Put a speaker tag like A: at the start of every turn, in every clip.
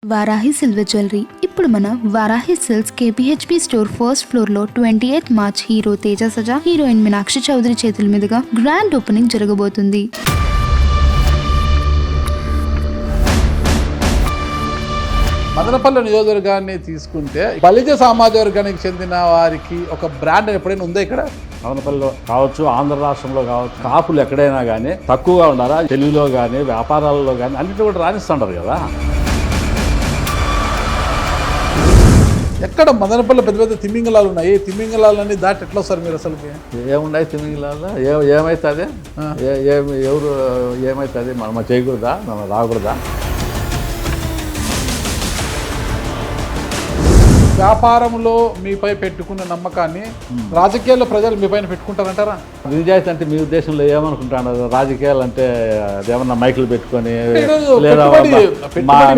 A: Varahi silver jewellery ఇప్పుడు మన Varahi silks KPHP store first floor లో 28 March hero Teja Sajja heroine Meenakshi Chaudhary చేతుల మీదుగా గ్రాండ్ ఓపెనింగ్ జరగబోతుంది.
B: మదనపల్లి నియోజకవర్గాన్ని తీసుకుంటే బలిజ సమాజ వర్గానికి చెందిన వారికి ఒక బ్రాండ్ ఎప్పుడైనా ఉందా ఇక్కడ?
C: మదనపల్లిలో కావచ్చు, ఆంధ్ర రాష్ట్రంలో కావచ్చు, కాపులు ఎక్కడైనా కానీ తక్కువగా ఉండాలా, తెలుగులో కానీ వ్యాపారాలలో కానీ అన్నింటిలో కూడా రాణిస్తుంటారు కదా.
B: ఎక్కడ మదనపల్లి పెద్ద పెద్ద తిమ్మింగలాలు ఉన్నాయి, తిమ్మింగలాలన్నీ దాటి ఎట్లా వస్తారు మీరు అసలు?
C: ఏమున్నాయి తిమింగిలాల్లో? ఏమవుతుంది? ఎవరు ఏమవుతుంది? మనం చేయకూడదా? మనం రాకూడదా?
B: వ్యాపారంలో మీపై పెట్టుకున్న నమ్మకాన్ని రాజకీయాల్లో ప్రజలు మీ పైన పెట్టుకుంటారంటారా?
C: నిజాయితీ అంటే మీ ఉద్దేశంలో ఏమనుకుంటున్నారు? రాజకీయాలు అంటే ఏమన్నా మైకులు పెట్టుకొని లేదా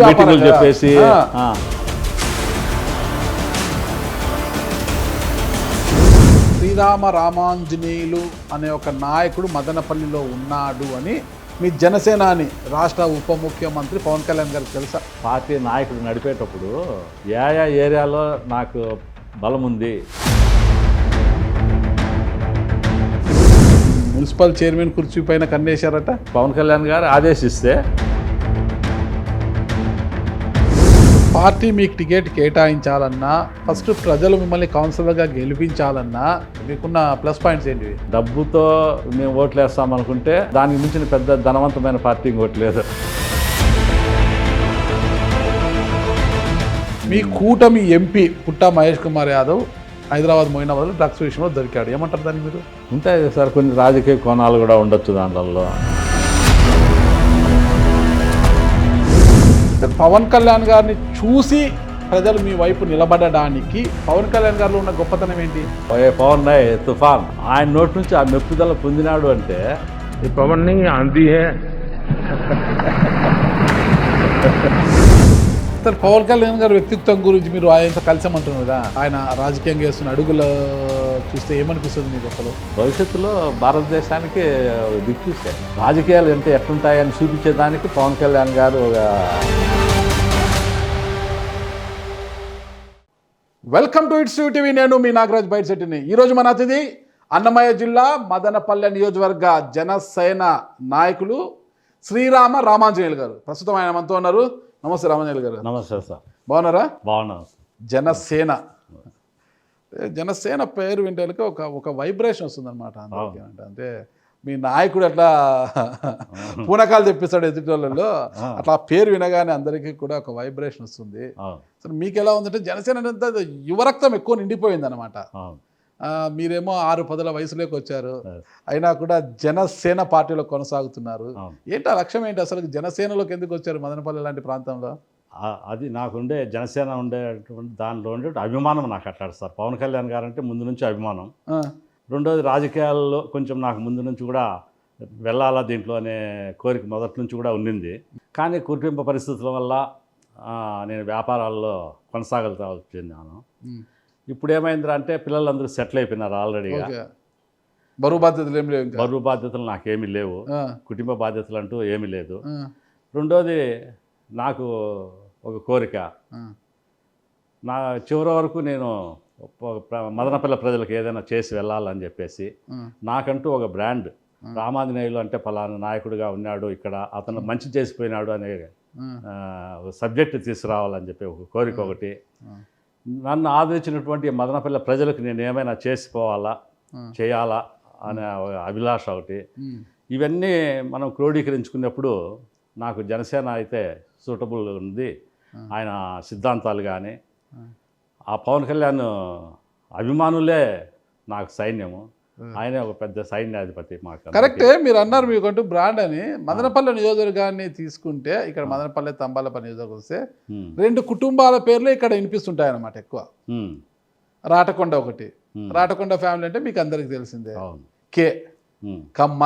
C: మీటింగులు చెప్పేసి
B: శ్రీరామ రామాంజనేయులు అనే ఒక నాయకుడు మదనపల్లిలో ఉన్నాడు అని మీ జనసేనాని రాష్ట్ర ఉప ముఖ్యమంత్రి పవన్ కళ్యాణ్ గారికి తెలుసా?
C: పార్టీ నాయకుడు నడిపేటప్పుడు ఏ ఏరియాలో నాకు బలం ఉంది,
B: మున్సిపల్ చైర్మన్ కుర్చీ పైన కన్నేశారట.
C: పవన్ కళ్యాణ్ గారు ఆదేశిస్తే
B: పార్టీ మీకు టికెట్ కేటాయించాలన్నా, ఫస్ట్ ప్రజలు మిమ్మల్ని కౌన్సిలర్గా గెలిపించాలన్నా మీకున్న ప్లస్ పాయింట్స్ ఏంటివి?
C: డబ్బుతో మేము ఓట్లు వేస్తామనుకుంటే దానికి మించిన పెద్ద ధనవంతమైన పార్టీ ఇంకోటి లేదు.
B: మీ కూటమి ఎంపీ పుట్టా మహేష్ కుమార్ యాదవ్ హైదరాబాద్ మోయినాబాద్లో డ్రగ్స్ విషయంలో దొరికాడు, ఏమంటారు దాన్ని మీరు?
C: ఉంటాయి సార్, కొన్ని రాజకీయ కోణాలు కూడా ఉండొచ్చు దాంట్లో.
B: పవన్ కళ్యాణ్ గారిని చూసి ప్రజలు మీ వైపు నిలబడడానికి పవన్ కళ్యాణ్ గారిలో ఉన్న గొప్పతనం ఏంటి?
C: పవన్ నాయ్ తుఫాన్, ఆయన నోటి నుంచి ఆ మెప్పుదల పొందినాడు అంటే
D: ఈ పవన్ ని ఆంधी है.
B: సార్, పవన్ కళ్యాణ్ గారి వ్యక్తిత్వం గురించి మీరు ఆయనతో కలిసామంటున్నారు కదా, ఆయన రాజకీయంగా వేస్తున్న అడుగులు చూస్తే ఏమనిపిస్తుంది మీకు అసలు?
C: భవిష్యత్తులో భారతదేశానికి దిక్కిస్తే రాజకీయాలు అంటే ఎట్లుంటాయని చూపించేదానికి పవన్ కళ్యాణ్ గారు ఒక...
B: వెల్కమ్ టు ఇట్స్ టీవీ. నేను మీ నాగరాజ్ బైట్శెట్టిని. ఈరోజు మన అతిథి అన్నమయ్య జిల్లా మదనపల్లె నియోజకవర్గ జనసేన నాయకులు శ్రీరామ రామాంజనేయులు గారు. ప్రస్తుతం ఆయన మనతో ఉన్నారు. నమస్తే రామాంజనేయులు గారు.
C: నమస్తే సార్.
B: బాగున్నారా?
C: బాగున్నాను.
B: జనసేన జనసేన పేరు వింటే ఒక వైబ్రేషన్ వస్తుంది అనమాట. అంటే మీ నాయకుడు అట్లా పూనకాలు తెప్పిస్తాడు ఎదుటిలో, అట్లా పేరు వినగానే అందరికీ కూడా ఒక వైబ్రేషన్ వస్తుంది. అసలు మీకు ఎలా ఉందంటే జనసేన అంతా యువరక్తం ఎక్కువ నిండిపోయింది అనమాట. మీరేమో 6 పదుల వయసులోకి వచ్చారు, అయినా కూడా జనసేన పార్టీలో కొనసాగుతున్నారు. ఏంటి ఆ లక్ష్యం ఏంటి అసలు? జనసేనలోకి ఎందుకు వచ్చారు మదనపల్లి లాంటి ప్రాంతంలో?
C: అది నాకుండే జనసేన ఉండేటువంటి దానిలో ఉండే అభిమానం నాకు అట్లాడు సార్. పవన్ కళ్యాణ్ గారు అంటే ముందు నుంచి అభిమానం. రెండోది రాజకీయాల్లో కొంచెం నాకు ముందు నుంచి కూడా వెళ్ళాలా దీంట్లో అనే కోరిక మొదటి నుంచి కూడా ఉండింది. కానీ కుటుంబ పరిస్థితుల వల్ల నేను వ్యాపారాల్లో కొనసాగుతూ వచ్చిన్నాను. ఇప్పుడు ఏమైందిరా అంటే పిల్లలందరూ సెటిల్ అయిపోయినారు ఆల్రెడీగా.
B: బరువు బాధ్యతలు ఏమి లేవు?
C: బరువు బాధ్యతలు నాకేమీ లేవు, కుటుంబ బాధ్యతలు అంటూ ఏమీ లేదు. రెండోది నాకు ఒక కోరిక, నా చివరి వరకు నేను మదనపల్లి ప్రజలకు ఏదైనా చేసి వెళ్ళాలని చెప్పేసి నాకంటూ ఒక బ్రాండ్, రామాంజనేయులు అంటే పలానా నాయకుడిగా ఉన్నాడు ఇక్కడ, అతను మంచి చేసిపోయినాడు అనే సబ్జెక్ట్ తీసుకురావాలని చెప్పి ఒక కోరిక ఒకటి. నన్ను ఆదరించినటువంటి మదనపల్లి ప్రజలకు నేను ఏమైనా చేసిపోవాలా, చేయాలా అనే అభిలాష ఒకటి. ఇవన్నీ మనం క్రోడీకరించుకున్నప్పుడు నాకు జనసేన అయితే సూటబుల్ ఉంది. ఆయన సిద్ధాంతాలు కానీ ఆ పవన్ కళ్యాణ్ అభిమానులే నాకు సైన్యము, ఆయనే ఒక పెద్ద సైన్యాధిపతి మాకు.
B: కరెక్టే మీరు అన్నారు మీకంటూ బ్రాండ్ అని. మదనపల్లి నియోజకవర్గాన్ని తీసుకుంటే ఇక్కడ మదనపల్లి తంబాలపల్లి నియోజకవర్గం వస్తే 2 కుటుంబాల పేర్లు ఇక్కడ వినిపిస్తుంటాయి అన్నమాట ఎక్కువ. రాటకొండ ఒకటి, రాటకొండ ఫ్యామిలీ అంటే మీకు అందరికి తెలిసిందే, కే కమ్మ,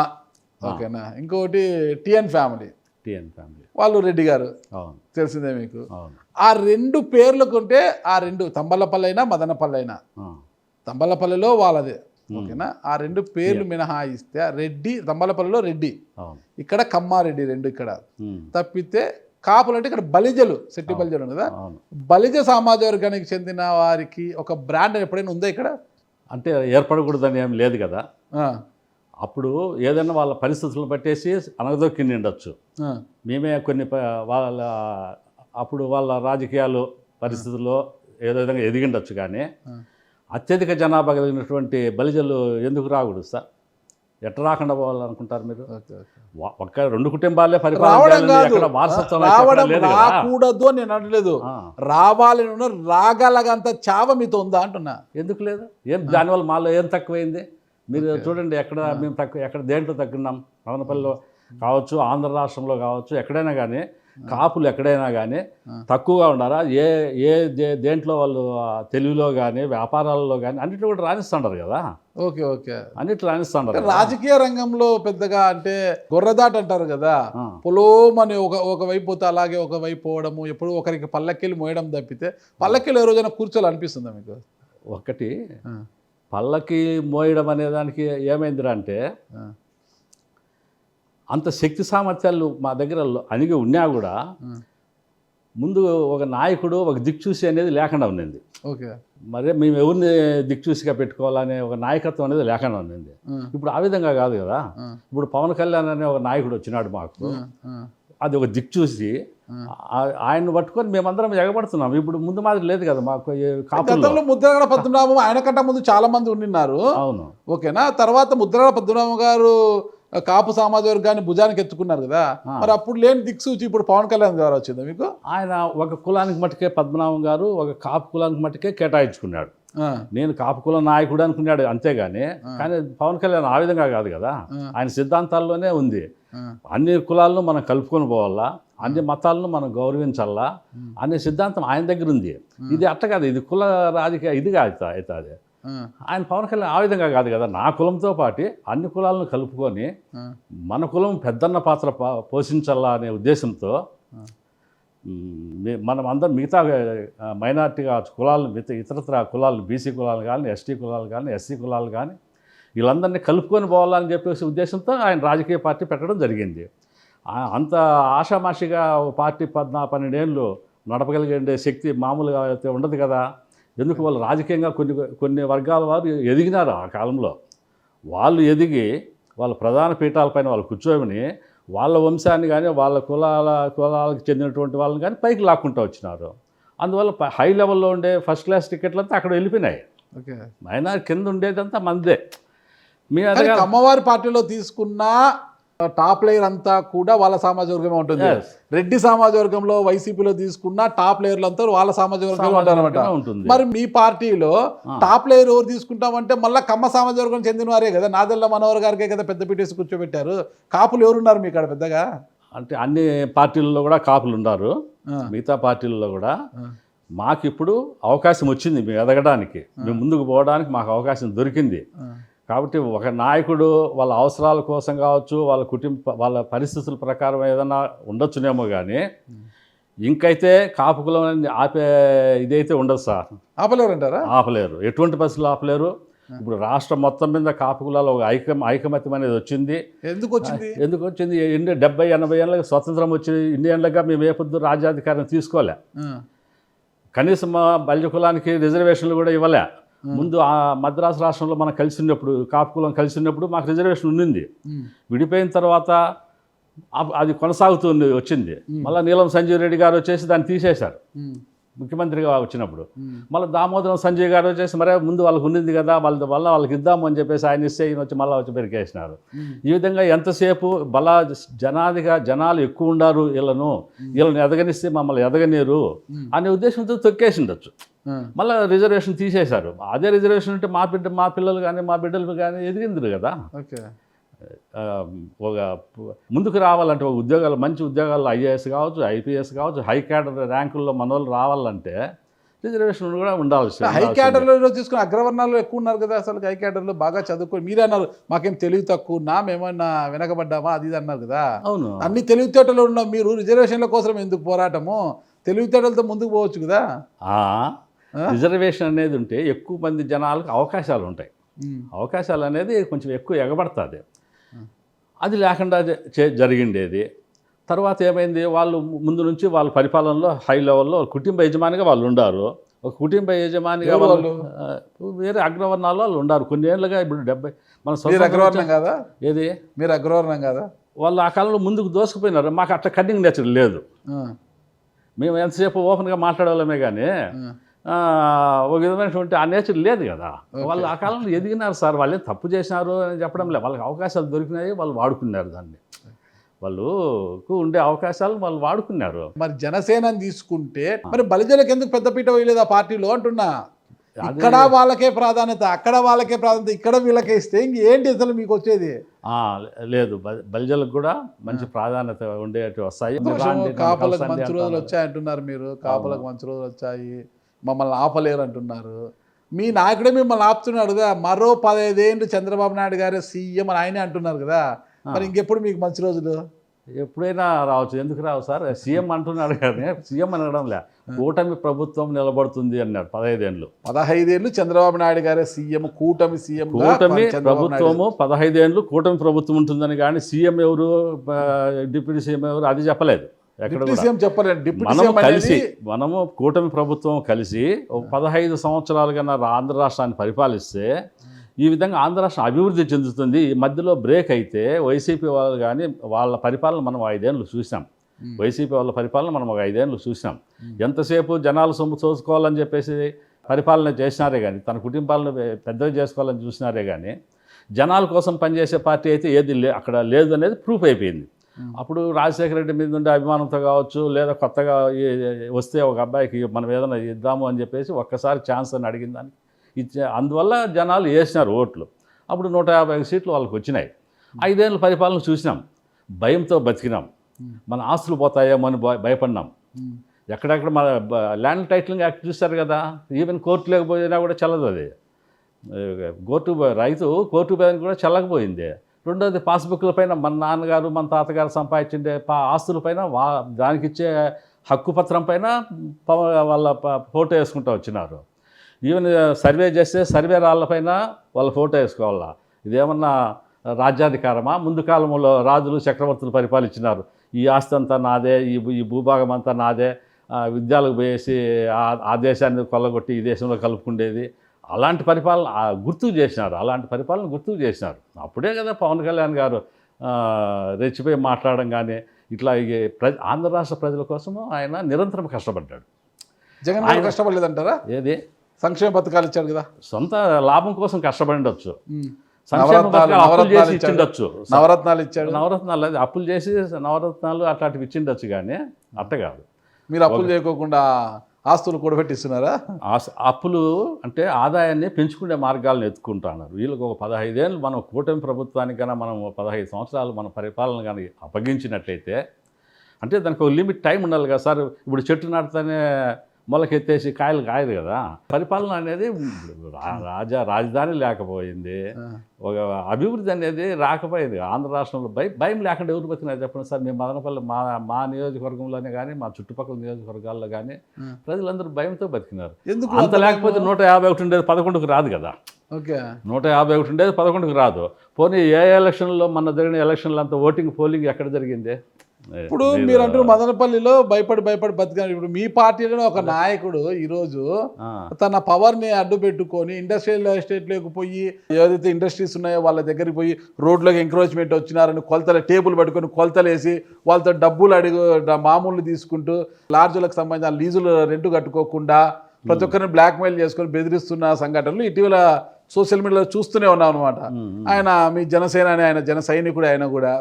B: ఓకేనా. ఇంకొకటి టిఎన్ ఫ్యామిలీ, వాళ్ళు రెడ్డి గారు, తెలిసిందే మీకు. ఆ 2 పేర్లు కొంటే ఆ 2 తంబలపల్లి అయినా మదనపల్లి అయినా, తంబలపల్లిలో వాళ్ళదే, ఓకేనా. ఆ 2 పేర్లు మినహాయిస్తే రెడ్డి, తంబలపల్లిలో రెడ్డి, ఇక్కడ కమ్మారెడ్డి 2 ఇక్కడ తప్పితే కాపులు అంటే ఇక్కడ బలిజలు, శెట్టి బలిజలు ఉంది కదా,
C: అవును.
B: బలిజ సమాజ వర్గానికి చెందిన వారికి ఒక బ్రాండ్ ఎప్పుడైనా ఉందా ఇక్కడ?
C: అంటే ఏర్పడకూడదని ఏం లేదు కదా.
B: ఆ,
C: అప్పుడు ఏదైనా వాళ్ళ పరిస్థితులను బట్టేసి అనగదొక్కి ఉండొచ్చు.
B: ఆ,
C: మేమే కొన్ని వాళ్ళ అప్పుడు వాళ్ళ రాజకీయాలు పరిస్థితుల్లో ఏదో విధంగా ఎదిగిండొచ్చు. కానీ అత్యధిక జనాభా కలిగినటువంటి బలిజలు ఎందుకు రాకూడదు సార్? ఎట్లా రాకుండా పోవాలనుకుంటారు మీరు?
B: Okay, okay.
C: ఒక్క 2 కుటుంబాలే పరిపాలన
B: రావడం
C: చేయాలని
B: కాదు,
C: ఎక్కడ వారసత్వం అయితే ఎక్కడ
B: రావడం
C: లేదు కదా.
B: రాకూడదు అని నేను అనట్లేదు,
C: ఆ.
B: రావాలని ఉన్న రాగలగంత చావ మీతో ఉందా అంటున్నా.
C: ఎందుకు లేదు? ఏం దానివల్ల మాలో ఏం తక్కువైంది? మీరు చూడండి, ఎక్కడ మేము తక్కువ, ఎక్కడ దేంట్లో తగ్గున్నాం? మదనపల్లిలో కావచ్చు, ఆంధ్ర రాష్ట్రంలో కావచ్చు, ఎక్కడైనా కానీ కాపులు ఎక్కడైనా కానీ తక్కువగా ఉండారా? దేంట్లో వాళ్ళు తెలుగులో కానీ వ్యాపారాల్లో కానీ అన్నిట్లో కూడా రాణిస్తుంటారు కదా.
B: Okay, okay.
C: అన్నిట్లో రాణిస్తుంటారు.
B: రాజకీయ రంగంలో పెద్దగా అంటే గొర్రెదాట అంటారు కదా, పొలోమని ఒకవైపు పోతే అలాగే ఒకవైపు పోవడము, ఎప్పుడు ఒకరికి పల్లకీలు మోయడం తప్పితే పల్లకీలు ఏ రోజైనా కూర్చోాలి అనిపిస్తుందా మీకు?
C: ఒకటి పల్లకి మోయడం అనే దానికి ఏమైందిరా అంటే, అంత శక్తి సామర్థ్యాలు మా దగ్గర అణిగి ఉన్నా కూడా ముందు ఒక నాయకుడు, ఒక దిక్చూసి అనేది లేకుండా ఉన్నింది.
B: ఓకే.
C: మరి మేము ఎవరిని దిక్చూసిగా పెట్టుకోవాలనే ఒక నాయకత్వం అనేది లేకుండా ఉన్నింది. ఇప్పుడు ఆ విధంగా కాదు కదా. ఇప్పుడు పవన్ కళ్యాణ్ అనే ఒక నాయకుడు వచ్చినాడు మాకు, అది ఒక దిక్చూసి ఆయన్ని పట్టుకొని మేమందరం ఎగబడుతున్నాం. ఇప్పుడు ముందు మాదిరి లేదు కదా మాకు.
B: గతంలో ముద్రగడ పద్మనాభం ఆయన కంటే ముందు చాలా మంది ఉండిన్నారు.
C: అవును,
B: ఓకేనా. తర్వాత ముద్రగడ పద్మనాభం గారు కాపు సమాజ వర్గాన్ని భుజానికి ఎత్తుకున్నారు కదా, మరి అప్పుడు లేని దిక్సూచి ఇప్పుడు పవన్ కళ్యాణ్ గారు వచ్చిందా మీకు?
C: ఆయన ఒక కులానికి మట్టుకే పద్మనాభం గారు ఒక కాపు కులానికి మట్టుకే కేటాయించుకున్నాడు. నేను కాపు కుల నాయకుడు అనుకున్నాడు అంతేగాని, కానీ పవన్ కళ్యాణ్ ఆ విధంగా కాదు కదా. ఆయన సిద్ధాంతాల్లోనే ఉంది, అన్ని కులాలను మనం కలుపుకొని పోవాలా, అన్ని మతాలను మనం గౌరవించాలా అనే సిద్ధాంతం ఆయన దగ్గర ఉంది. ఇది అట్ట కాదు, ఇది కుల రాజకీయ ఇదిగా అవుతుంది. ఆయన పవన్ కళ్యాణ్ ఆ విధంగా కాదు కదా. నా కులంతో పాటు అన్ని కులాలను కలుపుకొని మన కులం పెద్దన్న పాత్ర పోషించాలా అనే ఉద్దేశంతో మనం అందరం మిగతా మైనార్టీ కులాలను, ఇతరత్ర కులాలను, బీసీ కులాలు కానీ, ఎస్టీ కులాలు కానీ, ఎస్సీ కులాలు కానీ వీళ్ళందరినీ కలుపుకొని పోవాలని చెప్పేసి ఉద్దేశంతో ఆయన రాజకీయ పార్టీ పెట్టడం జరిగింది. అంత ఆషామాషిగా పార్టీ 12 ఏళ్ళు నడపగలిగే శక్తి మామూలుగా అయితే ఉండదు కదా. ఎందుకు? వాళ్ళు రాజకీయంగా కొన్ని వర్గాల వారు ఎదిగినారు ఆ కాలంలో. వాళ్ళు ఎదిగి వాళ్ళ ప్రధాన పీఠాలపైన వాళ్ళు కూర్చోమని వాళ్ళ వంశాన్ని కానీ వాళ్ళ కులాలకు చెందినటువంటి వాళ్ళని కానీ పైకి లాక్కుంటూ వచ్చినారు. అందువల్ల హై లెవెల్లో ఉండే ఫస్ట్ క్లాస్ టికెట్లు అంతా అక్కడ వెళ్ళిపోయినాయి. మైనార్ కింద ఉండేదంతా మందే. మీ
B: అమ్మవారి పార్టీలో తీసుకున్న టాప్ లేయర్ అంతా కూడా వాళ్ళ సామాజిక వర్గమే ఉంటుంది. రెడ్డి సామాజిక వర్గంలో వైసీపీలో తీసుకున్న టాప్ లేయర్లు అంతా వాళ్ళ సామాజిక వర్గంలో ఉంటారన్నమాట. మరి మీ పార్టీలో టాప్ లేయర్ ఎవరు తీసుకుంటామంటే మళ్ళీ కమ్మ సామాజిక వర్గం చెందిన వారే కదా. నాదెళ్ల మనోహర్ గారికే కదా పెద్ద పీటేసి కూర్చోబెట్టారు. కాపులు ఎవరున్నారు మీ ఇక్కడ పెద్దగా?
C: అంటే అన్ని పార్టీల్లో కూడా కాపులు ఉన్నారు, మిగతా పార్టీల్లో కూడా. మాకు ఇప్పుడు అవకాశం వచ్చింది మేము ఎదగడానికి, మేము ముందుకు పోవడానికి మాకు అవకాశం దొరికింది. కాబట్టి ఒక నాయకుడు వాళ్ళ అవసరాల కోసం కావచ్చు, వాళ్ళ పరిస్థితుల ప్రకారం ఏదైనా ఉండొచ్చునేమో కానీ ఇంకైతే కాపు కులం ఆపే ఇదైతే ఉండదు సార్.
B: ఆపలేరు అంటారా?
C: ఆపలేరు, ఎటువంటి పరిస్థితులు ఆపలేరు. ఇప్పుడు రాష్ట్రం మొత్తం మీద కాపు కులాలు ఒక ఐకమత్యం అనేది వచ్చింది. ఎందుకు వచ్చింది? 70-80 ఏళ్ళకి స్వతంత్రం వచ్చి ఇన్ని ఏళ్ళగా మేము ఏ పొద్దు రాజ్యాధికారం తీసుకోలే. కనీసం మా బల్య కులానికి రిజర్వేషన్లు కూడా ఇవ్వలే. ముందు ఆ మద్రాసు రాష్ట్రంలో మనం కలిసి ఉన్నప్పుడు, కాపు కులం కలిసి ఉన్నప్పుడు మాకు రిజర్వేషన్ ఉండింది. విడిపోయిన తర్వాత అది కొనసాగుతూ వచ్చింది. మళ్ళీ నీలం సంజీవ్ రెడ్డి గారు వచ్చేసి దాన్ని తీసేశారు ముఖ్యమంత్రిగా వచ్చినప్పుడు. మళ్ళీ దామోదరం సంజయ్ గారు వచ్చేసి మరే ముందు వాళ్ళకు ఉండింది కదా, వాళ్ళకి ఇద్దాము అని చెప్పేసి ఆయన ఇస్తే ఈయన వచ్చి మళ్ళీ వచ్చి పెరికేసినారు. ఈ విధంగా ఎంతసేపు జనాలు ఎక్కువ ఉండారు, వీళ్ళని ఎదగనిస్తే మమ్మల్ని ఎదగనేరు అనే ఉద్దేశంతో తొక్కేసిండొచ్చు. మళ్ళీ రిజర్వేషన్ తీసేశారు. అదే రిజర్వేషన్ ఉంటే మా పిల్లలు కానీ మా బిడ్డలు కానీ ఎదిగింది కదా. ఒక ముందుకు రావాలంటే ఒక ఉద్యోగాలు, మంచి ఉద్యోగాల్లో ఐఏఎస్ కావచ్చు, ఐపీఎస్ కావచ్చు, హై క్యాడర్ ర్యాంకుల్లో మన వాళ్ళు రావాలంటే రిజర్వేషన్ కూడా ఉండాల్సి.
B: హై క్యాడర్లో తీసుకుని అగ్రవర్ణాలు ఎక్కువ ఉన్నారు కదా. అసలు హై క్యాడర్లో బాగా చదువుకొని మీరే అన్నారు మాకేం తెలివి తక్కువ ఉన్నా, మేమన్నా వెనకబడ్డామా అది ఇది అన్నారు కదా.
C: అవును,
B: అన్ని తెలివితేటలు ఉన్నాం. మీరు రిజర్వేషన్ల కోసం ఎందుకు పోరాటము? తెలివితేటలతో ముందుకు పోవచ్చు కదా.
C: రిజర్వేషన్ అనేది ఉంటే ఎక్కువ మంది జనాలకు అవకాశాలు ఉంటాయి. అవకాశాలు అనేది కొంచెం ఎక్కువ ఎగబడుతుంది. అది లేకుండా జరిగిండేది. తర్వాత ఏమైంది, వాళ్ళు ముందు నుంచి వాళ్ళ పరిపాలనలో హై లెవెల్లో కుటుంబ యజమానిగా వాళ్ళు ఉండారు. ఒక కుటుంబ యజమానిగా
B: ఎవరు
C: వాళ్ళు వేరే అగ్రవర్ణాలు వాళ్ళు ఉండారు కొన్ని ఏళ్ళుగా. ఇప్పుడు 70 మన
B: మీరు
C: స్వతంత్రం
B: అగ్రవర్ణం కదా?
C: ఏది
B: మీరు అగ్రవర్ణం కదా?
C: వాళ్ళు ఆ కాలంలో ముందుకు దోసుకుపోయినారు. మాకు అట్లా కన్నింగ్ నేచర్ లేదు. మేము ఎంతసేపు ఓపెన్గా మాట్లాడేవాళ్ళమే కానీ ఒక విధమైనటువంటి ఆ నేచర్ లేదు కదా. వాళ్ళు ఆ కాలంలో ఎదిగినారు సార్. వాళ్ళే తప్పు చేసినారు అని చెప్పడం లేదు. వాళ్ళకి అవకాశాలు దొరికినాయి, వాళ్ళు వాడుకున్నారు దాన్ని. వాళ్ళకు ఉండే అవకాశాలు వాళ్ళు వాడుకున్నారు.
B: మరి జనసేనని తీసుకుంటే మరి బలిజలకు ఎందుకు పెద్దపీట వేయలేదు ఆ పార్టీలో అంటున్నా? ఇక్కడ వాళ్ళకే ప్రాధాన్యత, అక్కడ వాళ్ళకే ప్రాధాన్యత, ఇక్కడ వీళ్ళకే ఇస్తే ఇంకేంటి అసలు మీకు వచ్చేది?
C: లేదు, బలిజలకు కూడా మంచి ప్రాధాన్యత ఉండేవి వస్తాయి.
B: కాపులకు మంచి రోజులు వచ్చాయంటున్నారు మీరు. కాపులకు మంచి రోజులు వచ్చాయి, మమ్మల్ని ఆపలేరు అంటున్నారు. మీ నాయకుడే మిమ్మల్ని ఆపుతున్నాడు కదా. మరో 15 ఏళ్ళు చంద్రబాబు నాయుడు గారే సీఎం అని ఆయనే అంటున్నారు కదా. మరి ఇంకెప్పుడు మీకు మంచి రోజులు?
C: ఎప్పుడైనా రావచ్చు, ఎందుకు రావు సార్? సీఎం అంటున్నాడు కానీ సీఎం అనడం లే, కూటమి ప్రభుత్వం నిలబడుతుంది అన్నాడు. 15 ఏళ్ళు
B: 15 ఏళ్ళు చంద్రబాబు నాయుడు గారే సీఎం, కూటమి సీఎం,
C: కూటమి ప్రభుత్వము 15 ఏళ్ళు కూటమి ప్రభుత్వం ఉంటుందని. కానీ సీఎం ఎవరు, డిప్యూటీ సీఎం ఎవరు అది చెప్పలేదు. మనము కూటమి ప్రభుత్వం కలిసి 15 సంవత్సరాలు కన్నా ఆంధ్ర రాష్ట్రాన్ని పరిపాలిస్తే ఈ విధంగా ఆంధ్ర రాష్ట్రం అభివృద్ధి చెందుతుంది. ఈ మధ్యలో బ్రేక్ అయితే వైసీపీ వాళ్ళు కానీ వాళ్ళ పరిపాలన మనం 5 ఏళ్ళు చూసాం. వైసీపీ వాళ్ళ పరిపాలన మనం ఒక 5 ఏళ్ళు చూసాం. ఎంతసేపు జనాలు సొమ్ము చూసుకోవాలని చెప్పేసి పరిపాలన చేసినారే కానీ, తన కుటుంబాలను పెద్దగా చేసుకోవాలని చూసినారే కానీ, జనాల కోసం పనిచేసే పార్టీ అయితే ఏది అక్కడ లేదు అనేది ప్రూఫ్ అయిపోయింది. అప్పుడు రాజశేఖర రెడ్డి మీద ఉండే అభిమానంతో కావచ్చు, లేదా కొత్తగా వస్తే ఒక అబ్బాయికి మనం ఏదైనా ఇద్దాము అని చెప్పేసి ఒక్కసారి ఛాన్స్ అని అడిగిన దానికి ఇచ్చే, అందువల్ల జనాలు వేసినారు ఓట్లు. అప్పుడు 150 సీట్లు వాళ్ళకి వచ్చినాయి. 5 ఏళ్ళ పరిపాలన చూసినాం, భయంతో బతికినాం, మన ఆస్తులు పోతాయేమో అని భయపడినాం. ఎక్కడెక్కడ మన ల్యాండ్ టైటిలింగ్ యాక్ట్ చూస్తారు కదా, ఈవెన్ కోర్టు లేకపోయినా కూడా చల్లదు అది. రైతు కోర్టు పోయినా కూడా చల్లకపోయింది. రెండోది పాస్బుక్ల పైన మన నాన్నగారు మన తాతగారు సంపాదించే ఆస్తులపైన దానికిచ్చే హక్కు పత్రం పైన వాళ్ళ ఫోటో వేసుకుంటూ వచ్చినారు. ఈవెన్ సర్వే చేస్తే సర్వే రాళ్ళపైన వాళ్ళ ఫోటో వేసుకోవాలా. ఇదేమన్నా రాజ్యాధికారమా? ముందు కాలంలో రాజులు చక్రవర్తులు పరిపాలించినారు. ఈ ఆస్తి అంతా నాదే, ఈ భూభాగం అంతా నాదే, విద్యాలకు పోయేసి ఆ దేశాన్ని కొల్లగొట్టి ఈ దేశంలో కలుపుకుండేది. అలాంటి పరిపాలన గుర్తుకు చేసినారు. అలాంటి పరిపాలన గుర్తుకు చేసినారు. అప్పుడే కదా పవన్ కళ్యాణ్ గారు రెచ్చిపోయి మాట్లాడడం కానీ ఇట్లా ఆంధ్ర రాష్ట్ర ప్రజల కోసము ఆయన నిరంతరం కష్టపడ్డాడు.
B: జగన్ ఆయన కష్టపడలేదంటారా?
C: ఏది
B: సంక్షేమ పథకాలు ఇచ్చాడు కదా,
C: సొంత లాభం కోసం కష్టపడిండొచ్చు.
B: నవరత్నాలు ఇచ్చాడు.
C: నవరత్నాలు అది అప్పులు చేసి నవరత్నాలు అట్లాంటివి ఇచ్చిండొచ్చు కానీ అట్ట కాదు.
B: మీరు అప్పులు చేయకోకుండా ఆస్తులు కూడబెట్టిస్తున్నారా?
C: అప్పులు అంటే ఆదాయాన్ని పెంచుకునే మార్గాలను ఎత్తుకుంటున్నారు వీళ్ళకి. ఒక 15 ఏళ్ళు మనం కూటమి ప్రభుత్వానికి కన్నా మనం 15 సంవత్సరాలు మన పరిపాలన కానీ అప్పగించినట్లయితే, అంటే దానికి ఒక లిమిట్ టైం ఉండాలి కదా సార్. ఇప్పుడు చెట్టు నాటుతానే మొలకెత్తేసి కాయలు కాయదు కదా. పరిపాలన అనేది రాజధాని లేకపోయింది, ఒక అభివృద్ధి అనేది రాకపోయింది. ఆంధ్ర రాష్ట్రంలో భయం లేకుండా ఎవరు బతికినారు చెప్పండి సార్? మేము మదనపల్లి మా నియోజకవర్గంలోనే కానీ మా చుట్టుపక్కల నియోజకవర్గాల్లో కానీ ప్రజలందరూ భయంతో బతికినారు. అంత లేకపోతే 151 ఉండేది 11కు రాదు కదా. 151 ఉండేది 11కు రాదు. పోనీ ఏ ఎలక్షన్లో మన జరిగిన ఎలక్షన్లో అంతా పోలింగ్ ఎక్కడ జరిగింది?
B: ఇప్పుడు మీరు అంటూ మదనపల్లిలో భయపడి బతికారు. ఇప్పుడు మీ పార్టీలోనే ఒక నాయకుడు ఈరోజు తన పవర్ని అడ్డు పెట్టుకొని ఇండస్ట్రియల్ ఎస్టేట్లోకి పోయి, ఏదైతే ఇండస్ట్రీస్ ఉన్నాయో వాళ్ళ దగ్గరికి పోయి రోడ్లోకి ఎంక్రోచ్మెంట్ వచ్చినారని టేబుల్ పట్టుకొని కొలతలు వేసి వాళ్ళతో డబ్బులు మామూలు తీసుకుంటూ లాడ్జులకు సంబంధించిన లీజులు రెంట్ కట్టుకోకుండా ప్రతి ఒక్కరిని బ్లాక్మెయిల్ చేసుకొని బెదిరిస్తున్న సంఘటనలు ఇటీవల సోషల్ మీడియాలో చూస్తూనే ఉన్నాం అనమాట. ఆయన మీ జనసేన అని, ఆయన జన సైనికుడు. ఆయన కూడా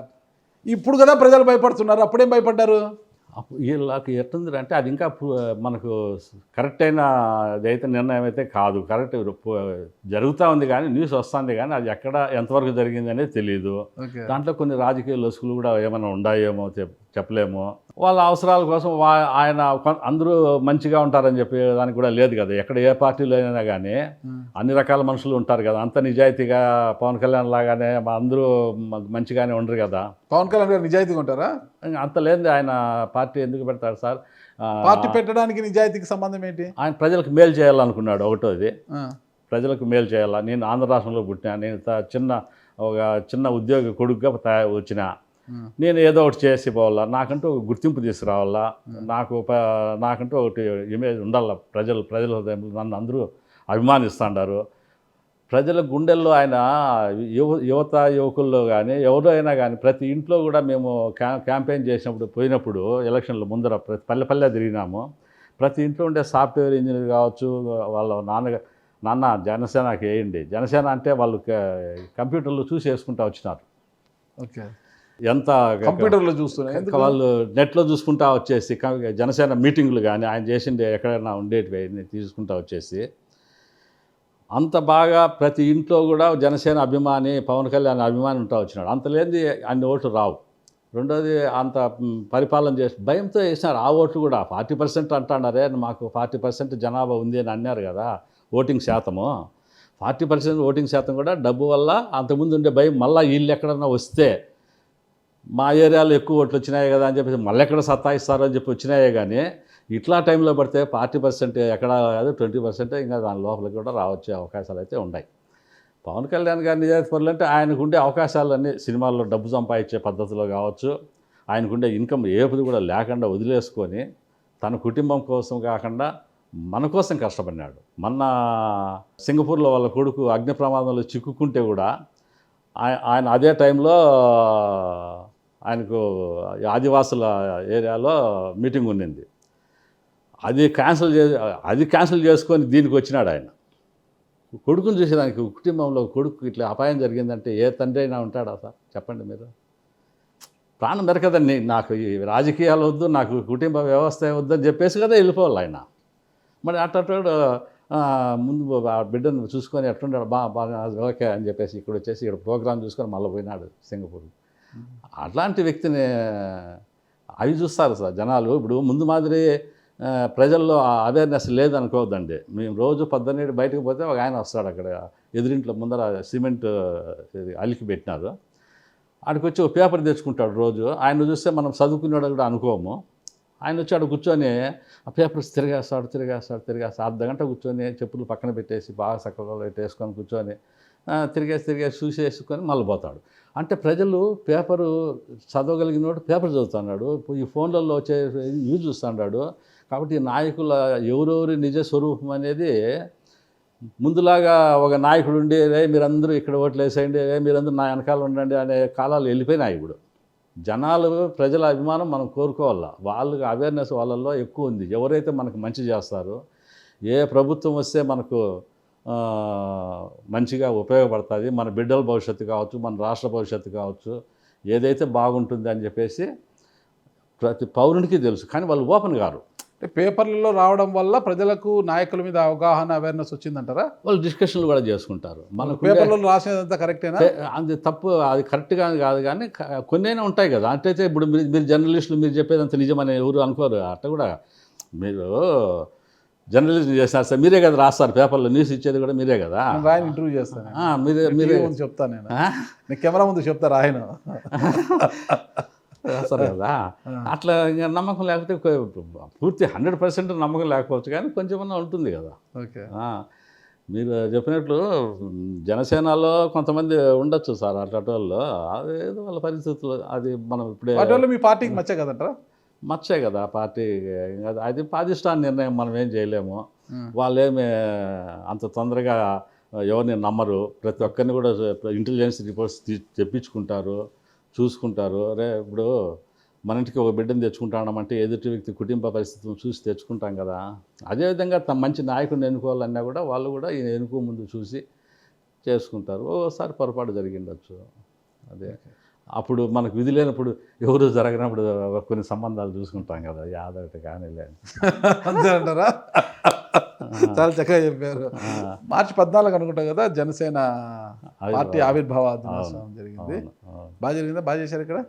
B: ఇప్పుడు కదా ప్రజలు భయపడుతున్నారు, అప్పుడేం భయపడ్డారు?
C: వీళ్ళకి ఎట్టుంది అంటే అది ఇంకా మనకు కరెక్ట్ అయిన అదైతే నిర్ణయం అయితే కాదు. కరెక్ట్ జరుగుతూ ఉంది కానీ న్యూస్ వస్తుంది కానీ అది ఎక్కడ ఎంతవరకు జరిగింది అనేది తెలియదు. దాంట్లో కొన్ని రాజకీయ లొసుకులు కూడా ఏమైనా ఉన్నాయేమో చెప్పలేము. వాళ్ళ అవసరాల కోసం ఆయన అందరూ మంచిగా ఉంటారని చెప్పే దానికి కూడా లేదు కదా. ఎక్కడ ఏ పార్టీలో అయినా కానీ అన్ని రకాల మనుషులు ఉంటారు కదా. అంత నిజాయితీగా పవన్ కళ్యాణ్ లాగానే అందరూ మంచిగానే ఉండరు కదా.
B: పవన్ కళ్యాణ్ గారు నిజాయితీగా ఉంటారా?
C: అంత లేదు. ఆయన పార్టీ ఎందుకు పెడతారు సార్?
B: పార్టీ పెట్టడానికి నిజాయితీకి సంబంధం ఏంటి?
C: ఆయన ప్రజలకు మేలు చేయాలనుకున్నాడు. ఒకటోది, ప్రజలకు మేలు చేయాలా. నేను ఆంధ్ర రాష్ట్రంలో పుట్టినా, నేను చిన్న ఉద్యోగ కొడుకుగా వచ్చిన నేను ఏదో ఒకటి చేసి పోవాలా, నాకంటూ ఒక గుర్తింపు తీసుకురావాలా, నాకంటూ ఒకటి ఇమేజ్ ఉండాల, ప్రజల హృదయంలో నన్ను అందరూ అభిమానిస్తుంటారు. ప్రజల గుండెల్లో ఆయన యువకుల్లో కానీ ఎవరైనా కానీ ప్రతి ఇంట్లో కూడా మేము క్యాంపెయిన్ చేసినప్పుడు పోయినప్పుడు ఎలక్షన్ల ముందర ప్రతి పల్లె తిరిగినాము. ప్రతి ఇంట్లో ఉండే సాఫ్ట్వేర్ ఇంజనీర్ కావచ్చు, వాళ్ళ నాన్న జనసేనకి వేయండి, జనసేన అంటే వాళ్ళు కంప్యూటర్లో చూసి వేసుకుంటూ వచ్చినారు.
B: ఓకే,
C: ఎంత
B: కంప్యూటర్లో చూస్తున్నారు
C: వాళ్ళు నెట్లో చూసుకుంటా వచ్చేసి జనసేన మీటింగ్లు కానీ ఆయన చేసిండే ఎక్కడైనా ఉండేటివి తీసుకుంటా వచ్చేసి అంత బాగా ప్రతి ఇంట్లో కూడా జనసేన అభిమాని, పవన్ కళ్యాణ్ అభిమాని ఉంటా వచ్చినాడు. అంత లేనిది అన్ని ఓట్లు రావు. రెండోది అంత పరిపాలన చేసి భయంతో వేసినారు. ఆ ఓట్లు కూడా 40% అంటున్నారే, మాకు 40% జనాభా ఉంది అని అన్నారు కదా ఓటింగ్ శాతము. 40% ఓటింగ్ శాతం కూడా డబ్బు వల్ల అంతకుముందు ఉండే భయం, మళ్ళీ వీళ్ళు ఎక్కడన్నా వస్తే మా ఏరియాలో ఎక్కువ ఓట్లు వచ్చినాయి కదా అని చెప్పేసి మళ్ళీ ఎక్కడ సత్తాయిస్తారో అని చెప్పి వచ్చినాయే. కానీ ఇట్లా టైంలో పడితే 40% ఎక్కడ కాదు, 20% ఇంకా దాని లోపలికి కూడా రావచ్చే అవకాశాలు అయితే ఉన్నాయి. పవన్ కళ్యాణ్ గారి నిజాయితీ పనులు అంటే ఆయనకుండే అవకాశాలన్నీ సినిమాల్లో డబ్బు సంపాదించే పద్ధతిలో కావచ్చు, ఆయనకుండే ఇన్కమ్ ఏపుది కూడా లేకుండా వదిలేసుకొని తన కుటుంబం కోసం కాకుండా మన కోసం కష్టపడినాడు. మొన్న సింగపూర్లో వాళ్ళ కొడుకు అగ్ని ప్రమాదంలో చిక్కుకుంటే కూడా ఆయన అదే టైంలో ఆయనకు ఆదివాసుల ఏరియాలో మీటింగ్ ఉండింది. అది క్యాన్సిల్ చేసుకొని దీనికి వచ్చినాడు ఆయన. కొడుకుని చూసేదానికి కుటుంబంలో కొడుకు ఇట్లా అపాయం జరిగిందంటే ఏ తండ్రి అయినా ఉంటాడా సార్? చెప్పండి మీరు. ప్రాణం దొరకదండి, నాకు ఈ రాజకీయాలు వద్దు, నాకు కుటుంబ వ్యవస్థ వద్దని చెప్పేసి కదా వెళ్ళిపోవాలి ఆయన. మరి అట్టాడు ముందు ఆ బిడ్డను చూసుకొని ఎట్లుంటాడు, బాగా ఓకే అని చెప్పేసి ఇక్కడ వచ్చేసి ఇక్కడ ప్రోగ్రాం చూసుకొని మళ్ళీ పోయినాడు సింగపూర్. అట్లాంటి వ్యక్తిని అవి చూస్తారు సార్ జనాలు. ఇప్పుడు ముందు మాదిరి ప్రజల్లో అవేర్నెస్ లేదనుకోవద్దండి. మేము రోజు 12 బయటకు పోతే ఒక ఆయన వస్తాడు, అక్కడ ఎదురింట్లో ముందర సిమెంట్ అలికి పెట్టినారు, ఆడికి వచ్చి ఒక పేపర్ తెచ్చుకుంటాడు రోజు. ఆయన చూస్తే మనం చదువుకున్నాడు కూడా అనుకోము. ఆయన వచ్చి ఆడ కూర్చొని ఆ పేపర్స్ తిరిగేస్తాడు. అర్ధగంట కూర్చొని చెప్పులు పక్కన పెట్టేసి బాగా చక్కగా వేసుకొని కూర్చొని తిరిగేసి చూసేసుకొని మళ్ళీ పోతాడు. అంటే ప్రజలు పేపరు చదవగలిగినోడు పేపర్ చదువుతున్నాడు, ఈ ఫోన్లలో వచ్చే ఇవి చూస్తున్నాడు. కాబట్టి నాయకుల ఎవరెవరి నిజ స్వరూపం అనేది ముందులాగా ఒక నాయకుడు ఉండి మీరందరూ ఇక్కడ ఓట్లు వేసేయండి, మీరందరూ నా వెనకాల ఉండండి అనే కాలాలు వెళ్ళిపోయినాయి. ఇప్పుడు జనాలు ప్రజల అభిమానం మనం కోరుకోవాలా. వాళ్ళకి అవేర్నెస్ వాళ్ళల్లో ఎక్కువ ఉంది. ఎవరైతే మనకు మంచి చేస్తారో, ఏ ప్రభుత్వం వస్తే మనకు మంచిగా ఉపయోగపడుతుంది, మన బిడ్డల భవిష్యత్తు కావచ్చు, మన రాష్ట్ర భవిష్యత్తు కావచ్చు, ఏదైతే బాగుంటుంది అని చెప్పేసి ప్రతి పౌరునికి తెలుసు. కానీ వాళ్ళు ఓపెన్ కారు.
B: అంటే పేపర్లలో రావడం వల్ల ప్రజలకు నాయకుల మీద అవగాహన, అవేర్నెస్ వచ్చిందంటారా?
C: వాళ్ళు డిస్కషన్లు కూడా చేసుకుంటారు. మనకు
B: పేపర్లలో రాసేదంతా కరెక్టేనా?
C: అది తప్పు, అది కరెక్ట్గా కాదు. కానీ కొన్నైనా ఉంటాయి కదా. అంటే ఇప్పుడు మీరు జర్నలిస్టులు మీరు చెప్పేదంత నిజమని ఎవరు అనుకోరు. అట్లా కూడా మీరు జర్నలిజం చేస్తారు సార్, మీరే కదా రాస్తారు పేపర్లో, న్యూస్ ఇచ్చేది కూడా మీరే కదా.
B: రాయన ఇంటర్వ్యూ చేస్తాను,
C: మీరే
B: చెప్తాను నేను, నీకు కెమెరా ముందు చెప్తా రాయన
C: రాస్తారు కదా. అట్లా ఇంకా నమ్మకం లేకపోతే పూర్తి 100% నమ్మకం లేకపోవచ్చు, కానీ కొంచెమన్నా ఉంటుంది కదా.
B: ఓకే,
C: మీరు చెప్పినట్లు జనసేనలో కొంతమంది ఉండొచ్చు సార్ అట్లాంటి వాళ్ళు, అదేదో వాళ్ళ పరిస్థితులు. అది మనం ఇప్పుడే
B: మీ పార్టీకి మచ్చే కదంటారా?
C: మచ్చే కదా పార్టీ, అది పాదిష్టాన నిర్ణయం, మనం ఏం చేయలేము. వాళ్ళేమి అంత తొందరగా ఎవరిని నమ్మరు. ప్రతి ఒక్కరిని కూడా ఇంటెలిజెన్స్ రిపోర్ట్స్ తెప్పించుకుంటారు, చూసుకుంటారు. ఇప్పుడు మన ఇంటికి ఒక బిడ్డను తెచ్చుకుంటామంటే ఎదుటి వ్యక్తి కుటుంబ పరిస్థితులను చూసి తెచ్చుకుంటాం కదా. అదేవిధంగా తమ మంచి నాయకుడిని ఎన్నుకోవాలన్నా కూడా వాళ్ళు కూడా ఈయన ఎన్నుకో ముందు చూసి చేసుకుంటారు. ఓసారి పొరపాటు జరిగిండొచ్చు. అదే అప్పుడు మనకు విధి లేనప్పుడు, ఎవరు జరగనప్పుడు కొన్ని సంబంధాలు చూసుకుంటాం కదా, యాదొకటి కానీ లేదు.
B: అంతే అంటారా? చాలా చక్కగా చెప్పారు. మార్చి 14 అనుకుంటా కదా జనసేన పార్టీ ఆవిర్భావ దినోత్సవం జరిగింది. బాగా జరిగిందా? బాగా చేశారు ఇక్కడ?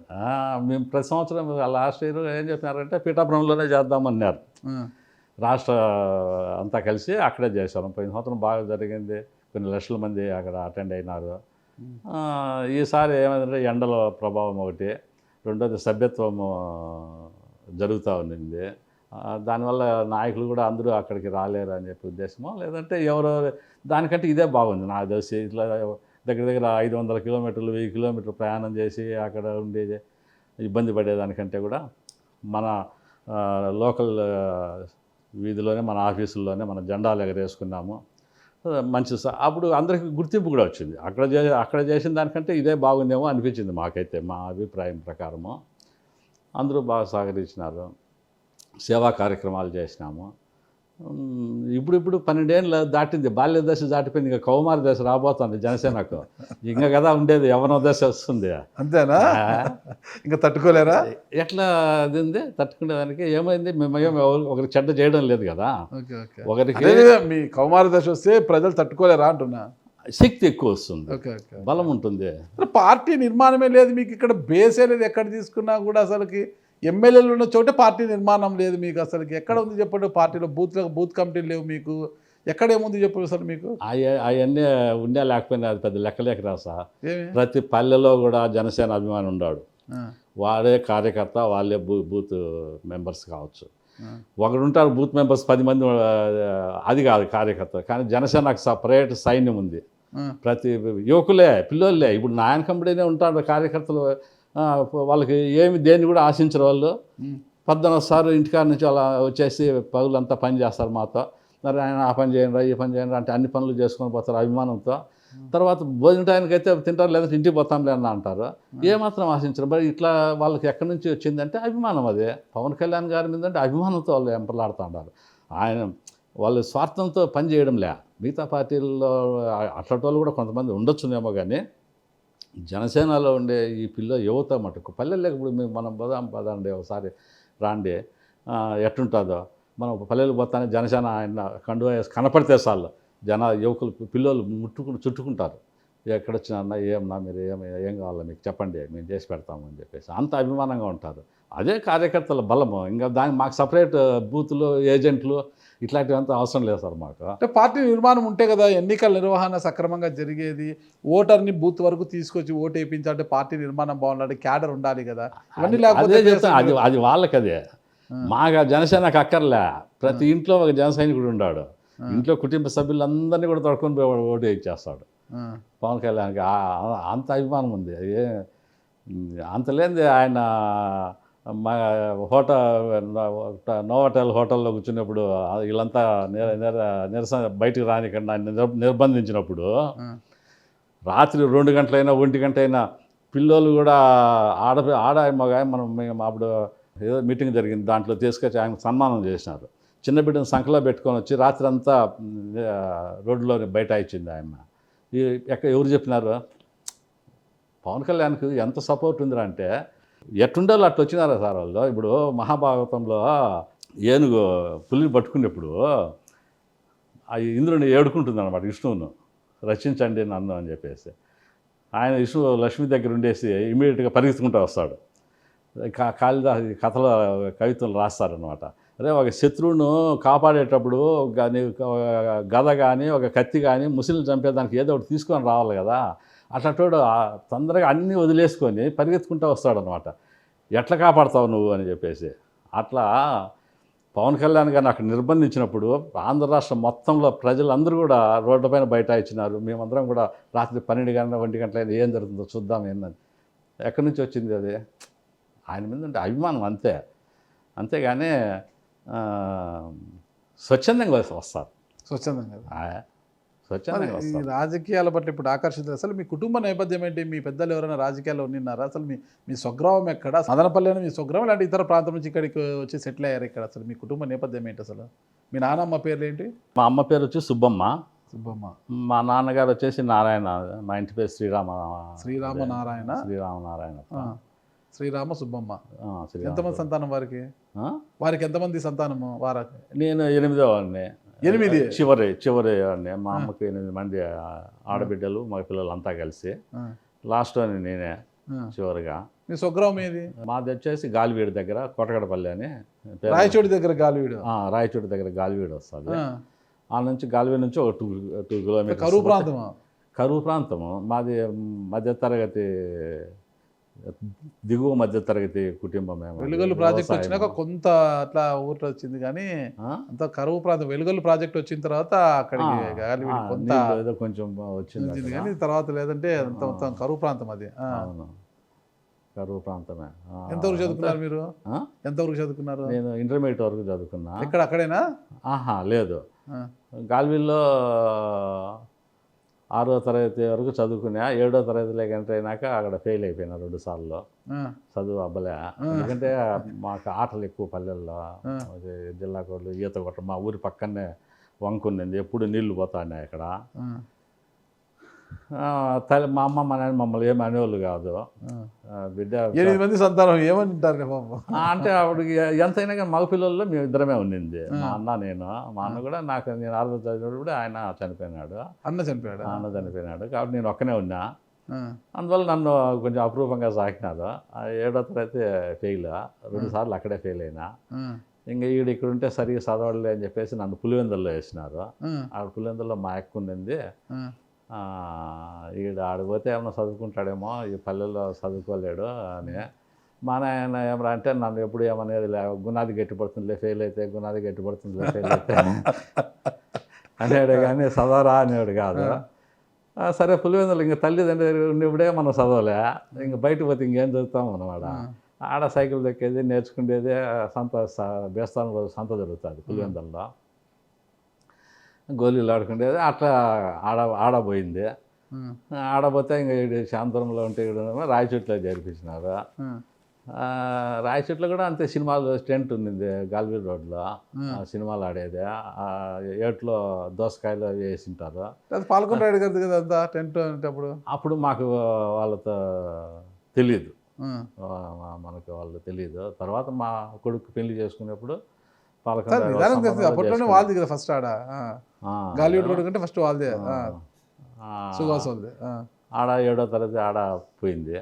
C: మేము ప్రతి సంవత్సరం లాస్ట్ ఇయర్ ఏం చెప్పినారంటే పీఠాపురంలోనే చేద్దామన్నారు. రాష్ట్ర అంతా కలిసి అక్కడే చేశారు. పోయిన సంవత్సరం బాగా జరిగింది, కొన్ని లక్షల మంది అక్కడ అటెండ్ అయినారు. ఈసారి ఏమైందంటే ఎండల ప్రభావం ఒకటి, రెండోది సభ్యత్వము జరుగుతూ ఉండింది. దానివల్ల నాయకులు కూడా అందరూ అక్కడికి రాలేరు అని చెప్పి ఉద్దేశమో, లేదంటే ఎవరో దానికంటే ఇదే బాగుంది నాకు తెలిసి. ఇట్లా దగ్గర 500 కిలోమీటర్లు 1000 కిలోమీటర్లు ప్రయాణం చేసి అక్కడ ఉండేది ఇబ్బంది పడేదానికంటే కూడా మన లోకల్ వీధిలోనే మన ఆఫీసుల్లోనే మన జెండాలు ఎగరేసుకున్నాము. మంచి అప్పుడు అందరికీ గుర్తింపు కూడా వచ్చింది. అక్కడ చేసిన దానికంటే ఇదే బాగుందేమో అనిపించింది మాకైతే, మా అభిప్రాయం ప్రకారము. అందరూ బాగా సహకరించినారు. సేవా కార్యక్రమాలు చేసినాము. ఇప్పుడు 12 ఏళ్ళు దాటింది, బాల్య దశ దాటిపోయింది, ఇంకా కౌమార దశ రాబోతుంది జనసేనకు. ఇంకా కదా ఉండేది, యవ్వన దశ వస్తుంది.
B: అంతేనా? ఇంకా తట్టుకోలేరా?
C: ఎట్లా అది ఉంది తట్టుకునేదానికి? ఏమైంది, మేము ఒకరికి చెడ్డ చేయడం లేదు కదా. ఒకరికి
B: మీ కౌమార దశ వస్తే ప్రజలు తట్టుకోలేరా అంటున్నా.
C: శక్తి ఎక్కువ వస్తుంది, బలం ఉంటుంది.
B: పార్టీ నిర్మాణమే లేదు మీకు, ఇక్కడ బేసే లేదు. ఎక్కడ తీసుకున్నా కూడా అసలుకి ఎమ్మెల్యేలు ఉన్న చోటే పార్టీ నిర్మాణం లేదు మీకు. అసలుకి ఎక్కడ ఉంది చెప్పండి? పార్టీలో బూత్ కమిటీలు లేవు మీకు, ఎక్కడేముంది చెప్పు అసలు మీకు?
C: అవన్నీ ఉండే లేకపోయినా అది పెద్ద లెక్కలేక రాసా. ప్రతి పల్లెలో కూడా జనసేన అభిమాని ఉన్నాడు. వాడే కార్యకర్త, వాళ్ళే బూత్ మెంబర్స్ కావచ్చు. ఒకడు ఉంటారు బూత్ మెంబర్స్ 10 మంది, అది కాదు కార్యకర్త. కానీ జనసేనకు సపరేట్ సైన్యం ఉంది. ప్రతి యువకులే, పిల్లోళ్ళే. ఇప్పుడు నాయనకంబడినే ఉంటారు కార్యకర్తలు. వాళ్ళకి దేన్ని కూడా ఆశించరు వాళ్ళు. 14 సార్లు ఇంటికాడ నుంచి అలా వచ్చేసి పగులంతా పని చేస్తారు మాతో. మరి ఆయన ఆ పని చేయండి, ఈ పని చేయండి అంటే అన్ని పనులు చేసుకొని పోతారు అభిమానంతో. తర్వాత భోజన టైంకి అయితే తింటారు, లేదంటే ఇంటికి పోతాంలే అని అంటారు. ఏమాత్రం ఆశించరు. మరి ఇట్లా వాళ్ళకి ఎక్కడి నుంచి వచ్చిందంటే అభిమానం. అదే పవన్ కళ్యాణ్ గారి మీద అంటే అభిమానంతో వాళ్ళు ఎంపలాడుతుంటారు. వాళ్ళు స్వార్థంతో పని చేయడంలే. మిగతా పార్టీల్లో అట్లాంటి వాళ్ళు కూడా కొంతమంది ఉండొచ్చునేమో, కానీ జనసేనలో ఉండే ఈ యువత మటుకు పల్లెల్లోకి ఇప్పుడు మనం పదండి ఒకసారి రాండి, ఎట్టుంటుందో. మనం పల్లెలు పోతానే జనసేన ఆయన కండువా వేసి కనపడితే చాలు యువకులు పిల్లలు చుట్టుకుంటారు. ఎక్కడొచ్చినా ఏమన్నా మీరు ఏం కావాలో మీకు చెప్పండి, మేము చేసి పెడతాము అని చెప్పేసి అంత అభిమానంగా ఉంటారు. అదే కార్యకర్తల బలము. ఇంకా దానికి మాకు సపరేట్ బూతులు, ఏజెంట్లు ఇట్లాంటివంతా అవసరం లేదు సార్ మాకు.
B: అంటే పార్టీ నిర్మాణం ఉంటే కదా ఎన్నికల నిర్వహణ సక్రమంగా జరిగేది. ఓటర్ని బూత్ వరకు తీసుకొచ్చి ఓటు వేయించాలంటే పార్టీ నిర్మాణం బాగుండాలి, క్యాడర్ ఉండాలి కదా. ఇవన్నీ లేకపోతే
C: అది వాళ్ళకి అదే. మాకు జనసేనకు అక్కర్లే. ప్రతి ఇంట్లో ఒక జన సైనికుడు ఉన్నాడు. ఇంట్లో కుటుంబ సభ్యులందరినీ కూడా తొడుకొని పోయి ఓటు వేయించేస్తాడు పవన్ కళ్యాణ్కి. అంత అభిమానం ఉంది. అంత లేనిది ఆయన మా నోవాటెల్ హోటల్లో కూర్చున్నప్పుడు వీళ్ళంతా నిరసన బయటకు రానికుండా నిర్బంధించినప్పుడు రాత్రి 2 గంటలైనా 1 గంట అయినా పిల్లలు కూడా మగ మేము అప్పుడు ఏదో మీటింగ్ జరిగింది, దాంట్లో తీసుకొచ్చి ఆయన సన్మానం చేసినారు. చిన్న బిడ్డను సంఖలో పెట్టుకొని వచ్చి రాత్రి అంతా రోడ్లో బయట ఇచ్చింది ఆయన. ఎవరు చెప్పినారు? పవన్ కళ్యాణ్కి ఎంత సపోర్ట్ ఉందిరా అంటే ఎట్టుండాలో అట్లా వచ్చినారా సార్ వాళ్ళు. ఇప్పుడు మహాభారతంలో ఏనుగు పులిని పట్టుకునేప్పుడు ఆ ఇంద్రుని ఏడుకుంటుంది అనమాట, విష్ణువును రక్షించండి నన్ను అని చెప్పేసి. ఆయన విష్ణువు లక్ష్మి దగ్గర ఉండేసి ఇమీడియట్గా పరిగెత్తుకుంటూ వస్తాడు. కాళిదాసు కథలో కవితలు రాస్తారనమాట. అదే ఒక శత్రువును కాపాడేటప్పుడు కానీ గద కానీ ఒక కత్తి కానీ ముసలిని చంపేదానికి ఏదో ఒకటి తీసుకొని రావాలి కదా. అట్లాంటోడు తొందరగా అన్నీ వదిలేసుకొని పరిగెత్తుకుంటూ వస్తాడనమాట. ఎట్లా కాపాడతావు నువ్వు అని చెప్పేసి. అట్లా పవన్ కళ్యాణ్ గారిని అక్కడ నిర్బంధించినప్పుడు ఆంధ్ర రాష్ట్రం మొత్తంలో ప్రజలందరూ కూడా రోడ్డుపైన బయట ఇచ్చినారు. మేమందరం కూడా రాత్రి 12 గంటల 1 గంటలైనా ఏం జరుగుతుందో చూద్దాం ఏందని. ఎక్కడి నుంచి వచ్చింది అది? ఆయన మీద అంటే అభిమానం అంతే. అంతేగాని స్వచ్ఛందంగా వస్తారు.
B: స్వచ్ఛందంగా
C: స్వచ్ఛందంగా
B: ఈ రాజకీయాల పట్ల ఇప్పుడు ఆకర్షితులు. అసలు మీ కుటుంబ నేపథ్యం ఏంటి? మీ పెద్దలు ఎవరైనా రాజకీయాల్లో ఉన్నారా? అసలు మీ స్వగ్రామం ఎక్కడ? మదనపల్లిలో మీ స్వగ్రామం లాంటి ఇతర ప్రాంతం నుంచి ఇక్కడికి వచ్చి సెటిల్ అయ్యారు ఇక్కడ? అసలు మీ కుటుంబ నేపథ్యం ఏంటి? అసలు మీ నాన్నమ్మ పేర్లు ఏంటి?
C: మా అమ్మ పేరు వచ్చి సుబ్బమ్మ.
B: మా
C: నాన్నగారు వచ్చేసి నారాయణ. మా ఇంటి పేరు
B: శ్రీరామనారాయణ. శ్రీరామ సుబ్బమ్మ. ఎంతమంది సంతానం వారికి? ఎంతమంది సంతానము వారికి?
C: నేను 8వ వాడిని.
B: 8
C: చివరి వాడిని. మా అమ్మకి 8 మంది ఆడబిడ్డలు, మగ పిల్లలు అంతా కలిసి. లాస్ట్ అని నేనే చివరిగా.
B: మీ స్వగ్రామం ఏది?
C: మాది వచ్చేసి గాలివీడు దగ్గర కోటగడపల్లి అని.
B: రాయచోటి దగ్గర గాలివీడు.
C: రాయచోటి దగ్గర గాలివీడు వస్తుంది. ఆ నుంచి గాలివీడు నుంచి ఒక 2 కిలోమీటర్స్. కరువు ప్రాంతము మాది. మధ్యతరగతి, దిగువ మధ్యతరగతి కుటుంబం.
B: వెలుగొల్లు ప్రాజెక్ట్ వచ్చినాక కొంత అట్లా ఊర్లో వచ్చింది, కానీ అంత కరువు ప్రాంతం. వెలుగొల్లు ప్రాజెక్ట్ వచ్చిన తర్వాత అక్కడికి కొంత
C: కొంచెం వచ్చింది,
B: కానీ తర్వాత లేదంటే అంత మొత్తం కరువు ప్రాంతం అది.
C: కరువు ప్రాంతమే.
B: ఎంతవరకు చదువుకున్నారు మీరు?
C: ఆ?
B: ఎంతవరకు చదువుకున్నారు?
C: నేను ఇంటర్మీడియట్ వరకు చదువుకున్నా.
B: ఇక్కడ అక్కడేనా?
C: ఆహా లేదు,
B: ఆ,
C: గాల్విల్లో 6వ తరగతి వరకు చదువుకున్నా. 7వ తరగతిలోకి ఎంటర్ అయినాక అక్కడ ఫెయిల్ అయిపోయినా 2 సార్లు.
B: ఆ,
C: చదువు అబ్బలే, ఎందుకంటే మాకు ఆటలు ఎక్కువ పల్లెల్లో. అది జిల్లా కోళ్ళు ఈత కొట్టడం, మా ఊరి పక్కనే వంక ఉన్నింది, ఎప్పుడు నీళ్లు పోతాయి అక్కడ.
B: ఆ,
C: మా అమ్మ మా నాన్న మమ్మల్ని ఏమి అనేవాళ్ళు కాదు. బిడ్డ
B: 8 మంది సంతానం ఏమని ఉంటారు పాపం.
C: అంటే అప్పటికి ఎంతైనా కానీ మగ పిల్లల్లో మేము ఇద్దరమే ఉండింది, మా అన్న నేను. మా అన్న కూడా నేను 6వ చదివినప్పుడు కూడా ఆయన చనిపోయినాడు.
B: అన్న చనిపోయాడు.
C: అన్న చనిపోయినాడు కాబట్టి నేను ఒక్కనే ఉన్నా.
B: ఆ,
C: అందువల్ల నన్ను కొంచెం అపురూపంగా సాకినారు. 7వ తరగతి ఫెయిల్, 2 సార్లు అక్కడే ఫెయిల్ అయినా.
B: ఆ,
C: ఇంకా ఈడు ఇక్కడ ఉంటే సరిగ్గా చదవడలే అని చెప్పేసి నన్ను పులివెందుల్లో వేసినారు.
B: ఆ,
C: ఆడ పులివెందుల్లో మా అక్క ఉండింది.
B: ఆ,
C: ఈడు ఆడిపోతే ఏమన్నా చదువుకుంటాడేమో, ఈ పల్లెల్లో చదువుకోలేడు అని. మా నాయన ఏమరా అంటే నన్ను ఎప్పుడు ఏమనేది లే, గునాది గట్టిపడుతుందిలే ఫెయిల్ అయితే, గునాది గట్టిపడుతుందిలే ఫెయిల్ అయితే అనేవాడు కానీ చదవరా అనేవాడు కాదు. సరే పులివెందులు ఇంకా తల్లిదండ్రులు ఉన్నప్పుడే మనం చదవలే, ఇంక బయటకు పోతే ఇంకేం చదువుతాం అన్నమాట. ఆడ సైకిల్ దొక్కేది నేర్చుకునేది, బేస్తాను రోజు సంత జరుగుతుంది పులివెందుల్లో, గోళీలు ఆడుకునేది. అట్లా ఆడబోయింది. ఆడపోతే ఇంకా శాంతరంలో ఉంటే రాయచోట్లో జరిపించినారు. రాయచోట్లో కూడా అంతే, సినిమాలు టెంట్ ఉన్నింది గాల్వీ రోడ్లో, సినిమాలు ఆడేది. ఏట్లో దోసకాయలు అవి వేసింటారు.
B: పాల్గొని రాడు కదా కదా అంతా టెంట్ అంటే
C: అప్పుడు మాకు వాళ్ళతో తెలియదు, మనకు వాళ్ళు తెలియదు. తర్వాత మా కొడుకు పెళ్లి చేసుకునేప్పుడు
B: అప్పట్లోనే వాళ్ళది కదా ఫస్ట్ ఆడ గాలివుడ్ రోడ్ కంటే ఫస్ట్ వాళ్ళదే, సుహాస్ వాళ్ళది.
C: ఆడ 7వ తరగతి ఆడ పోయింది.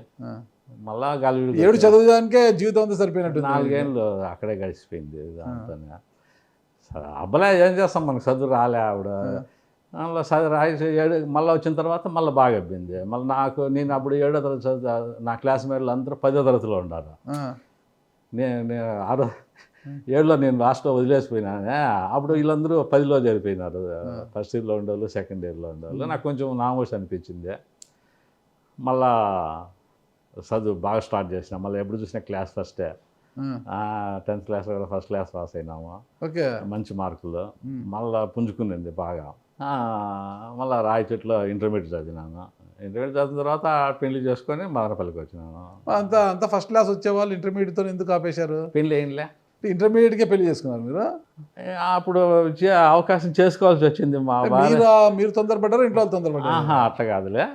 C: మళ్ళా గాలివుడ్
B: 7 చదువుదానికే జీవితం అంతా సరిపోయినట్టు.
C: 4 ఏళ్ళు అక్కడే గడిచిపోయింది దాంతోనే. సరే అబ్బలే ఏం చేస్తాం, మనకు చదువు రాలే. ఆవిడ అందులో రాసి మళ్ళీ వచ్చిన తర్వాత మళ్ళీ బాగా అబ్బింది. మళ్ళీ నేను అప్పుడు 7వ తరగతి చదువు, నా క్లాస్మేట్లు అందరూ 10వ తరగతిలో ఉన్నారు. నేను 7లో నేను లాస్ట్లో వదిలేసిపోయినానే. అప్పుడు వీళ్ళందరూ 10లో జరిపోయినారు. ఫస్ట్ ఇయర్లో ఉండేవాళ్ళు, సెకండ్ ఇయర్లో ఉండేవాళ్ళు. నాకు కొంచెం నామోష్ అనిపించింది. మళ్ళా చదువు బాగా స్టార్ట్ చేసినా. మళ్ళీ ఎప్పుడు చూసినా క్లాస్ ఫస్టే. 10th క్లాస్లో కూడా ఫస్ట్ క్లాస్ పాస్ అయినాము,
B: ఓకే, మంచి
C: మార్కులు. మళ్ళీ పుంజుకునింది బాగా. మళ్ళీ రాయచోట్లో ఇంటర్మీడియట్ చదివినాను. ఇంటర్మీడియట్ చదివిన తర్వాత పెళ్లి చేసుకొని మదనపల్లికి వచ్చినాను.
B: అంతా ఫస్ట్ క్లాస్ వచ్చేవాళ్ళు ఇంటర్మీడియట్తో ఎందుకు ఆపేశారు?
C: పెళ్ళి ఏంలే,
B: ఇంటర్మీడియట్కే పెళ్లి చేసుకున్నారు మీరు?
C: అప్పుడు అవకాశం చేసుకోవాల్సి వచ్చింది. మా భార్య
B: మీరు తొందరపడ్డారు, ఇంట్లో తొందరపడ్డారు?
C: అట్లా కాదులే,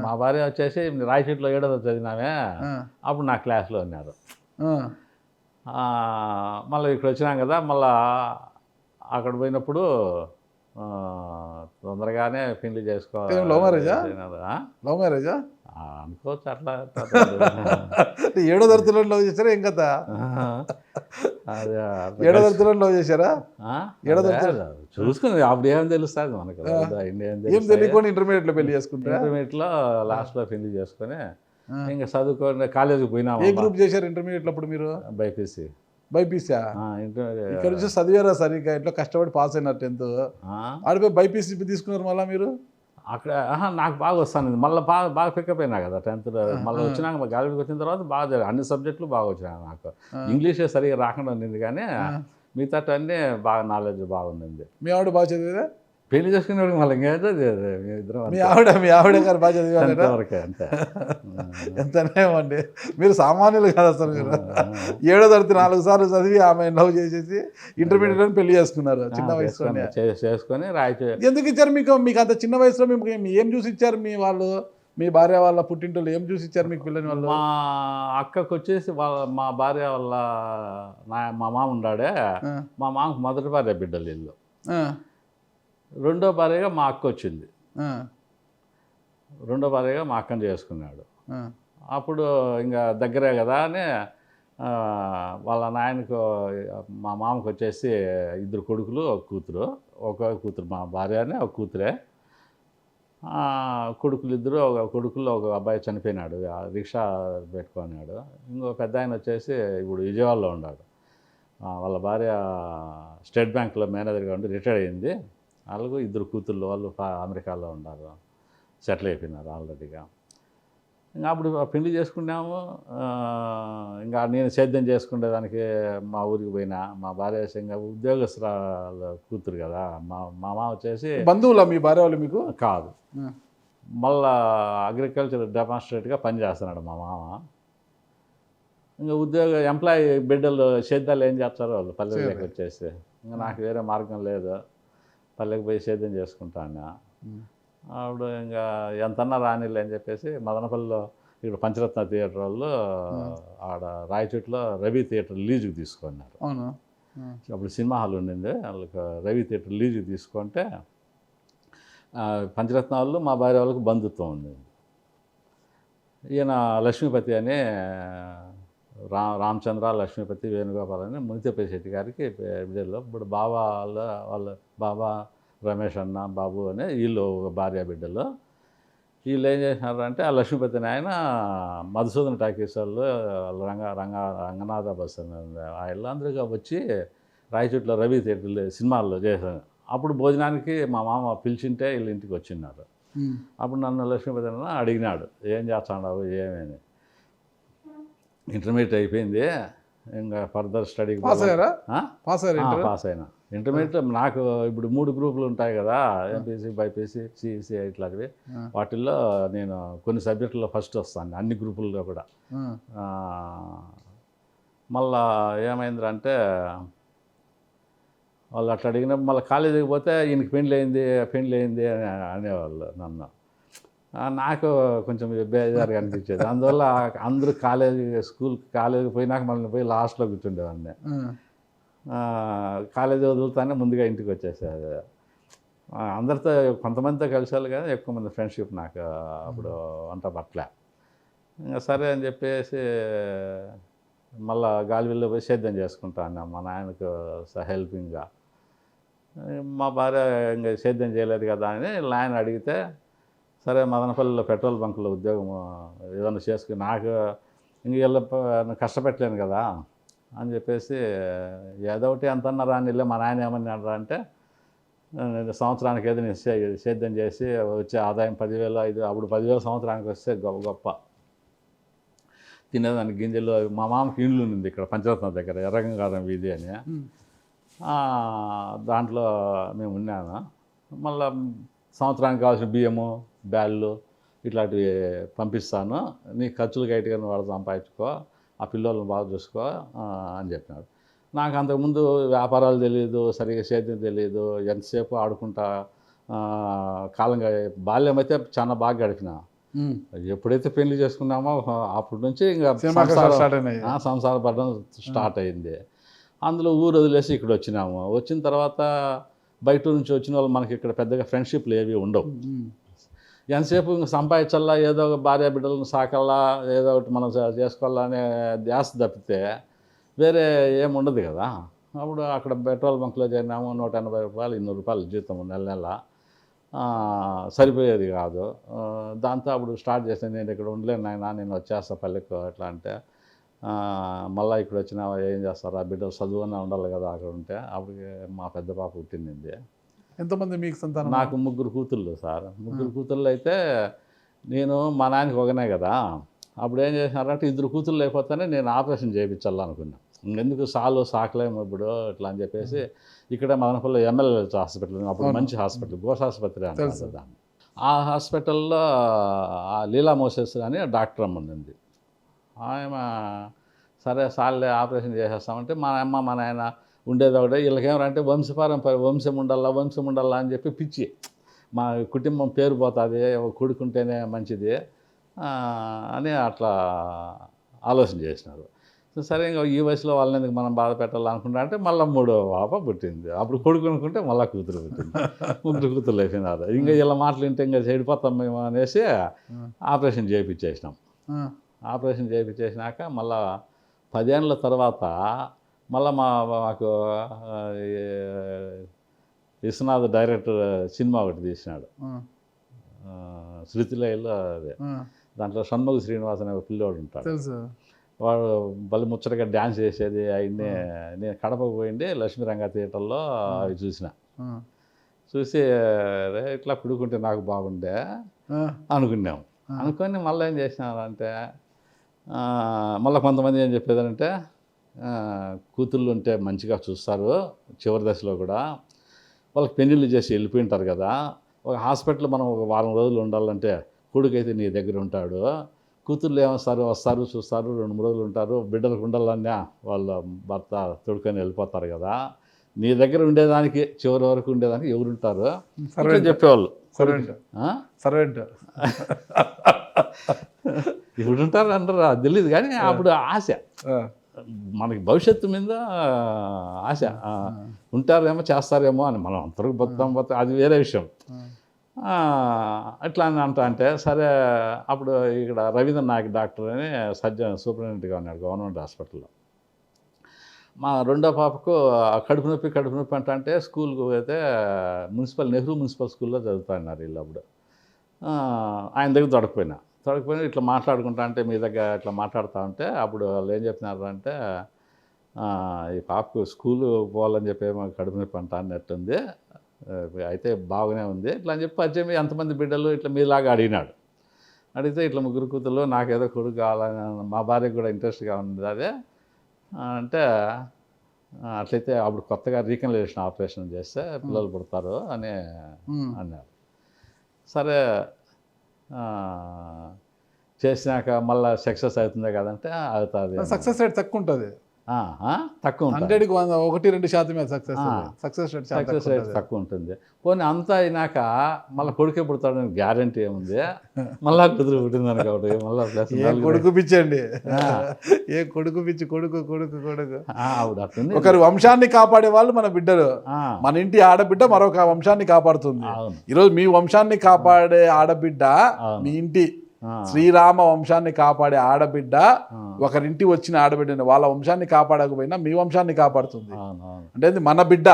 C: మా భార్య వచ్చేసి రాయచోట్లో 7వ చదివినామే, అప్పుడు నా క్లాస్లో ఉన్నారు. మళ్ళీ ఇక్కడ వచ్చినాం కదా, మళ్ళా అక్కడ పోయినప్పుడు తొందరగానే పెళ్లి చేసుకోవాలి.
B: లవ్ మ్యారేజా? లవ్ మ్యారేజా
C: అనుకోవచ్చు. అట్లా
B: 7వ తరగతిలో లవ్ చేశారా? ఏం కదా 7వ తరగతిలో లవ్ చేశారా? 7వ తరగతి
C: చూసుకుని అప్పుడు ఏం తెలుస్తుంది మనకు,
B: ఏం తెలియకుండా ఇంటర్మీడియట్లో పెళ్లి చేసుకుంటారు.
C: ఇంటర్మీడియట్లో లాస్ట్లో పెళ్లి చేసుకొని ఇంకా చదువుకొని కాలేజీకి పోయినాము.
B: ఏ గ్రూప్ చేశారు ఇంటర్మీడియట్లో అప్పుడు మీరు?
C: బైపీసీ.
B: బైపీసీ ఇక్కడ నుంచి చదివారా సరిగ్గా? ఇట్లా కష్టపడి పాస్ అయినారు 10th, ఆడిపోయి బైపీసీ తీసుకున్నారు మళ్ళీ మీరు?
C: అక్కడ నాకు బాగా వస్తాను, మళ్ళీ బాగా పికప్ అయినా కదా 10th. మళ్ళీ వచ్చినాక గాలికి వచ్చిన తర్వాత బాగా జరిగింది, అన్ని సబ్జెక్టులు బాగా వచ్చినాయి. నాకు ఇంగ్లీషే సరిగా రాకుండా ఉండింది, కానీ మిగతా అన్నీ బాగా నాలెడ్జ్ బాగుంది.
B: మీ ఆవిడ బాగా చదివేదా?
C: పెళ్లి చేసుకునేవాడికి మళ్ళీ ఇంకేంటో ఇద్దరం.
B: మీ ఆవిడ గారు బాగా చదివారు?
C: అంతే,
B: ఎంతనేమండి, మీరు సామాన్యులు కాదు అసలు. మీరు 7వ తరగతి 4 సార్లు చదివి ఆమె లవ్ చేసేసి ఇంటర్మీడియట్లో పెళ్లి చేసుకున్నారు చిన్న వయసులో.
C: చేసుకొని
B: ఎందుకు ఇచ్చారు మీకు అంత చిన్న వయసులో? మీకు ఏం చూసి ఇచ్చారు మీ వాళ్ళు? మీ భార్య వాళ్ళ పుట్టింటోళ్ళు ఏం చూసి ఇచ్చారు మీకు పిల్లని వాళ్ళు?
C: మా అక్కకు వచ్చేసి మా భార్య వాళ్ళ మా మామ ఉన్నాడే, మా మామకు మొదటి భార్య బిడ్డలు ఇల్లు. రెండో భార్యగా మా అక్క వచ్చింది. రెండో భార్యగా మా అక్కని చేసుకున్నాడు. అప్పుడు ఇంకా దగ్గరే కదా అని వాళ్ళ నాయనకు, మా మామకు వచ్చేసి 2 కొడుకులు, 1 కూతురు. ఒక కూతురు మా భార్యనే, ఒక కూతురే. కొడుకులు 2, ఒక కొడుకుల్లో ఒక అబ్బాయి చనిపోయినాడు, రిక్షా పెట్టుకున్నాడు. ఇంకో పెద్ద ఆయన వచ్చేసి ఇప్పుడు విజయవాడలో ఉన్నాడు. వాళ్ళ భార్య స్టేట్ బ్యాంక్లో మేనేజర్గా ఉండి రిటైర్ అయింది. వాళ్ళకు 2 కూతుళ్ళు, వాళ్ళు అమెరికాలో ఉన్నారు, సెటిల్ అయిపోయినారు ఆల్రెడీగా. ఇంకా అప్పుడు పెళ్లి చేసుకున్నాము. ఇంకా నేను సేద్యం చేసుకునేదానికి మా ఊరికి పోయినా. మా భార్య ఇంకా ఉద్యోగస్తురాల కూతురు కదా. మా మామ వచ్చేసి
B: బంధువులా మీ భార్య వాళ్ళు మీకు?
C: కాదు, మళ్ళా అగ్రికల్చర్ డెమాన్స్ట్రేట్గా పనిచేస్తున్నాడు మా మామ. ఇంకా ఎంప్లాయీ బిడ్డలు సేద్యాలు ఏం చేస్తారో వాళ్ళు పల్లెకి వచ్చేసి, ఇంకా నాకు వేరే మార్గం లేదు, పల్లెకి పోయి సేద్యం చేసుకుంటాను. అప్పుడు ఇంకా ఎంతన్నా రానిలే అని చెప్పేసి మదనపల్లిలో ఇక్కడ పంచరత్న థియేటర్ వాళ్ళు ఆడ రాయచోట్లో రవి థియేటర్ లీజుకి తీసుకున్నారు.
B: అవును.
C: అప్పుడు సినిమా హాల్ ఉండింది, వాళ్ళకి రవి థియేటర్ లీజుకి తీసుకుంటే పంచరత్న వాళ్ళు మా భార్య వాళ్ళకి బంధుత్వం ఉంది. ఈయన లక్ష్మీపతి అని రామచంద్ర లక్ష్మీపతి వేణుగోపాల్ అని మునితేపల్లి శెట్టి గారికి బిడ్డల్లో. ఇప్పుడు బాబా వాళ్ళ బాబా రమేష్ అన్న బాబు అని వీళ్ళు భార్య బిడ్డలు. వీళ్ళు ఏం చేసినారంటే ఆ లక్ష్మీపతి ఆయన మధుసూదన టాకీస్ వాళ్ళు రంగనాథ బస్ అని వీళ్ళందరూ వచ్చి రాయచోట్లో రవి థియేటర్లో సినిమాల్లో చేశాను. అప్పుడు భోజనానికి మా మామ పిలిచింటే వీళ్ళ ఇంటికి వచ్చిన్నారు. అప్పుడు నన్ను లక్ష్మీపతి అన్న అడిగినాడు, ఏం చేస్తాడు ఏమని. ఇంటర్మీడియట్ అయిపోయింది, ఇంకా ఫర్దర్ స్టడీకి
B: పాస్
C: అయినా. ఇంటర్మీడియట్ నాకు ఇప్పుడు 3 గ్రూపులు ఉంటాయి కదా, ఎంపీసీ బైపీసీ సిఈసీ ఇట్లాంటివి. వాటిల్లో నేను కొన్ని సబ్జెక్టుల్లో ఫస్ట్ వస్తాను, అన్ని గ్రూపుల్లో కూడా. మళ్ళా ఏమైందంటే వాళ్ళు అట్లా అడిగినప్పుడు మళ్ళీ కాలేజీకి పోతే ఈయనకి పెళ్ళి అయింది అని అనేవాళ్ళు నన్ను. నాకు కొంచెం బేజారుగా అనిపించేది. అందువల్ల అందరూ కాలేజీకి పోయినాక మళ్ళీ పోయి లాస్ట్లో కూర్చుండేవాడిని. కాలేజీ వదులుతానే ముందుగా ఇంటికి వచ్చేసేది. అందరితో కొంతమందితో కలిసాలి కానీ ఎక్కువ మంది ఫ్రెండ్షిప్ నాకు అప్పుడు వంట పట్ల. ఇంకా సరే అని చెప్పేసి మళ్ళా గాలివీల్లో పోయి సేద్యం చేసుకుంటాను మా నాయనకు హెల్పింగ్గా. మా భార్య ఇంకా సేద్యం చేయలేదు కదా అని ఆయన అడిగితే, సరే మదనపల్లిలో పెట్రోల్ బంకులో ఉద్యోగం ఏదైనా చేసుకుని నాకు ఇంక వీళ్ళ కష్టపెట్టలేను కదా అని చెప్పేసి ఏదో ఒకటి అంతన్నా రానిలే. మా నాయన ఏమన్నాడు అంటే, సంవత్సరానికి ఏదో నేను సేద్యం చేసి వచ్చే ఆదాయం 10,000 అప్పుడు 10,000 సంవత్సరానికి వస్తే గొప్ప తినేదానికి గింజలు. మా మామకి ఇండ్లు ఉంది ఇక్కడ పంచరత్న దగ్గర ఎర్రగంగారం వీధి అని, దాంట్లో మేము ఉన్నాము. మళ్ళీ సంవత్సరానికి కావాల్సిన బియ్యము బ్యాళ్ళు ఇట్లాంటివి పంపిస్తాను, నీ ఖర్చులు గైట్గా వాడు సంపాదించుకో, ఆ పిల్లలను బాగా చూసుకో అని చెప్పినాడు. నాకు అంతకుముందు వ్యాపారాలు తెలియదు, సరిగ్గా సేద్యం తెలియదు, ఎంతసేపు ఆడుకుంటా కాలంగా బాల్యం అయితే చాలా బాగా గడిపిన. ఎప్పుడైతే పెళ్లి చేసుకున్నామో అప్పటి నుంచి ఇంకా సంసార పడడం స్టార్ట్ అయింది. అందులో ఊరు వదిలేసి ఇక్కడ వచ్చినాము. వచ్చిన తర్వాత బయట నుంచి వచ్చిన వాళ్ళు మనకి ఇక్కడ పెద్దగా ఫ్రెండ్షిప్లు ఏవి ఉండవు. ఎంతసేపు ఇంక సంపాదించాలా, ఏదో ఒక భార్య బిడ్డలను సాకల్లా, ఏదో ఒకటి మనం చేసుకోవాలా అనే ధ్యాస తప్పితే వేరే ఏముండదు కదా. అప్పుడు అక్కడ పెట్రోల్ బంక్లో చేరినాము. 180 రూపాయలు 200 రూపాయలు జీతం నెల సరిపోయేది కాదు. దాంతో అప్పుడు స్టార్ట్ చేసాను, నేను ఇక్కడ ఉండలేను నాయన, నేను వచ్చేస్తా పల్లెకు ఎట్లా అంటే. మళ్ళీ ఇక్కడ వచ్చినా ఏం చేస్తారు, ఆ బిడ్డలు చదువునే ఉండాలి కదా అక్కడ ఉంటే. అప్పటికి మా పెద్ద పాప పుట్టింది.
B: ఎంతమంది మీకు సంతానం?
C: నాకు 3 కూతుళ్ళు సార్. 3 కూతుళ్ళు అయితే నేను మా నాయనకి ఒకనే కదా. అప్పుడు ఏం చేసినారంటే 2 కూతుళ్ళు అయిపోతేనే నేను ఆపరేషన్ చేయించాలనుకున్నాను. ఎందుకు సాకలేము ఇప్పుడు ఇట్లా అని చెప్పేసి ఇక్కడ మదనపల్లి ఎమ్మెల్యే హాస్పిటల్, అప్పుడు మంచి హాస్పిటల్, ఘోష్ ఆసుపత్రి అంటారు దాన్ని. ఆ హాస్పిటల్లో ఆ లీలా మోసెస్ అని డాక్టర్ అమ్మ ఉంది. ఆమె సరే సార్లే ఆపరేషన్ చేసేస్తామంటే మా అమ్మ మా నాయన ఉండేది ఒకటే. వీళ్ళకేమంటే వంశం ఉండాలా అని చెప్పి పిచ్చి. మా కుటుంబం పేరు పోతుంది, కొడుకుంటేనే మంచిది అని అట్లా ఆలోచన చేసినారు. సరే ఇంకా ఈ వయసులో వాళ్ళని ఎందుకు మనం బాధ పెట్టాలనుకుంటా అంటే మళ్ళీ 3వ పాప పుట్టింది. అప్పుడు కొడుకు అనుకుంటే మళ్ళీ కూతురు పుట్టింది. 3 కూతురు అయిపోయినారు. ఇంకా ఇలా మాటలు వింటే ఇంకా చెడిపోతాం మేము అనేసి ఆపరేషన్ చేయించేసినాం. ఆపరేషన్ చేయించేసినాక మళ్ళా 10 ఏళ్ళ తర్వాత మళ్ళీ మాకు విశ్వనాథ్ డైరెక్టర్ సినిమా ఒకటి తీసినాడు, శృతిలయలో. అదే దాంట్లో షణ్ముఖ శ్రీనివాస్ అనే పిల్లోడు ఉంటాడు. వాడు బలి ముచ్చటగా డ్యాన్స్ చేసేది. ఆయన్ని నేను కడపకు పోయింది లక్ష్మీరంగ థియేటర్లో అవి చూసి ఇట్లా కుడుకుంటే నాకు బాగుండే అనుకున్నాం. అనుకొని మళ్ళీ ఏం చేసినారంటే మళ్ళీ కొంతమంది ఏం చెప్పేదంటే కూతుళ్ళు ఉంటే మంచిగా చూస్తారు చివరి దశలో కూడా, వాళ్ళకి పెళ్ళిళ్ళు చేసి వెళ్ళిపోయింటారు కదా, ఒక హాస్పిటల్ మనం ఒక వారం రోజులు ఉండాలంటే కొడుకైతే నీ దగ్గర ఉంటాడు, కూతుళ్ళు ఏమొస్తారు, వస్తారు చూస్తారు 2-3 రోజులు ఉంటారు, బిడ్డలకు ఉండాలన్నా వాళ్ళ భర్త తొడుకొని వెళ్ళిపోతారు కదా, నీ దగ్గర ఉండేదానికి చివరి వరకు ఉండేదానికి ఎవరు ఉంటారు అని చెప్పేవాళ్ళు.
B: సర్వెంట్
C: ఇప్పుడు ఉంటారు అంటారు తెలియదు, కానీ అప్పుడు ఆశ, మనకి భవిష్యత్తు మీద ఆశ, ఉంటారేమో చేస్తారేమో అని, మనం అంతవరకు పోతాం అది వేరే విషయం. అట్లా అని అంటే సరే, అప్పుడు ఇక్కడ రవీంద్ర నాయక్ డాక్టర్ అని సూపరింటెండెంట్గా ఉన్నాడు గవర్నమెంట్ హాస్పిటల్లో. మా రెండో పాపకు కడుపు నొప్పి అంటే స్కూల్కి అయితే నెహ్రూ మున్సిపల్ స్కూల్లో చదువుతున్నారు వీళ్ళు. అప్పుడు ఆయన దగ్గర తొడకపోయినా ఇట్లా మాట్లాడుకుంటా అంటే, మీ దగ్గర ఇట్లా మాట్లాడుతూ ఉంటే అప్పుడు వాళ్ళు ఏం చెప్పినారు అంటే, ఈ పాపకు స్కూల్ పోవాలని చెప్పి కడుపు నొప్పి అన్నట్టుంది, అయితే బాగానే ఉంది ఇట్లా అని చెప్పి పరిచయం ఎంతమంది బిడ్డలు ఇట్లా మీలాగా అడిగినాడు. అడిగితే ఇట్లా 3 కూతుళ్ళు, నాకేదో కొడుకు కావాలని, మా భార్యకు కూడా ఇంట్రెస్ట్గా ఉంది అదే అంటే, అట్లయితే అప్పుడు కొత్తగా రీకన్సిలేషన్ ఆపరేషన్ చేస్తే పిల్లలు పుడతారు అని అన్నారు. సరే చేసినాక మళ్ళీ సక్సెస్ అవుతుందే కదంటే అవుతుంది.
B: సక్సెస్ రేట్ తక్కువ ఉంటుంది,
C: తక్కువ
B: 100కి 1-2% సక్సెస్ రేట్
C: తక్కువ ఉంటుంది. పోనీ అంతా అయినాక మళ్ళీ కొడుకే పుడతాడని గ్యారంటీ ఏముంది, మళ్ళా కుదురు పుట్టిందని కాబట్టి మళ్ళీ
B: కొడుకు పిచ్చండి, ఏ కొడుకు పిచ్చి కొడుకు
C: ఆవిడ అట్టుంది.
B: ఒకరి వంశాన్ని కాపాడే వాళ్ళు మన బిడ్డలు, మన ఇంటి ఆడబిడ్డ మరొక వంశాన్ని కాపాడుతుంది. ఈరోజు మీ వంశాన్ని కాపాడే ఆడబిడ్డ, మీ ఇంటి శ్రీరామ వంశాన్ని కాపాడే ఆడబిడ్డ, ఒకరింటి వచ్చిన ఆడబిడ్డని వాళ్ళ వంశాన్ని కాపాడకపోయినా మీ వంశాన్ని కాపాడుతుంది. అంటే అది మన బిడ్డ,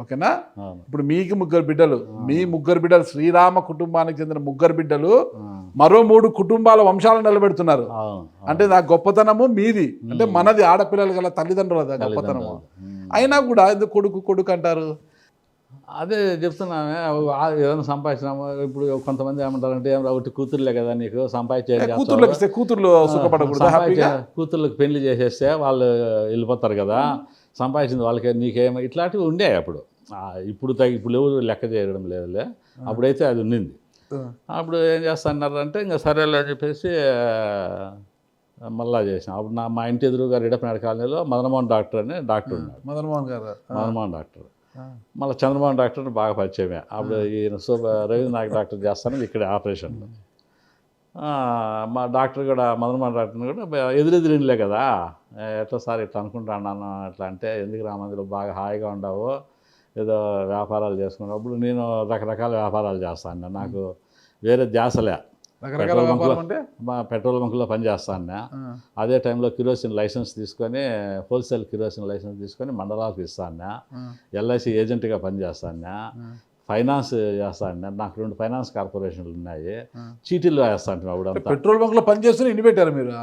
B: ఓకేనా? ఇప్పుడు మీకు 3 బిడ్డలు, మీ 3 బిడ్డలు శ్రీరామ కుటుంబానికి చెందిన 3 బిడ్డలు మరో 3 కుటుంబాల వంశాలను నిలబెడుతున్నారు. అంటే నా గొప్పతనము మీది, అంటే మనది, ఆడపిల్లలు గల తల్లిదండ్రులది గొప్పతనము. అయినా కూడా ఎందుకు కొడుకు అంటారు?
C: అదే చెప్తున్నామే, ఏదైనా సంపాదించినాము. ఇప్పుడు కొంతమంది ఏమంటారంటే, ఏం ఒకటి కూతుర్లే కదా నీకు సంపాదించేది, కూతుర్లకు పెళ్లి చేసేస్తే వాళ్ళు వెళ్ళిపోతారు కదా, సంపాదించింది వాళ్ళకి నీకేమో, ఇట్లాంటివి ఉండే అప్పుడు. ఇప్పుడు ఎవరు లెక్క చేయడం లేదులే, అప్పుడైతే అది ఉండింది. అప్పుడు ఏం చేస్తారంటే ఇంకా సరేలే అని చెప్పేసి మళ్ళా చేసాం. అప్పుడు మా ఇంటి ఎదురుగా రెడ్డపనాడు కాలనీలో మదనమోహన్ డాక్టర్ అని డాక్టర్ ఉన్నాడు. మదనమోహన్ డాక్టర్ మళ్ళీ చంద్రమోహన్ డాక్టర్ని బాగా పరిచయమే. అప్పుడు ఈయన రవీంద్ర నాయక్ డాక్టర్ చేస్తాను ఇక్కడ ఆపరేషన్లో. మా డాక్టర్ కూడా మదనమోహన్ డాక్టర్ని కూడా ఎదురెదిరిలే కదా, ఎట్లా సార్ ఇట్లా అనుకుంటున్నాను అట్లా అంటే, ఎందుకు రామందిలో బాగా హాయిగా ఉండవు, ఏదో వ్యాపారాలు చేసుకున్నావు. అప్పుడు నేను రకరకాల వ్యాపారాలు చేస్తాను, నాకు వేరే ధ్యాసలే. పెట్రోల్ బంకులో పనిచేస్తాను. అదే టైంలో కిరోసిన్ లైసెన్స్ తీసుకొని, హోల్సేల్ కిరోసిన్ లైసెన్స్ తీసుకొని మండలాలకు ఇస్తాను. ఎల్ఐసి ఏజెంట్గా పనిచేస్తాను. ఫైనాన్స్ చేస్తాను. నాకు 2 ఫైనాన్స్ కార్పొరేషన్లు ఉన్నాయి. చీటీలు వేస్తాను. అప్పుడు
B: పెట్రోల్ బంక్లో పనిచేస్తూనే ఇన్ని పెట్టారు మీరు?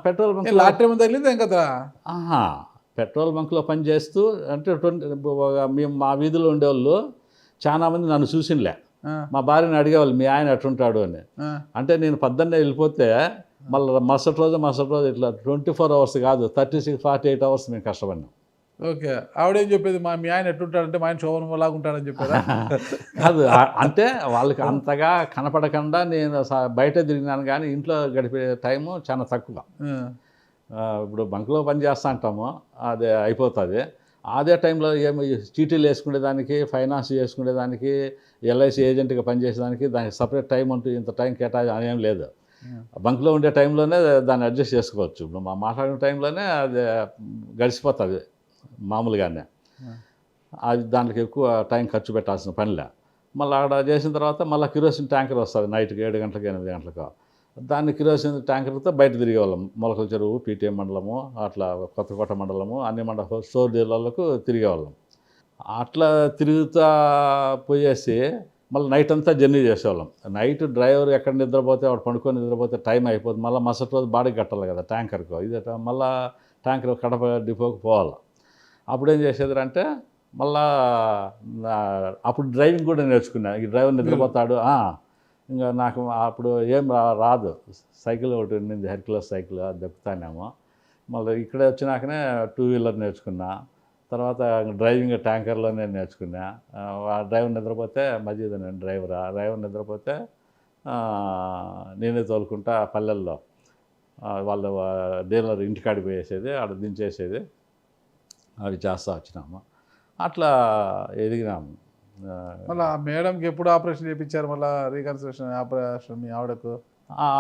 C: పెట్రోల్ బంక్
B: లాటరీ తగిలింది ఏం కదా?
C: పెట్రోల్ బంక్లో పనిచేస్తూ అంటే మేము మా వీధిలో ఉండేవాళ్ళు చాలామంది నన్ను చూసినలే, మా భార్యని అడిగేవాళ్ళు మీ ఆయన ఎట్లుంటాడు అని. అంటే నేను 12 వెళ్ళిపోతే మళ్ళీ మరుసటి రోజు ఇట్లా 24 అవర్స్ కాదు, 36-48 అవర్స్ మేము కష్టపడినాం.
B: ఓకే, ఆవిడేం చెప్పేది, మీ ఆయన ఎట్లుంటాడంటే మా ఆయన శోభనం లాగా ఉంటాడని చెప్పారా?
C: కాదు, అంటే వాళ్ళకి అంతగా కనపడకుండా నేను బయట తిరిగినాను, కానీ ఇంట్లో గడిపే టైము చాలా తక్కువ. ఇప్పుడు బంక్లో పని చేస్తూ ఉంటాము, అదే అయిపోతుంది. అదే టైంలో ఏమో చీటీలు వేసుకునేదానికి, ఫైనాన్స్ చేసుకునేదానికి, ఎల్ఐసి ఏజెంట్గా పనిచేసేదానికి దానికి సపరేట్ టైం అంటూ ఇంత టైం కేటాయించడం ఏం లేదు. బంక్లో ఉండే టైంలోనే దాన్ని అడ్జస్ట్ చేసుకోవచ్చు. ఇప్పుడు మా మాట్లాడిన టైంలోనే అది గడిచిపోతుంది మామూలుగానే. అది దానికి ఎక్కువ టైం ఖర్చు పెట్టాల్సిన పనిలే. మళ్ళీ అక్కడ చేసిన తర్వాత మళ్ళీ కిరోసిన్ ట్యాంకర్ వస్తుంది నైట్కి 7 గంటలకు 8 గంటలకు. దాన్ని కిరోసిన్ ట్యాంకర్తో బయట తిరిగేవాళ్ళం. మొలకల చెరువు, పీటీఎం మండలము, అట్లా కొత్తకోట మండలము, అన్ని స్టోర్ డీలర్లకు తిరిగేవాళ్ళం. అట్లా తిరుగుతూ పోయేసి మళ్ళీ నైట్ అంతా జర్నీ చేసేవాళ్ళం. నైట్ డ్రైవర్ ఎక్కడ నిద్రపోతే వాడు పండుకొని నిద్రపోతే టైం అయిపోతుంది. మళ్ళీ మరుసటి రోజు బాడీకి కట్టాలి కదా ట్యాంకర్కు. ఇది మళ్ళీ ట్యాంకర్ కడప డిపోకి పోవాలి. అప్పుడేం చేసేదంటే మళ్ళా అప్పుడు డ్రైవింగ్ కూడా నేర్చుకున్నాను. ఈ డ్రైవర్ నిద్రపోతాడు, ఇంకా నాకు అప్పుడు ఏం రాదు. సైకిల్ ఒకటి ఉండింది, హెర్క్యులస్ సైకిల్, అది దొక్కుతానేమో. మళ్ళీ ఇక్కడ వచ్చినాకనే 2 వీలర్ నేర్చుకున్నా. తర్వాత డ్రైవింగ్ ట్యాంకర్లోనే నేర్చుకున్నా. డ్రైవర్ నిద్రపోతే మధ్య నేను డ్రైవర్ నిద్రపోతే నేనే తోలుకుంటా పల్లెల్లో వాళ్ళ డీలర్ ఇంటికాడికి పోయేసేది, ఆడ దించేసేది, అవి చేస్తూ వచ్చినాము. అట్లా ఎదిగినాము.
B: మళ్ళీ ఆ మేడంకి ఎప్పుడు ఆపరేషన్ చేయించారు? మళ్ళీ రీకన్స్ట్రక్షన్ ఆపరేషన్ మీ ఆవిడకు?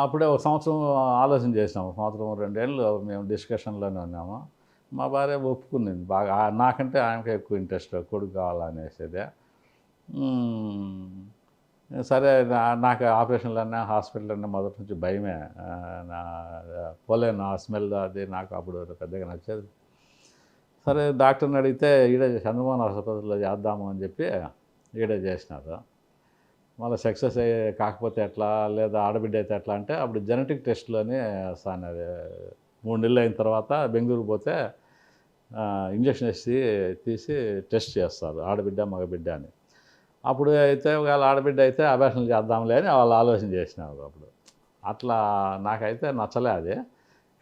C: అప్పుడే ఒక సంవత్సరం ఆలోచన చేసినాము. సంవత్సరం 2 ఏళ్ళు మేము డిస్కషన్లోనే ఉన్నాము. మా భార్య ఒప్పుకున్నది బాగా. నాకంటే ఆమెకి ఎక్కువ ఇంట్రెస్ట్, కొడుకు కావాలనేసేదే. సరే, నాకు ఆపరేషన్లన్నా హాస్పిటల్ మొదటి నుంచి భయమే. పోలేను, ఆ స్మెల్ అది నాకు అప్పుడు పెద్దగా నచ్చేది. సరే, డాక్టర్ని అడిగితే ఈడే చంద్రమోహన్ ఆసుపత్రిలో చేద్దాము అని చెప్పి ఈడే చేసినారు. మళ్ళీ సక్సెస్ కాకపోతే ఎట్లా, లేదా ఆడబిడ్డ అయితే ఎట్లా అంటే అప్పుడు జెనెటిక్ టెస్ట్లోనే సార్ 3 నెలలు అయిన తర్వాత బెంగళూరు పోతే ఇంజక్షన్ తీసి టెస్ట్ చేస్తారు, ఆడబిడ్డ మగబిడ్డ అని. అప్పుడు అయితే ఒకవేళ ఆడబిడ్డ అయితే అభాషణలు చేద్దాంలే అని వాళ్ళు ఆలోచన చేసినారు అప్పుడు. అట్లా నాకైతే నచ్చలే అది.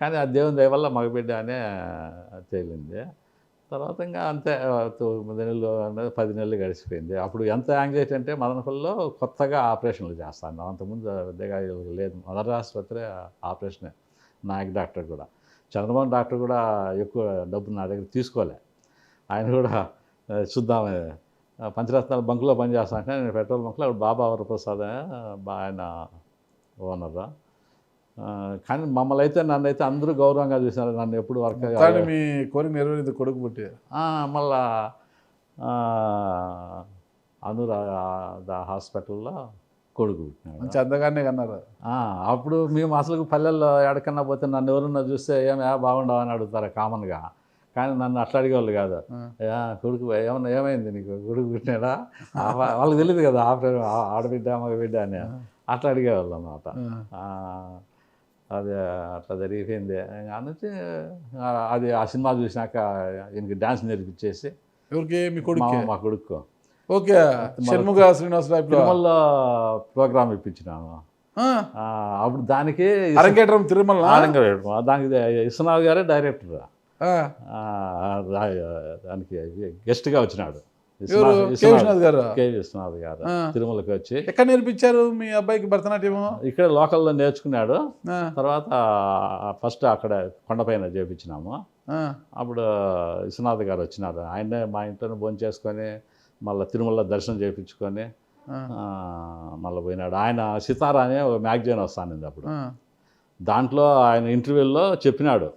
C: కానీ ఆ దేవుని దయ వల్ల మగబిడ్డ అనే తేలింది. తర్వాత ఇంకా అంతే 9 నెలలు 10 నెలలు గడిచిపోయింది. అప్పుడు ఎంత యాంగ్జైటీ అంటే మదనపల్లిలో కొత్తగా ఆపరేషన్లు చేస్తాను. అంతకుముందు పెద్దగా లేదు. మదర్ ఆసుపత్రి ఆపరేషనే, నాయక్ డాక్టర్ కూడా. చంద్రమోహన్ డాక్టర్ కూడా ఎక్కువ డబ్బు నా దగ్గర తీసుకోలే. ఆయన కూడా చూద్దామే, పంచరత్నాల బంకులో పనిచేస్తానంటే నేను పెట్రోల్ బంకులో అప్పుడు బాబా వరప్రసాద్ ఆయన ఓనర్. కానీ మమ్మల్ని అయితే నన్నైతే అందరూ గౌరవంగా చూసినారు. నన్ను ఎప్పుడు వర్క్
B: మీ కోరిక నెరవేరింది, కొడుకు పుట్టి.
C: మళ్ళా అనురాధ హాస్పిటల్లో కొడుకు పుట్టినాడు.
B: మంచి అందగానే కన్నారు.
C: అప్పుడు మేము అసలు పల్లెల్లో ఎక్కడికన్నా పోతే నన్ను ఎవరన్నా చూస్తే బాగుండవు అని అడుగుతారు కామన్గా. కానీ నన్ను అట్లా అడిగేవాళ్ళు కాదు. కొడుకు ఏమైంది నీకు, కొడుకు పుట్టినాడా? వాళ్ళకి తెలియదు కదా ఆడబిడ్డ మగబిడ్డ అని. అట్లా అడిగేవాళ్ళు అన్నమాట. అది అట్లా జరిగిపోయింది. అందుకే అది ఆ సినిమా చూసినాక ఈయనకి డ్యాన్స్ నేర్పించేసి.
B: ఎవరికి? మీ కొడుకు?
C: మా కొడుకు.
B: ఓకే. షణ్ముఖ శ్రీనివాసరావు
C: తిరుమలలో ప్రోగ్రామ్ ఇప్పించినాము. అప్పుడు దానికి
B: అరంగేట్రం తిరుమల
C: దానికి విశ్వనాథ్ గారే డైరెక్టర్. దానికి గెస్ట్గా వచ్చినాడు కే విశ్వనాథ్ గారు. తిరుమలకి వచ్చి.
B: ఎక్కడ నేర్పించారు మీ అబ్బాయికి భరతనాట్యం?
C: ఇక్కడ లోకల్లో నేర్చుకున్నాడు. తర్వాత ఫస్ట్ అక్కడ కొండపైన చేయించినాము. అప్పుడు విశ్వనాథ్ గారు వచ్చినారు. ఆయనే మా ఇంట్లోనే భోజనం చేసుకొని మళ్ళీ తిరుమలలో దర్శనం చేయించుకొని మళ్ళీ పోయినాడు. ఆయన సితారా అనే ఒక మ్యాగజైన్ వస్తానండి అప్పుడు. దాంట్లో ఆయన ఇంటర్వ్యూల్లో చెప్పినాడు,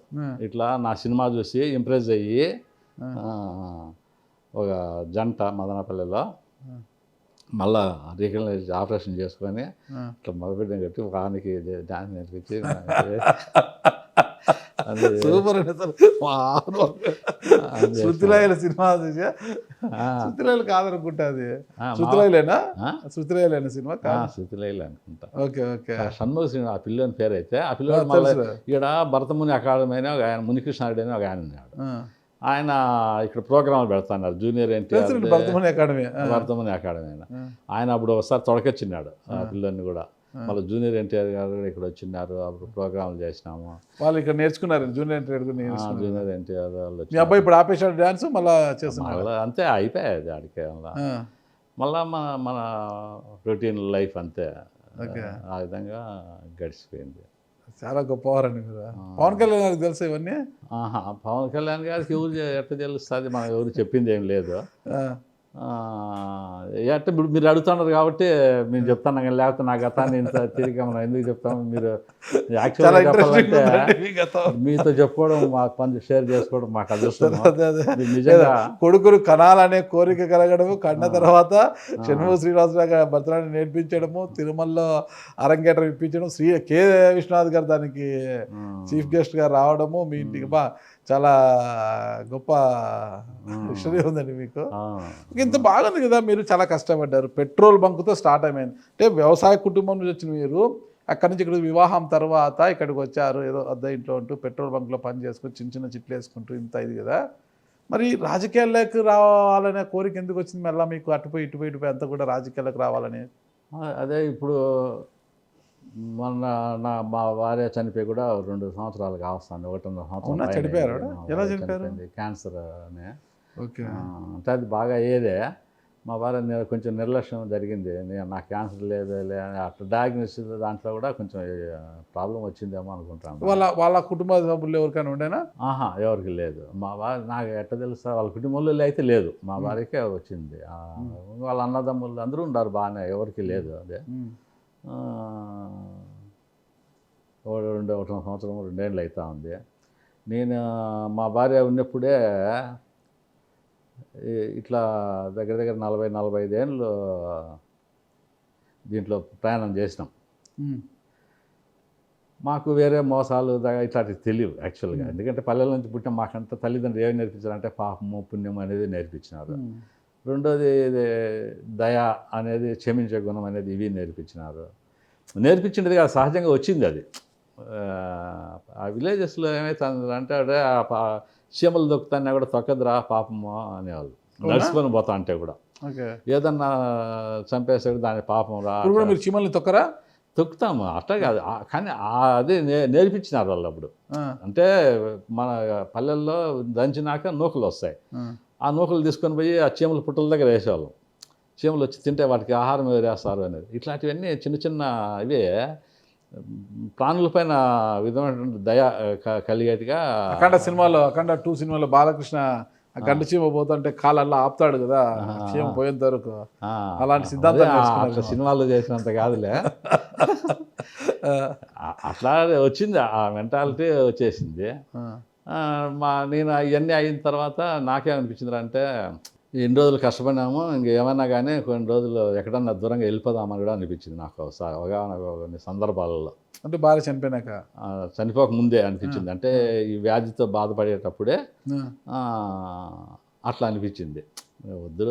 C: ఇట్లా నా సినిమా చూసి ఇంప్రెస్ అయ్యి ఒక జంట మదనపల్లిలో మళ్ళా రీకనలైజ్ ఆపరేషన్ చేసుకొని ఇట్లా మగబిడ్డని కట్టి వానికి డాన్స్ నేర్పించి
B: సూపర్. శృతిలయల సినిమా శృతిలయలు కాదనుకుంటుంది. శృతిలయలేనా? శృతిలయలేనా సినిమా?
C: శృతిలయలు అనుకుంటా.
B: Okay okay.
C: షణ్ముఖ శ్రీనివాస ఆ పిల్లని పేరు అయితే. ఆ పిల్లలు ఇక్కడ భరతముని అకాడమీ అని ఒక ఆయన, మునికృష్ణారెడ్డి అని ఒక ఆయన ఉన్నాడు. ఆయన ఇక్కడ ప్రోగ్రాంలు పెడతాన్నారు, జూనియర్ ఎన్టీఆర్
B: భరతముని అకాడమీ
C: ఆయన. ఆయన అప్పుడు ఒకసారి తొడకొచ్చిన్నాడు ఆ పిల్లల్ని కూడా. మళ్ళీ జూనియర్ ఎన్టీఆర్ గారు కూడా ఇక్కడ వచ్చిన్నారు. అప్పుడు ప్రోగ్రాంలు చేసినాము.
B: వాళ్ళు ఇక్కడ నేర్చుకున్నారు. జూనియర్
C: ఎన్టీఆర్ వాళ్ళు.
B: మీ అబ్బాయి ఇప్పుడు ఆపేశాడు డ్యాన్స్, మళ్ళీ చేస్తున్నారు.
C: అంతే అయిపోయాది ఆడికే. మళ్ళా మన రొటీన్ లైఫ్ అంతే. ఆ విధంగా గడిచిపోయింది.
B: చాలా గొప్పవారండి మీరు. పవన్ కళ్యాణ్ గారికి తెలుసు ఇవన్నీ?
C: పవన్ కళ్యాణ్ గారికి ఎవరు ఎట్లా తెలుస్తుంది, మనం ఎవరు చెప్పింది ఏం లేదు. అంటే మీరు అడుగుతున్నారు కాబట్టి మేము చెప్తాను, లేకపోతే నా గతాన్ని ఇంత తిరిగి మనం ఎందుకు చెప్తాము. మీరు యాక్చువల్గా చెప్పాలంటే మీతో చెప్పుకోవడం, మాకు పని షేర్ చేసుకోవడం మాకు అదృష్టం. నిజంగా
B: కొడుకులు కనాలనే కోరిక కలగడము, కన్న తర్వాత షణ్ముఖ శ్రీనివాసరావు గారు భరతనాట్యం నేర్పించడము, తిరుమలలో అరంగేట్రం ఇప్పించడం, కె విశ్వనాథ్ గారు దానికి చీఫ్ గెస్ట్గా రావడము, మీ ఇంటికి చాలా గొప్ప హిస్టరీ ఉందండి మీకు. ఇంత బాగుంది కదా. మీరు చాలా కష్టపడ్డారు. పెట్రోల్ బంకుతో స్టార్ట్ అయిపోయింది. అంటే వ్యవసాయ కుటుంబం నుంచి వచ్చిన మీరు అక్కడి నుంచి ఇక్కడ వివాహం తర్వాత ఇక్కడికి వచ్చారు. ఏదో అద్దె ఇంట్లో ఉంటూ పెట్రోల్ బంక్లో పని చేసుకుని చిన్న చిన్న చిట్లు వేసుకుంటూ ఇంత ఇది కదా. మరి రాజకీయాల్లోకి రావాలనే కోరిక ఎందుకు వచ్చింది మళ్ళీ మీకు? అటుపోయి ఇటుపోయి అంతా కూడా రాజకీయాలకు రావాలని.
C: అదే ఇప్పుడు మొన్న మా భార్య చనిపోయి కూడా 2 సంవత్సరాలు కావస్తుంది, 1.5 సంవత్సరం
B: అవునా?
C: పైన
B: చనిపోయారు
C: అయింది.
B: ఆవిడ?
C: మా
B: ఎలా
C: భార్య
B: చనిపోయారు?
C: చనిపోయింది, క్యాన్సర్ అని.
B: ఓకే.
C: అంటే అది బాగా అయ్యేదే. మా భార్య కొంచెం నిర్లక్ష్యం జరిగింది. నాకు క్యాన్సర్ లేదులే అని అట్లా డయాగ్నోసిస్ దాంట్లో కూడా కొంచెం ప్రాబ్లం వచ్చిందేమో అనుకుంటాను.
B: వాళ్ళ కుటుంబ సభ్యులు ఎవరికైనా ఉండేనా?
C: ఎవరికి లేదు. మా భార్య నాకు ఎట్లా తెలుసా, వాళ్ళ కుటుంబంలో అయితే లేదు, మా భార్యకే వచ్చింది. వాళ్ళ అన్నదమ్ములు అందరూ ఉన్నారు బాగానే, ఎవరికి లేదు. అదే 1 సంవత్సరం 2 ఏళ్ళు అవుతా ఉంది. నేను మా భార్య ఉన్నప్పుడే ఇట్లా దగ్గర దగ్గర 40-45 ఏళ్ళు దీంట్లో ప్రయాణం చేసినాం. మాకు వేరే మోసాలు ఇట్లాంటివి తెలియవు యాక్చువల్గా. ఎందుకంటే పల్లెల నుంచి పుట్టిన మాకంతా తల్లిదండ్రులు ఏమి నేర్పించారంటే పాపము పుణ్యం అనేది నేర్పించినారు. రెండోది దయ అనేది, క్షమించే గుణం అనేది ఇవి నేర్పించినారు. నేర్పించినది కాదు, సహజంగా వచ్చింది అది. ఆ విలేజెస్లో ఏమవుతుందంటే చీమలు దొక్కుతానే కూడా తొక్కదురా పాపము అనేవాళ్ళు, నడుచుకొని పోతా అంటే కూడా. ఏదన్నా చంపేసే దాని పాపం రా.
B: మీరు చీమల్ని తొక్కరా?
C: తొక్కుతాము, అట్లా కాదు. కానీ అదే నేర్పించినారు వాళ్ళు అప్పుడు. అంటే మన పల్లెల్లో దంచినాక నూకలు వస్తాయి, ఆ నూకలు తీసుకొని పోయి ఆ చీమల పుట్టల దగ్గర వేసేవాళ్ళం. చీమలు వచ్చి తింటే వాటికి ఆహారం వేస్తారు అనేది. ఇట్లాంటివన్నీ చిన్న చిన్న ఇవే ప్రాణులపైన విధమైనటువంటి దయ కలిగేట్టుగా.
B: అఖండ 2 సినిమాలో బాలకృష్ణ ఆ గంట చీమ పోతుంటే కాలల్లా ఆపుతాడు కదా చీమ పోయేంత వరకు. అలాంటి సిద్ధాంతం
C: సినిమాలు చేసినంత కాదులే, అట్లా వచ్చింది, ఆ మెంటాలిటీ వచ్చేసింది. నేను అవన్నీ అయిన తర్వాత నాకేమనిపించింది అంటే, ఎన్ని రోజులు కష్టపడినాము, ఇంకేమైనా కానీ కొన్ని రోజులు ఎక్కడన్నా దూరంగా వెళ్ళిపోదామని కూడా అనిపించింది నాకు కొన్ని సందర్భాలలో.
B: అంటే భార్య చనిపోయినాక?
C: చనిపోక ముందే అనిపించింది. అంటే ఈ వ్యాధితో బాధపడేటప్పుడే అట్లా అనిపించింది, వద్దు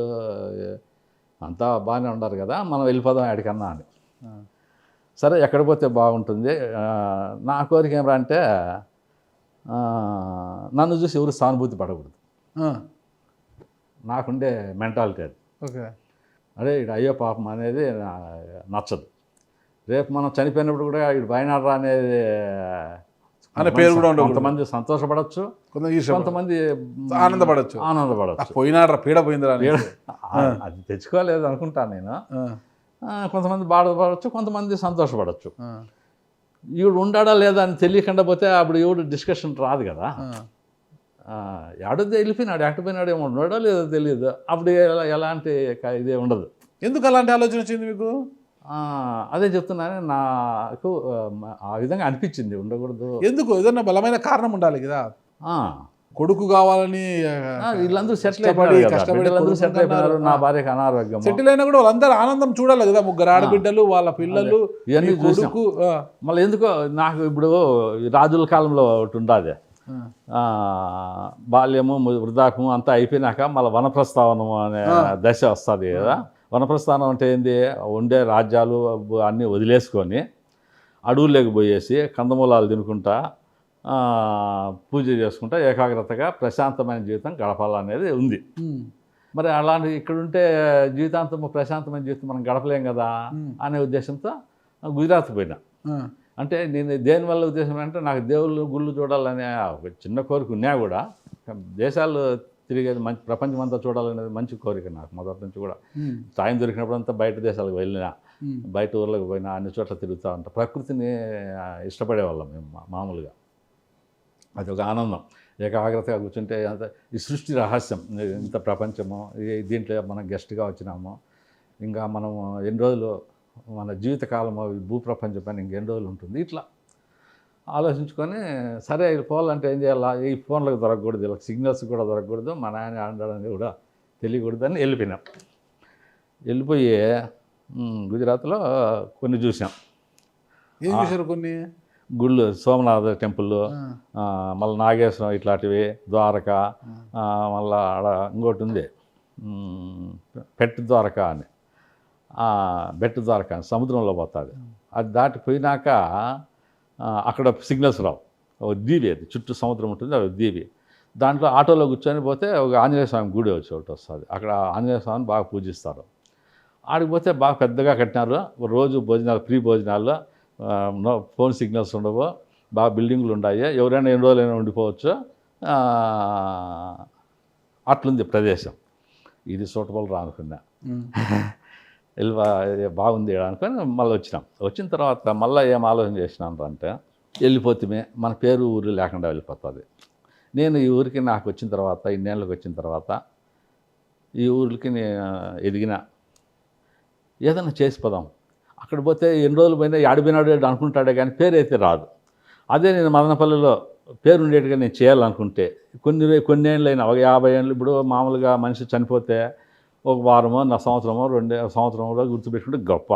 C: అంతా బాగానే ఉన్నారు కదా, మనం వెళ్ళిపోదాం ఎక్కడికన్నా అని. సరే ఎక్కడ పోతే బాగుంటుంది, నా కోరిక ఏమరా అంటే నన్ను చూసి ఎవరు సానుభూతి పడకూడదు, నాకుండే మెంటాలిటీ అది.
B: ఓకే.
C: అదే ఇటు అయ్యో పాపం అనేది నచ్చదు. రేపు మనం చనిపోయినప్పుడు కూడా ఇటు బయనాడరా అనేది
B: పేరు కూడా ఉండదు.
C: కొంతమంది సంతోషపడవచ్చు, కొంతమంది
B: ఆనందపడవచ్చు. పోయినాడ్రా, పీడ పోయిందిరా,
C: అది తెచ్చుకోలేదు అనుకుంటాను నేను. కొంతమంది బాధపడవచ్చు, కొంతమంది సంతోషపడవచ్చు. ఈవిడు ఉండాడా లేదా అని తెలియకుండా పోతే అప్పుడు ఈవిడు డిస్కషన్ రాదు కదా. ఎక్కడో వెళ్ళిపోయినాడు, ఎక్కడిపోయినాడు, ఏమో ఉన్నాడో లేదో తెలియదు, అప్పుడు ఎలాంటి ఇదే ఉండదు.
B: ఎందుకు అలాంటి ఆలోచన వచ్చింది మీకు?
C: అదే చెప్తున్నాను, నాకు ఆ విధంగా అనిపించింది ఉండకూడదు.
B: ఎందుకు? ఏదన్నా బలమైన కారణం ఉండాలి కదా. కొడుకు కావాలని
C: వీళ్ళందరూ సెటిల్ అయిపోయారు, నా భార్యకి అనారోగ్యం,
B: సెటిల్ అయినా కూడా వాళ్ళందరూ ఆనందం చూడాలి కదా, 3 ఆడబిడ్డలు, వాళ్ళ పిల్లలు,
C: ఇవన్నీ కొడుకు. మళ్ళీ ఎందుకో నాకు ఇప్పుడు రాజుల కాలంలో ఒకటి ఉండాలి, బాల్యము వృద్ధాప్యము అంతా అయిపోయినాక మళ్ళీ వనప్రస్థావనము అనే దశ వస్తుంది కదా. వనప్రస్థానం అంటే ఏంది, ఉండే రాజ్యాలు అన్నీ వదిలేసుకొని అడవుల్లోకి పోయేసి కందమూలాలు తినుకుంటా పూజ చేసుకుంటా ఏకాగ్రతగా ప్రశాంతమైన జీవితం గడపాలనేది ఉంది. మరి అలాంటి ఇక్కడుంటే జీవితాంతం ప్రశాంతమైన జీవితం మనం గడపలేం కదా అనే ఉద్దేశంతో గుజరాత్ పోయినా. అంటే నేను దేనివల్ల ఉద్దేశం అంటే, నాకు దేవుళ్ళు గుళ్ళు చూడాలనే ఒక చిన్న కోరిక ఉన్నా కూడా, దేశాలు తిరిగేది మంచి ప్రపంచం అంతా చూడాలనేది మంచి కోరిక నాకు మొదటి నుంచి కూడా. టైం దొరికినప్పుడు అంతా బయట దేశాలకు వెళ్ళినా, బయట ఊర్లకు పోయినా, అన్ని చోట్ల తిరుగుతూ ఉంటాం. ప్రకృతిని ఇష్టపడేవాళ్ళం మేము మామూలుగా. అది ఒక ఆనందం, ఏకాగ్రతగా కూర్చుంటే ఈ సృష్టి రహస్యం, ఇంత ప్రపంచము, దీంట్లో మనం గెస్ట్గా వచ్చినాము, ఇంకా మనము ఎన్ని రోజులు మన జీవితకాలం భూప్రపంచం పైన ఇంకెన్ని రోజులు ఉంటుంది, ఇట్లా ఆలోచించుకొని సరే పోవాలంటే ఏం చేయాలా, ఈ ఫోన్లకు దొరకకూడదు, ఇలా సిగ్నల్స్ కూడా దొరకకూడదు, మా నాయన ఆడడానికి కూడా తెలియకూడదని వెళ్ళిపోయినాం. వెళ్ళిపోయి గుజరాత్లో కొన్ని చూసాం.
B: ఏం చూసారు? కొన్ని
C: గుళ్ళు, సోమనాథ టెంపుల్, మళ్ళీ నాగేశ్వరం, ఇట్లాంటివి, ద్వారక, మళ్ళీ ఆడ ఇంకోటి ఉంది పెట్ ద్వారక అని, బెట్ట ద్వారక అని సముద్రంలో పోతుంది. అది దాటిపోయినాక అక్కడ సిగ్నల్స్ రావు, ఒక దీవి, అది చుట్టూ సముద్రం ఉంటుంది, అది దీవి. దాంట్లో ఆటోలో కూర్చొని పోతే ఒక ఆంజనేయ స్వామి గుడి వచ్చి ఒకటి వస్తుంది. అక్కడ ఆంజనేయ స్వామిని బాగా పూజిస్తారు. ఆడికి పోతే బాగా పెద్దగా కట్టినారు, రోజు భోజనాలు, ఫ్రీ భోజనాలు, ఫోన్ సిగ్నల్స్ ఉండవు, బాగా బిల్డింగ్లు ఉన్నాయి, ఎవరైనా ఎన్ని రోజులైనా ఉండిపోవచ్చు, అట్లుంది ప్రదేశం. ఇది సూటబుల్ రా అనుకున్నా. వెళ్ళి బాగుంది అనుకొని మళ్ళీ వచ్చిన తర్వాత మళ్ళీ ఏం ఆలోచన చేసినాను అంటే, వెళ్ళిపోతే మన పేరు ఊరు లేకుండా వెళ్ళిపోతుంది. నేను ఈ ఊరికి నాకు వచ్చిన తర్వాత, ఇన్నేళ్ళకి వచ్చిన తర్వాత ఈ ఊరికి నేను ఎదిగిన, ఏదైనా చేసిపోదాం, అక్కడ పోతే ఎన్ని రోజులు పోయినా ఆడిపోయినాడు అనుకుంటాడే కానీ పేరు అయితే రాదు. అదే నేను మదనపల్లిలో పేరు ఉండేట్టుగా నేను చేయాలనుకుంటే కొన్ని ఏళ్ళైనా, ఒక 50 ఏళ్ళు, ఇప్పుడు మామూలుగా మనిషి చనిపోతే ఒక వారమో సంవత్సరమో 2 సంవత్సరంలో గుర్తుపెట్టుకుంటే గొప్ప.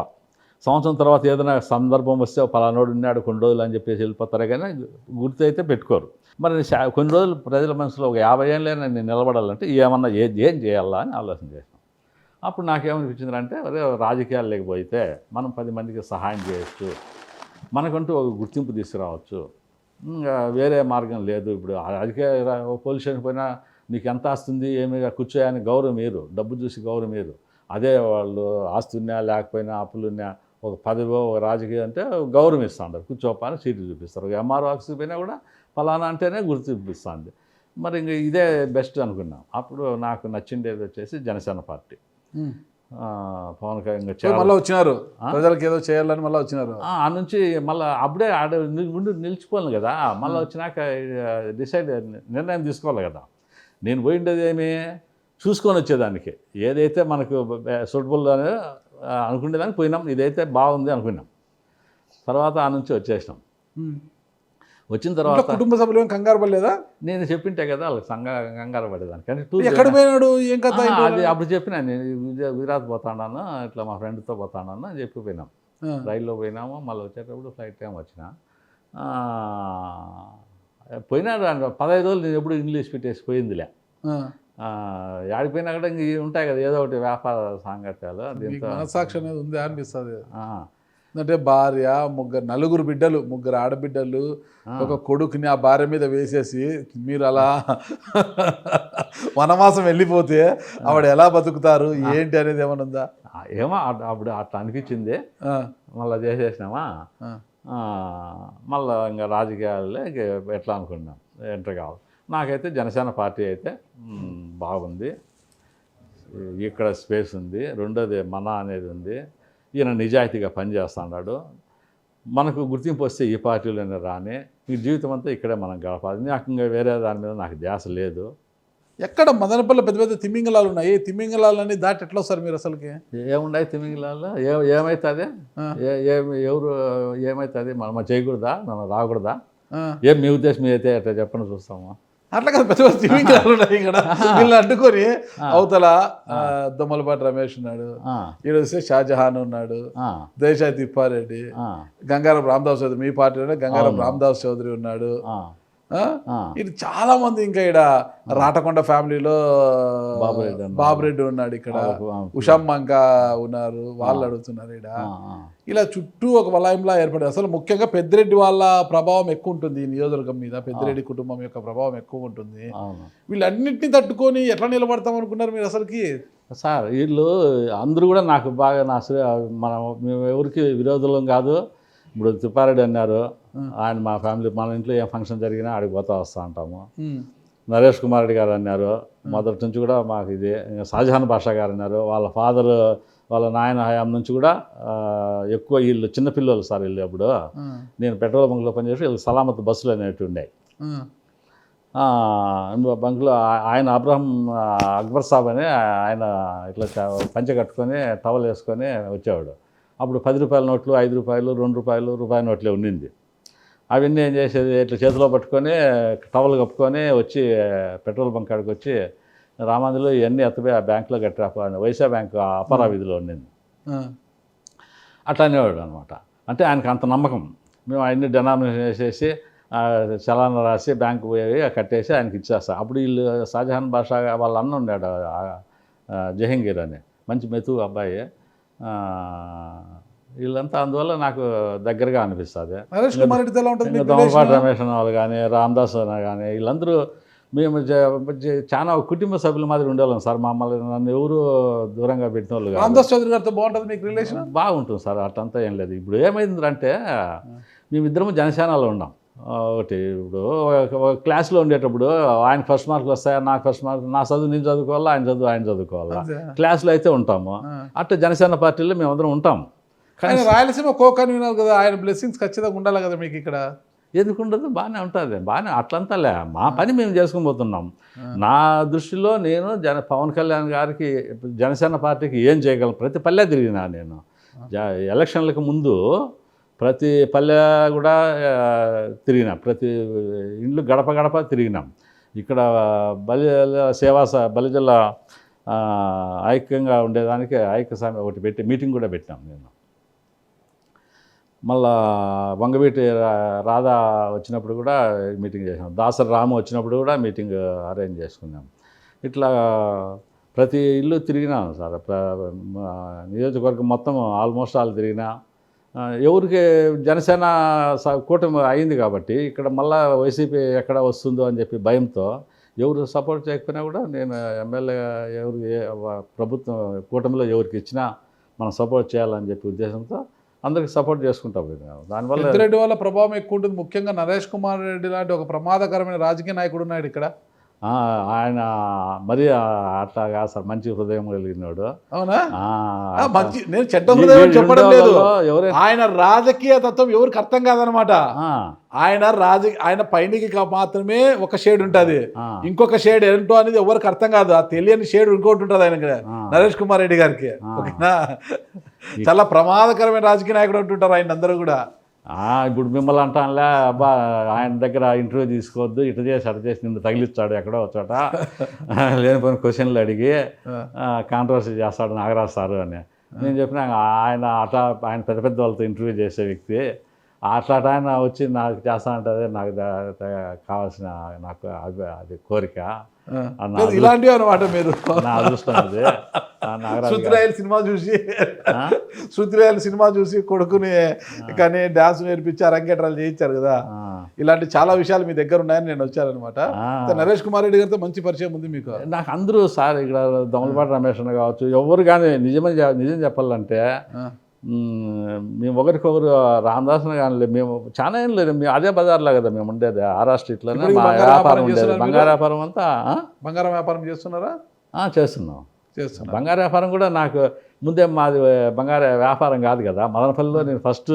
C: సంవత్సరం తర్వాత ఏదైనా సందర్భం వస్తే పలానోడు ఉన్నాడు కొన్ని రోజులు అని చెప్పేసి వెళ్ళిపోతారే కానీ గుర్తు అయితే పెట్టుకోరు. మరి కొన్ని రోజులు ప్రజల మనసులో ఒక 50 ఏళ్ళైనా నేను నిలబడాలంటే ఏమన్నా ఏం చేయాలా అని ఆలోచన చేసాను. అప్పుడు నాకేమనిపించిందంటే, అదే రాజకీయాలు లేకపోతే మనం 10 మందికి సహాయం చేయొచ్చు, మనకంటూ ఒక గుర్తింపు తీసుకురావచ్చు, ఇంకా వేరే మార్గం లేదు. ఇప్పుడు రాజకీయ పోలీస్ స్టేషన్ పోయినా నీకు ఎంత ఆస్తుంది ఏమి కూర్చోయని గౌరవం మీరు, డబ్బు చూసి గౌరవం మీరు. అదే వాళ్ళు ఆస్తి ఉన్నా లేకపోయినా అప్పులున్నా ఒక పదవో ఒక రాజకీయం అంటే గౌరవం ఇస్తుంటారు, కూర్చోపని సీట్లు చూపిస్తారు. ఎంఆర్ఓ ఆఫీస్కి పోయినా కూడా ఫలానా అంటేనే గుర్తిపిస్తుంది. మరి ఇంక ఇదే బెస్ట్ అనుకున్నాం. అప్పుడు నాకు నచ్చిండేది వచ్చేసి జనసేన పార్టీ. పవన్ కళ్యాణ్
B: మళ్ళీ వచ్చినారు, ప్రజలకు ఏదో చేయాలని మళ్ళీ వచ్చినారు.
C: ఆ నుంచి మళ్ళీ అప్పుడే ఆడ ముందు నిలిచిపోను కదా, మళ్ళీ వచ్చినాక నిర్ణయం తీసుకోవాలి కదా. నేను పోయిండేది ఏమి చూసుకొని వచ్చేదానికి, ఏదైతే మనకు సూటబుల్ అని అనుకునేదానికి పోయినాం, ఇదైతే బాగుంది అనుకున్నాం. తర్వాత ఆ నుంచి వచ్చేసినాం. వచ్చిన తర్వాత
B: కుటుంబ సభ్యులు కంగారు పడలేదా?
C: నేను చెప్పింటే కదా వాళ్ళకి కంగారు పడేదాన్ని. కానీ
B: ఎక్కడ పోయినాడు ఏం కథ
C: అది అప్పుడు చెప్పినా, నేను గుజరాత్ పోతాను, ఇట్లా మా ఫ్రెండ్తో పోతాను అని చెప్పిపోయినాం. రైల్లో పోయినాము, మళ్ళీ వచ్చేటప్పుడు ఫ్లైట్ టైం వచ్చిన పోయినాడు. 15 రోజులు నేను ఎప్పుడు ఇంగ్లీష్ పెట్టేసి పోయిందిలే. ఆడిపోయినా కూడా ఇంక ఉంటాయి కదా ఏదో ఒకటి వ్యాపార సాంగత్యాలు. దీంతో
B: మనసాక్షి అనేది ఉంది అనిపిస్తుంది. అంటే భార్య, నలుగురు బిడ్డలు, 3 ఆడబిడ్డలు, ఒక కొడుకుని ఆ భార్య మీద వేసేసి మీరు అలా వనవాసం వెళ్ళిపోతే ఆవిడ ఎలా బతుకుతారు ఏంటి అనేది ఏమైనా ఉందా?
C: ఏమో అప్పుడు అట్లా అనిపించింది. మళ్ళీ చేసేసినామా, మళ్ళీ ఇంకా రాజకీయాల్లో ఎట్లా అనుకున్నాం ఎంటర్ కావాలి. నాకైతే జనసేన పార్టీ అయితే బాగుంది, ఇక్కడ స్పేస్ ఉంది. రెండోది మన అనేది ఉంది, ఈయన నిజాయితీగా పనిచేస్తున్నాడు. మనకు గుర్తింపు వస్తే ఈ పార్టీలోనే రాని, ఈ జీవితం అంతా ఇక్కడే మనం గడపాలి. నాకు ఇంకా వేరే దాని మీద నాకు ధ్యాస లేదు.
B: ఎక్కడ మదనపల్లి పెద్ద పెద్ద తిమింగలాలు ఉన్నాయి, తిమింగలాలని దాటి ఎట్లా వస్తారు మీరు అసలుకి?
C: ఏమున్నాయి తిమింగలాలు? ఏమవుతుంది? ఎవరు ఏమవుతుంది? మనం చేయకూడదా? మనం రాకూడదా? ఏం మీ ఉద్దేశం అయితే అట్లా చెప్పని చూస్తాము.
B: అట్లా కదా పెద్ద పెద్ద తిమింగలాలు ఉన్నాయి ఇక్కడ. వీళ్ళు అడ్డుకొని అవతల దొమ్మలపాటి రమేష్ ఉన్నాడు, ఈరోజు వస్తే షాజహాన్ ఉన్నాడు, దేశాయి తిప్పారెడ్డి, గంగారం రామదాస్ చౌదరి, మీ పార్టీలోనే గంగారం రామదాస్ చౌదరి ఉన్నాడు. ఇది చాలా మంది, ఇంకా ఇక్కడ రాటకొండ ఫ్యామిలీలో బాబురెడ్డి ఉన్నాడు, ఇక్కడ ఉషమ్మ ఇంకా ఉన్నారు, వాళ్ళు అడుగుతున్నారు. ఇక్కడ ఇలా చుట్టూ ఒక వలయంలా ఏర్పడింది. అసలు ముఖ్యంగా పెద్దిరెడ్డి వాళ్ళ ప్రభావం ఎక్కువ ఉంటుంది ఈ నియోజకవర్గం మీద, పెద్దిరెడ్డి కుటుంబం యొక్క ప్రభావం ఎక్కువ ఉంటుంది. వీళ్ళన్నింటినీ తట్టుకొని ఎట్లా నిలబడతాం అనుకున్నారు మీరు అసలుకి?
C: సార్ వీళ్ళు అందరూ కూడా నాకు బాగా మనం మేము ఎవరికి విరోధులం కాదు. ఇప్పుడు తిప్పారెడ్డి అన్నారు, ఆయన మా ఫ్యామిలీ, మన ఇంట్లో ఏం ఫంక్షన్ జరిగినా ఆడికి పోతా వస్తూ ఉంటాము. నరేష్ కుమార్ రెడ్డి గారు అన్నారు, మొదటి నుంచి కూడా మాకు ఇది. షాజహాన్ బాషా గారు అన్నారు, వాళ్ళ ఫాదర్ వాళ్ళ నాయన హయాం నుంచి కూడా ఎక్కువ వీళ్ళు చిన్నపిల్లలు సార్. వీళ్ళు అప్పుడు నేను పెట్రోల్ బంక్లో పనిచేసి వీళ్ళు సలామత్ బస్సులు అనేవి ఉండేవి. బంక్లో ఆయన అబ్రహం అక్బర్ సాబ్ అని ఆయన ఇట్లా పంచె కట్టుకొని టవల్ వేసుకొని వచ్చేవాడు. అప్పుడు 10 రూపాయల నోట్లు, 5 రూపాయలు, 2 రూపాయలు, రూపాయి నోట్లే ఉండింది. అవన్నీ ఏం చేసేది, ఇట్లా చేతిలో పట్టుకొని టవల్ కప్పుకొని వచ్చి పెట్రోల్ బంక్ కాడికి వచ్చి, రామాంధ్రలో ఇవన్నీ ఎత్తపోయి ఆ బ్యాంకులో కట్టరా, వైసా బ్యాంకు అపరా వీధిలో ఉండింది. అట్లా అనేవాడు అనమాట. అంటే ఆయనకు అంత నమ్మకం. మేము అవన్నీ డెనామినేషన్ వేసేసి చలానా రాసి బ్యాంకు పోయి కట్టేసి ఆయనకి ఇచ్చేస్తాం. అప్పుడు వీళ్ళు షాజహాన్ బాషా వాళ్ళ అన్న ఉన్నాడు జహంగీర్ అని, మంచి మెతు అబ్బాయి. వీళ్ళంతా అందువల్ల నాకు దగ్గరగా అనిపిస్తుంది.
B: నరేష్ కుమార్ రెడ్డి
C: దొమ్మలపాటి రమేష్ వాళ్ళు కానీ, రామదాస్ కానీ, వీళ్ళందరూ మేము చాలా కుటుంబ సభ్యుల మాదిరి ఉండేవాళ్ళం సార్. మమ్మల్ని నన్ను ఎవరు దూరంగా పెట్టిన వాళ్ళు కాదు.
B: రామదాస్ చౌదరి గారితో బాగుంటుంది మీకు రిలేషన్?
C: బాగుంటుంది సార్, అట్లంతా ఏం లేదు. ఇప్పుడు ఏమైందంటే మేమిద్దరము జనసేనలో ఉన్నాం. ఒకటి ఇప్పుడు ఒక క్లాస్లో ఉండేటప్పుడు ఆయన ఫస్ట్ మార్కులు వస్తాయా, నాకు ఫస్ట్ మార్కులు, నా చదువు నేను చదువుకోవాలా, ఆయన చదువు ఆయన చదువుకోవాలా, క్లాస్లో అయితే ఉంటాము. అట్లా జనసేన పార్టీలో మేమందరం ఉంటాం.
B: కానీ రాయలసీమ కో కన్వీనర్ కదా, ఆయన బ్లెస్సింగ్స్ ఖచ్చితంగా ఉండాలి కదా మీకు ఇక్కడ.
C: ఎందుకు ఉండదు? బాగానే ఉంటుంది, బాగానే అట్లంతా లే, మా పని మేము చేసుకుని పోతున్నాం. నా దృష్టిలో నేను పవన్ కళ్యాణ్ గారికి జనసేన పార్టీకి ఏం చేయగలను, ప్రతి పల్లె తిరిగినా నేను. ఎలక్షన్లకు ముందు ప్రతి పల్లె కూడా తిరిగినాం, ప్రతి ఇండ్లు గడప గడప తిరిగినాం. ఇక్కడ బలిజల ఐక్యంగా ఉండేదానికి ఐక్యస్వామి ఒకటి పెట్టి మీటింగ్ కూడా పెట్టాం నేను. మళ్ళా వంగవీటి రాధా వచ్చినప్పుడు కూడా మీటింగ్ చేసాం, దాసరి రాము వచ్చినప్పుడు కూడా మీటింగ్ అరేంజ్ చేసుకున్నాం. ఇట్లా ప్రతి ఇల్లు తిరిగినాం సార్. నియోజకవర్గం మొత్తం ఆల్మోస్ట్ ఆల్ తిరిగినా. ఎవరికి జనసేన కూటమి అయింది కాబట్టి ఇక్కడ మళ్ళీ వైసీపీ ఎక్కడ వస్తుందో అని చెప్పి భయంతో ఎవరు సపోర్ట్ చేయకపోయినా కూడా నేను ఎమ్మెల్యే ఎవరికి ప్రభుత్వం కూటమిలో ఎవరికి ఇచ్చినా మనం సపోర్ట్ చేయాలని చెప్పి ఉద్దేశంతో అందరికి సపోర్ట్ చేసుకుంటాం. దానివల్ల
B: పెద్దిరెడ్డి వాళ్ళ ప్రభావం ఎక్కువ ఉంటుంది. ముఖ్యంగా నరేష్ కుమార్ రెడ్డి లాంటి ఒక ప్రమాదకరమైన రాజకీయ నాయకుడు ఉన్నాడు ఇక్కడ.
C: ఆయన మరి అట్లా కాదు సార్, మంచి హృదయం కలిగినాడు.
B: అవునా? మంచి, నేను చెడ్డ హృదయం చెప్పడం లేదు. ఆయన రాజకీయ తత్వం ఎవరికి అర్థం కాదనమాట. ఆయన పైనకి మాత్రమే ఒక షేడ్ ఉంటుంది, ఇంకొక షేడ్ ఏంటో అనేది ఎవరికి అర్థం కాదు. ఆ తెలియని షేడ్ ఇంకోటి ఉంటుంది ఆయన నరేష్ కుమార్ రెడ్డి గారికి. ఓకేనా? చాలా ప్రమాదకరమైన రాజకీయ నాయకుడు అంటుంటారు ఆయన అందరూ కూడా.
C: ఇప్పుడు మిమ్మల్ని అంటానులే, అబ్బా ఆయన దగ్గర ఇంటర్వ్యూ తీసుకోవద్దు, ఇటు చేసి అటు చేసి నిన్ను తగిలిస్తాడు ఎక్కడో చోట, లేనిపోయిన క్వశ్చన్లు అడిగి కాంట్రవర్సీ చేస్తాడు నాగరాజు సారు అని నేను చెప్పిన. ఆయన పెద్ద పెద్ద వాళ్ళతో ఇంటర్వ్యూ చేసే వ్యక్తి. అట్లా ఆయన వచ్చి నాకు చేస్తా అంటే నాకు కావాల్సిన నాకు అది కోరిక.
B: ఇలాంటివి అనమాట మీరు.
C: నా అదృష్టం అది.
B: శృతిరాయల సినిమా చూసి కొడుకుని కానీ డాన్స్ నేర్పించి అరంగేట్రాలు చేయించారు కదా. ఇలాంటి చాలా విషయాలు మీ దగ్గర ఉన్నాయని నేను వచ్చానమాట. నరేష్ కుమార్ రెడ్డి గారితో మంచి పరిచయం ఉంది మీకు.
C: నాకు అందరూ సార్ ఇక్కడ దొంగలపాటి రమేష్ అన్న కావచ్చు, ఎవరు కానీ నిజం చెప్పాలంటే మేము ఒకరికొకరు రామదాసుని కానీ మేము చాలా ఏం లేదు. మేము అదే బజార్లో కదా మేము ఉండేది, ఆర్ఆర్ స్ట్రీట్లోనే మా వ్యాపారం ఉండేది. బంగారు వ్యాపారం అంతా.
B: బంగారం వ్యాపారం చేస్తున్నారా?
C: చేస్తున్నాం. బంగారు వ్యాపారం కూడా నాకు ముందే మాది బంగారు వ్యాపారం కాదు కదా. మదనపల్లిలో నేను ఫస్ట్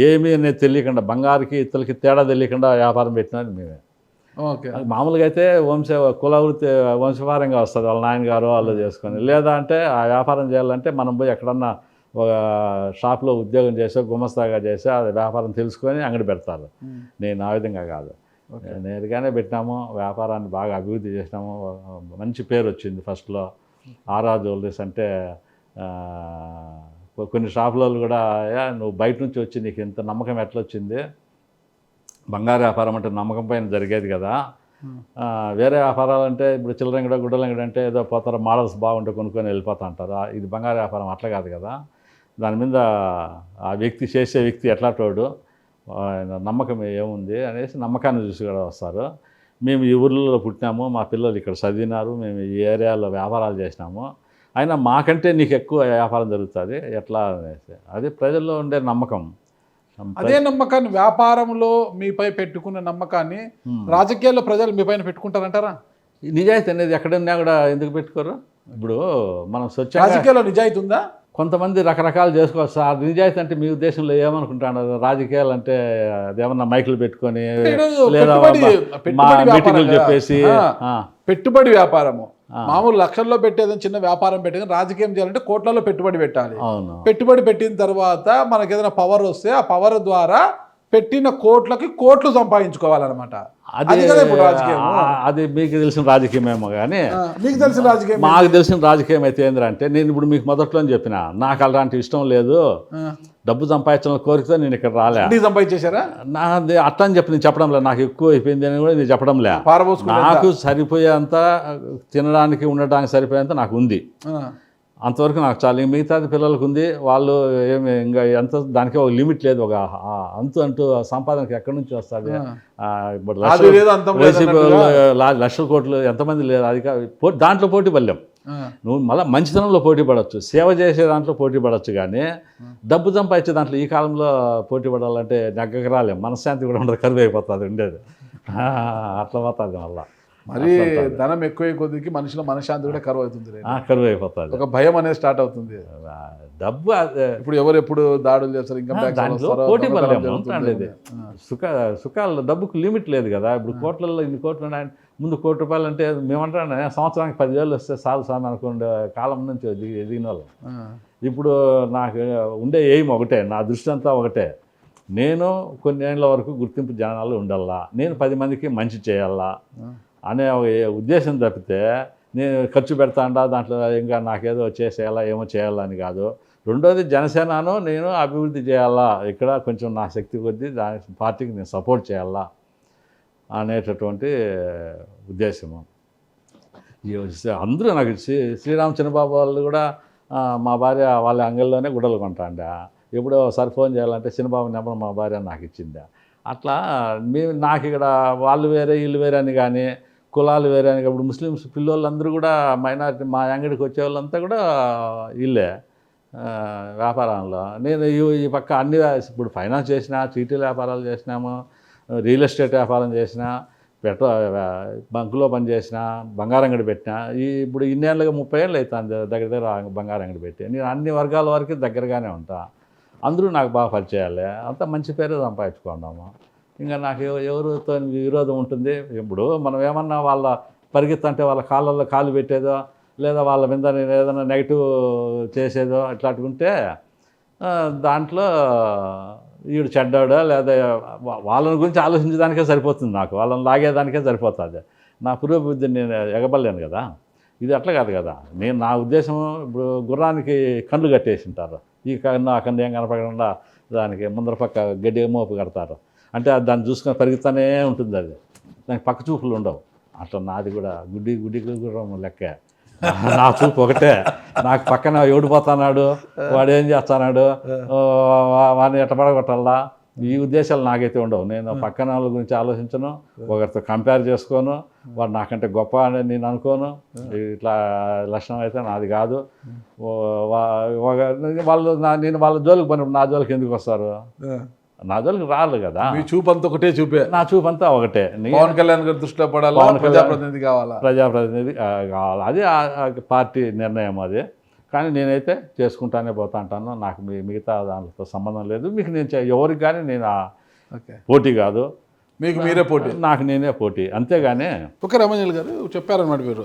C: ఏమీ అనేది తెలియకుండా, బంగారుకి ఇతరులకి తేడా తెలియకుండా వ్యాపారం పెట్టినది మేమే. మామూలుగా అయితే కులవృత్తి వంశపారంగా వస్తుంది, వాళ్ళ నాయనగారు వాళ్ళు చేసుకొని. లేదా అంటే ఆ వ్యాపారం చేయాలంటే మనం పోయి ఎక్కడన్నా ఒక షాప్లో ఉద్యోగం చేసో గుమస్తాగా చేసో అది వ్యాపారం తెలుసుకొని అంగడి పెడతారు. నేను ఆ విధంగా కాదు, నేరుగానే పెట్టినాము. వ్యాపారాన్ని బాగా అభివృద్ధి చేసినాము, మంచి పేరు వచ్చింది. ఫస్ట్లో ఆర్ఆర్ జ్యువెలరీస్ అంటే కొన్ని షాపులలో కూడా నువ్వు బయట నుంచి వచ్చి నీకు ఇంత నమ్మకం ఎట్లా వచ్చింది, బంగారు వ్యాపారం అంటే నమ్మకం పైన జరిగేది కదా. వేరే వ్యాపారాలు అంటే ఇప్పుడు చిల్లరంగడ గుడ్డలంగడ అంటే ఏదో పోతారు, మోడల్స్ బాగుంటే కొనుక్కొని వెళ్ళిపోతా అంటారు. ఇది బంగారు వ్యాపారం అట్లా కాదు కదా. దాని మీద ఆ వ్యక్తి చేసే వ్యక్తి ఎట్లాంటోడు, నమ్మకం ఏముంది అనేసి నమ్మకాన్ని చూసి కూడా వస్తారు. మేము ఈ ఊర్లలో పుట్టినాము, మా పిల్లలు ఇక్కడ చదివినారు, మేము ఈ ఏరియాలో వ్యాపారాలు చేసినాము, అయినా మాకంటే నీకు ఎక్కువ వ్యాపారం జరుగుతుంది ఎట్లా అనేసి అది ప్రజల్లో ఉండే నమ్మకం.
B: అదే నమ్మకాన్ని, వ్యాపారంలో మీపై పెట్టుకున్న నమ్మకాన్ని రాజకీయాల్లో ప్రజలు మీ పైన పెట్టుకుంటారంటారా?
C: నిజాయితీ అనేది ఎక్కడున్నా కూడా ఎందుకు పెట్టుకోరు? ఇప్పుడు మనం
B: రాజకీయాల్లో నిజాయితీ ఉందా?
C: కొంతమంది రకరకాలు చేసుకోవచ్చు సార్. నిజాయితీ అంటే మీ ఉద్దేశంలో ఏమనుకుంటాను? రాజకీయాలు అంటే అదేమన్నా మైకులు పెట్టుకొని లేదా మీటింగులు చెప్పేసి
B: పెట్టుబడి వ్యాపారము మామూలు లక్షల్లో పెట్టేదని చిన్న వ్యాపారం పెట్టేది, రాజకీయం చేయాలంటే కోట్లలో పెట్టుబడి పెట్టాలి. పెట్టుబడి పెట్టిన తర్వాత మనకి ఏదైనా పవర్ వస్తే ఆ పవర్ ద్వారా పెట్టిన కోట్లు సంపాదించుకోవాలన్నమాట.
C: అది మీకు తెలిసిన రాజకీయమేమో కానీ
B: మీకు తెలిసిన రాజకీయం,
C: మాకు తెలిసిన రాజకీయం అయితే ఏంటంటే, నేను ఇప్పుడు మీకు మొదట్లో చెప్పిన నాకు అలాంటి ఇష్టం లేదు, డబ్బు సంపాదించాలని కోరికతో నేను ఇక్కడ రాలే.
B: సంపాదించేశారా?
C: నాది అట్లా అని చెప్పి నేను చెప్పడం లేదు, నాకు ఎక్కువ అయిపోయింది అని కూడా నేను చెప్పడం లే. నాకు సరిపోయేంత తినడానికి ఉండడానికి సరిపోయేంత నాకు ఉంది. అంతవరకు నాకు చాలు. మిగతాది పిల్లలకు ఉంది, వాళ్ళు ఏమి ఇంకా ఎంత దానికి ఒక లిమిట్ లేదు, ఒక అంటూ సంపాదనకి ఎక్కడి నుంచి వస్తుంది. ఇప్పుడు
B: అది లేదు, అంతం లేదు
C: వైసీపీ
B: అన్నట్టుగా.
C: లక్షల కోట్లు ఎంతమంది లేదు, అది దాంట్లో పోటీ పడలేం. నువ్వు మళ్ళీ మంచితనంలో పోటీ పడవచ్చు, సేవ చేసే దాంట్లో పోటీ పడవచ్చు, కానీ డబ్బు సంపాదించే దాంట్లో ఈ కాలంలో పోటీ పడాలంటే నెగ్గకి రాలేం. మనశ్శాంతి కూడా ఉండదు, కరువు అయిపోతుంది ఉండేది. అట్లా పోతుంది మళ్ళీ.
B: మరి ధనం ఎక్కువ కొద్దికి మనుషుల మనశ్శాంతి కూడా కరువు అవుతుంది,
C: కరువు అయిపోతుంది.
B: ఒక భయం అనేది స్టార్ట్ అవుతుంది.
C: డబ్బు
B: ఇప్పుడు ఎవరు ఎప్పుడు దాడులు చేస్తారు, ఇంకా
C: దాంట్లో పోటీ పడలేము. సుఖాలు డబ్బుకు లిమిట్ లేదు కదా. ఇప్పుడు కోట్లలో ఇన్ని కోట్లు ఉన్నాయి, ముందు ₹1,00,00,000 అంటే మేమంటాను సంవత్సరానికి 10,000 వస్తే చాలు సార్ అనుకోండి కాలం నుంచి ఎదిగిన వాళ్ళు. ఇప్పుడు నాకు ఉండే ఎయిమ్ ఒకటే, నా దృష్టి అంతా ఒకటే. నేను కొన్ని ఏళ్ళ వరకు గుర్తింపు జనాలు ఉండాలా, నేను 10 మందికి మంచి చేయాలా అనే ఉద్దేశం తప్పితే నేను ఖర్చు పెడతాండా దాంట్లో ఇంకా నాకేదో చేసేయాలా ఏమో చేయాలని కాదు. రెండోది జనసేనను నేను అభివృద్ధి చేయాలా, ఇక్కడ కొంచెం నా శక్తి కొద్దీ దాని పార్టీకి నేను సపోర్ట్ చేయాలా అనేటటువంటి ఉద్దేశము. అందరూ నాకు శ్రీరామ్ చిన్నబాబు వాళ్ళు కూడా మా భార్య వాళ్ళ అంగల్లోనే గుడ్డలు కొంటాండా. ఎప్పుడో ఒకసారి ఫోన్ చేయాలంటే చిన్నబాబు నెంబర్ మా భార్య నాకు ఇచ్చిందా. అట్లా మేము నాకు ఇక్కడ వాళ్ళు వేరే వీళ్ళు వేరే అని కానీ కులాలు వేరే అని. ఇప్పుడు ముస్లిమ్స్ పిల్లోళ్ళందరూ కూడా మైనారిటీ మా అంగడికి వచ్చే వాళ్ళంతా కూడా వీళ్ళే వ్యాపారంలో. నేను ఈ పక్క అన్ని ఇప్పుడు ఫైనాన్స్ చేసినా, చీటీల వ్యాపారాలు చేసినాము, రియల్ ఎస్టేట్ వ్యాపారం చేసిన, బంకులో పనిచేసిన, బంగారం అంగడి పెట్టిన. ఇప్పుడు ఇన్నేళ్ళగా 30 ఏళ్ళు అవుతుంది దగ్గర బంగారం అంగడి పెట్టి. నేను అన్ని వర్గాల వరకు దగ్గరగానే ఉంటా. అందరూ నాకు బాగా పరిచయాలే, అంతా మంచి పేరు సంపాదించుకున్నాము. ఇంకా నాకు ఎవరితో విరోధం ఉంటుంది. ఇప్పుడు మనం ఏమన్నా వాళ్ళ పరిగెత్తంటే వాళ్ళ కాళ్ళల్లో కాలు పెట్టేదో, లేదా వాళ్ళ మీద నేను ఏదైనా నెగిటివ్ చేసేదో ఇట్లాంటివి ఉంటే దాంట్లో వీడు చెడ్డాడా లేదా వాళ్ళని గురించి ఆలోచించడానికే సరిపోతుంది, నాకు వాళ్ళని లాగేదానికే సరిపోతుంది. నా పురోభివృద్ధిని నేను ఎగబడలేను కదా. ఇది అట్లా కాదు కదా. నేను నా ఉద్దేశం ఇప్పుడు గుర్రానికి కళ్ళు కట్టేసి ఉంటారు, ఈ కన్ను ఆ కన్ను ఏం కనపడకుండా దానికి ముందర పక్క గడ్డి మోపు కడతారు. అంటే దాన్ని చూసుకొని పరిగెత్తానే ఉంటుంది, అది దానికి పక్క చూపులు ఉండవు. అట్లా నాది కూడా గుడ్డి గుర్రం లెక్కే. నా చూపు ఒకటే. నాకు పక్కన ఎవడిపోతున్నాడు, వాడు ఏం చేస్తున్నాడు, వాడిని ఎట్ట పడగొట్టాలా, ఈ ఉద్దేశాలు నాకైతే ఉండవు. నేను పక్కన వాళ్ళ గురించి ఆలోచించను, ఒకరితో కంపేర్ చేసుకోను, వాడు నాకంటే గొప్ప అని నేను అనుకోను. ఇట్లా లక్షణం అయితే నాది కాదు. వాళ్ళు నేను వాళ్ళ జోలికి పని, నా జోలికి ఎందుకు వస్తారు? నా జోలికి రాదు కదా.
B: మీ చూపు అంతా ఒకటే చూపే,
C: నా చూపు అంతా ఒకటే.
B: పవన్ కళ్యాణ్ గారి దృష్టిలో పడాలా, ప్రజాప్రతినిధి కావాలా?
C: ప్రజాప్రతినిధి కావాలి, అది పార్టీ నిర్ణయం అది. కానీ నేనైతే చేసుకుంటానే పోతా అంటాను. నాకు మిగతా దాంతో సంబంధం లేదు. మీకు నేను ఎవరికి కానీ నేను పోటీ కాదు,
B: మీకు మీరే పోటీ,
C: నాకు నేనే పోటీ, అంతేగాని.
B: ఓకే రమణీయులు గారు చెప్పారన్నమాట, మీరు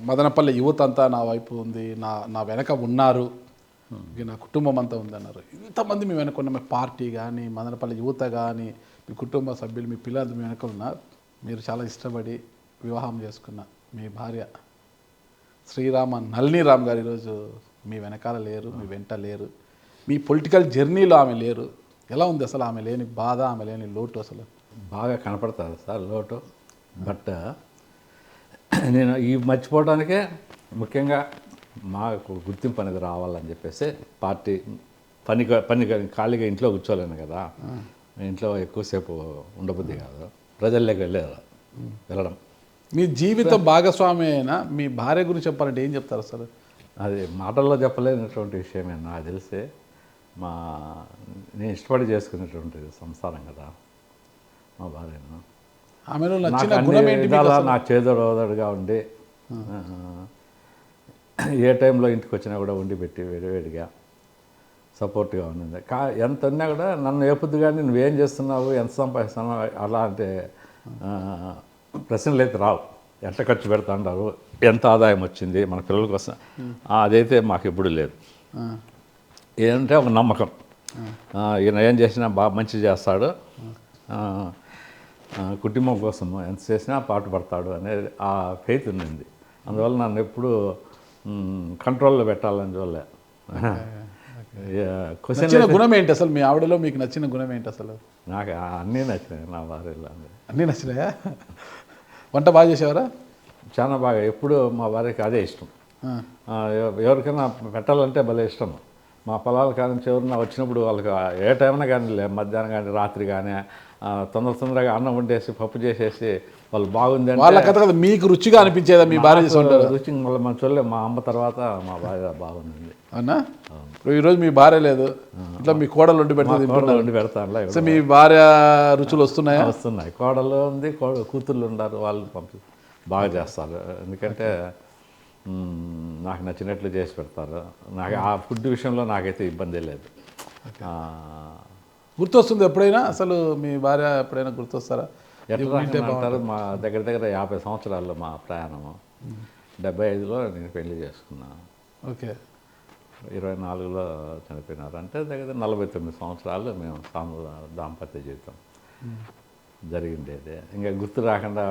B: మదనపల్లి యువత అంతా నా వైపు ఉంది, నా వెనక ఉన్నారు, నా కుటుంబం అంతా ఉందన్నారు. ఇంతమంది మీ వెనక ఉన్న మీ పార్టీ కానీ, మదనపల్లి యువత కానీ, మీ కుటుంబ సభ్యులు, మీ పిల్లలు మీ వెనక ఉన్నారు. మీరు చాలా ఇష్టపడి వివాహం చేసుకున్న మీ భార్య శ్రీరామ నళినీరామ్ గారు ఈరోజు మీ వెనకాల లేరు, మీ వెంట లేరు, మీ పొలిటికల్ జర్నీలో ఆమె లేరు. ఎలా ఉంది అసలు ఆమె లేని బాధ, ఆమె లేని లోటు? అసలు
C: బాగా కనపడుతుంది సార్ లోటు. బట్ నేను ఈ మర్చిపోవడానికే ముఖ్యంగా మాకు గుర్తింపు అనేది రావాలని చెప్పేసి పార్టీ పని ఖాళీగా ఇంట్లో కూర్చోలేను కదా. ఇంట్లో ఎక్కువసేపు ఉండబుద్ధి కాదు, ప్రజల్లోకి వెళ్ళడం.
B: మీ జీవిత భాగస్వామి అయినా మీ భార్య గురించి చెప్పాలంటే ఏం చెప్తారు అసలు?
C: అది మాటల్లో చెప్పలేనటువంటి విషయమే నాకు తెలిసి. నేను ఇష్టపడి చేసుకునేటువంటి సంసారం కదా మా భార్యను.
B: ఆమెలో నచ్చిన గుణం ఏంటి?
C: నాకు చేదోడుగా ఉండి ఏ టైంలో ఇంటికి వచ్చినా కూడా వండి పెట్టి వేడివేడిగా సపోర్ట్గా ఉన్నది. ఎంత ఉన్నా కూడా నన్ను ఎప్పుడు కానీ నువ్వేం చేస్తున్నావు, ఎంత సంపాదిస్తున్నావు అలాంటి ప్రశ్నలు అయితే రావు. ఎంత ఖర్చు పెడతా ఉంటారు, ఎంత ఆదాయం వచ్చింది మన పిల్లల కోసం, అదైతే మాకు ఎప్పుడు లేదు. ఏంటంటే ఒక నమ్మకం, ఈయన ఏం చేసినా బాగా మంచి చేస్తాడు, కుటుంబం కోసం ఎంత చేసినా పాటుపడతాడు అనేది ఆ ఫెయిత్ ఉంది. అందువల్ల నన్ను ఎప్పుడు కంట్రోల్లో పెట్టాలని చూడలే.
B: నచ్చిన గుణం ఏంటి అసలు మీ ఆవిడలో? మీకు నచ్చిన గుణం ఏంటి అసలు?
C: నాకు అన్నీ నచ్చినాయి నా భార్యలో.
B: అన్నీ నచ్చినాయా? వంట బాగా చేసేవారా?
C: చాలా బాగా. ఎప్పుడు మా భార్యకి అదే ఇష్టం. ఎవరికైనా పెట్టాలంటే భలే ఇష్టం. మా పొలాల కానించి ఎవరన్నా వచ్చినప్పుడు వాళ్ళకి ఏ టైంలో కానీ మధ్యాహ్నం కానీ రాత్రి కానీ తొందరగా అన్నం వండేసి పప్పు చేసేసి వాళ్ళు బాగుంది అంటే
B: వాళ్ళ కథ కదా మీకు రుచిగా అనిపించేదా మీ భార్య చేసి ఉంటారు?
C: రుచి మళ్ళీ మన చూడలే, మా అమ్మ తర్వాత మా భార్య బాగుంది.
B: అవునా? ఇప్పుడు ఈరోజు మీ భార్య లేదు, ఇట్లా మీ కోడలు వండి పెడుతుంది,
C: వండి పెడతాను.
B: సో మీ భార్య రుచులు వస్తున్నాయా?
C: వస్తున్నాయి. కోడలు ఉంది, కూతుర్లు ఉన్నారు, వాళ్ళు బాగా చేస్తారు. ఎందుకంటే నాకు నచ్చినట్లు చేసి పెడతారు. నాకు ఆ ఫుడ్ విషయంలో నాకైతే ఇబ్బంది లేదు.
B: గుర్తొస్తుంది ఎప్పుడైనా? అసలు మీ భార్య ఎప్పుడైనా గుర్తొస్తారా?
C: ఎట్లా అంటారు, మా దగ్గర 50 సంవత్సరాల్లో మా ప్రయాణము. 75లో నేను పెళ్లి చేసుకున్నాను.
B: ఓకే.
C: 24లో చనిపోయినారు. అంటే దగ్గర 49 సంవత్సరాలు మేము దాంపత్య జీవితం జరిగిండేది. ఇంకా గుర్తు రాకుండా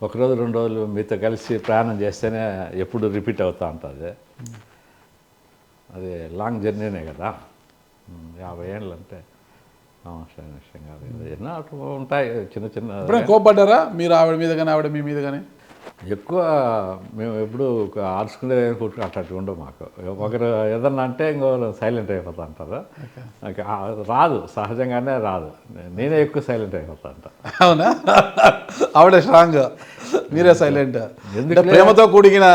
C: ఒకరోజు 2 రోజులు మీతో కలిసి ప్రయాణం చేస్తేనే ఎప్పుడు రిపీట్ అవుతూ ఉంటుంది. అది లాంగ్ జర్నీనే కదా. 50 ఏళ్ళు అంటే విషయం కాదు. ఎన్నో ఉంటాయి చిన్న చిన్న.
B: కోపడ్డారా మీరు ఆవిడ మీద కానీ ఆవిడ మీ మీద కానీ?
C: ఎక్కువ మేము ఎప్పుడు ఆర్చుకునే అట్లా ఉండవు మాకు. ఒకరు ఏదన్నా అంటే ఇంకొకరు సైలెంట్ అయిపోతా అంటారు. రాదు, సహజంగానే రాదు. నేనే ఎక్కువ సైలెంట్ అయిపోతా అంట.
B: అవునా? ఆవిడ స్ట్రాంగ్, మీరే సైలెంట్. ఎందుకు? ప్రేమతో కూడిన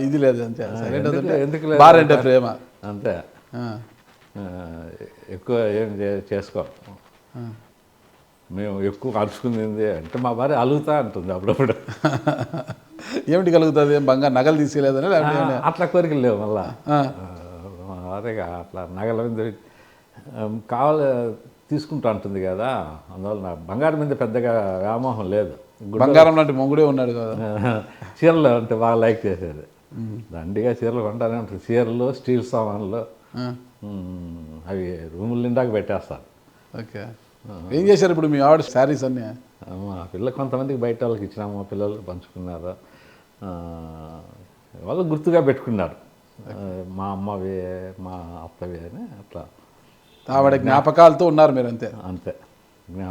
B: ఇది లేదు అంతే. సైలెంట్ ఎందుకు లేదు, భార్య అంటే ప్రేమ
C: అంతే. ఎక్కువ ఏం చేసుకో. మేము ఎక్కువ అరుచుకుంది అంటే మా భార్య అలుగుతా అంటుంది అప్పుడప్పుడు.
B: ఏమిటి కలుగుతుంది? బంగారు నగలు తీసేయలేదని
C: అట్లా కోరికలు లేవు మళ్ళా. అదేగా అట్లా నగల మీద కావాలి తీసుకుంటా ఉంటుంది కదా. అందువల్ల నాకు బంగారం మీద పెద్దగా వ్యామోహం లేదు.
B: బంగారం లాంటి మొగుడే ఉన్నాడు కదా.
C: చీరలు అంటే బాగా లైక్ చేసేది. దండిగా చీరలు కొంటానే ఉంటుంది. చీరలు, స్టీల్ సామాన్లు అవి రూముల నిండాక పెట్టేస్తారు.
B: ఓకే. ఏం చేశారు ఇప్పుడు మీ ఆవిడ శారీస్ అన్నీ?
C: మా పిల్లలు కొంతమందికి బయట వాళ్ళకి ఇచ్చినాము, మా పిల్లలు పంచుకున్నారు. వాళ్ళు గుర్తుగా పెట్టుకున్నారు, మా అమ్మవి మా అత్తవి అని. అట్లా
B: ఆవిడ జ్ఞాపకాలతో ఉన్నారు మీరు అంతే.
C: అంతే.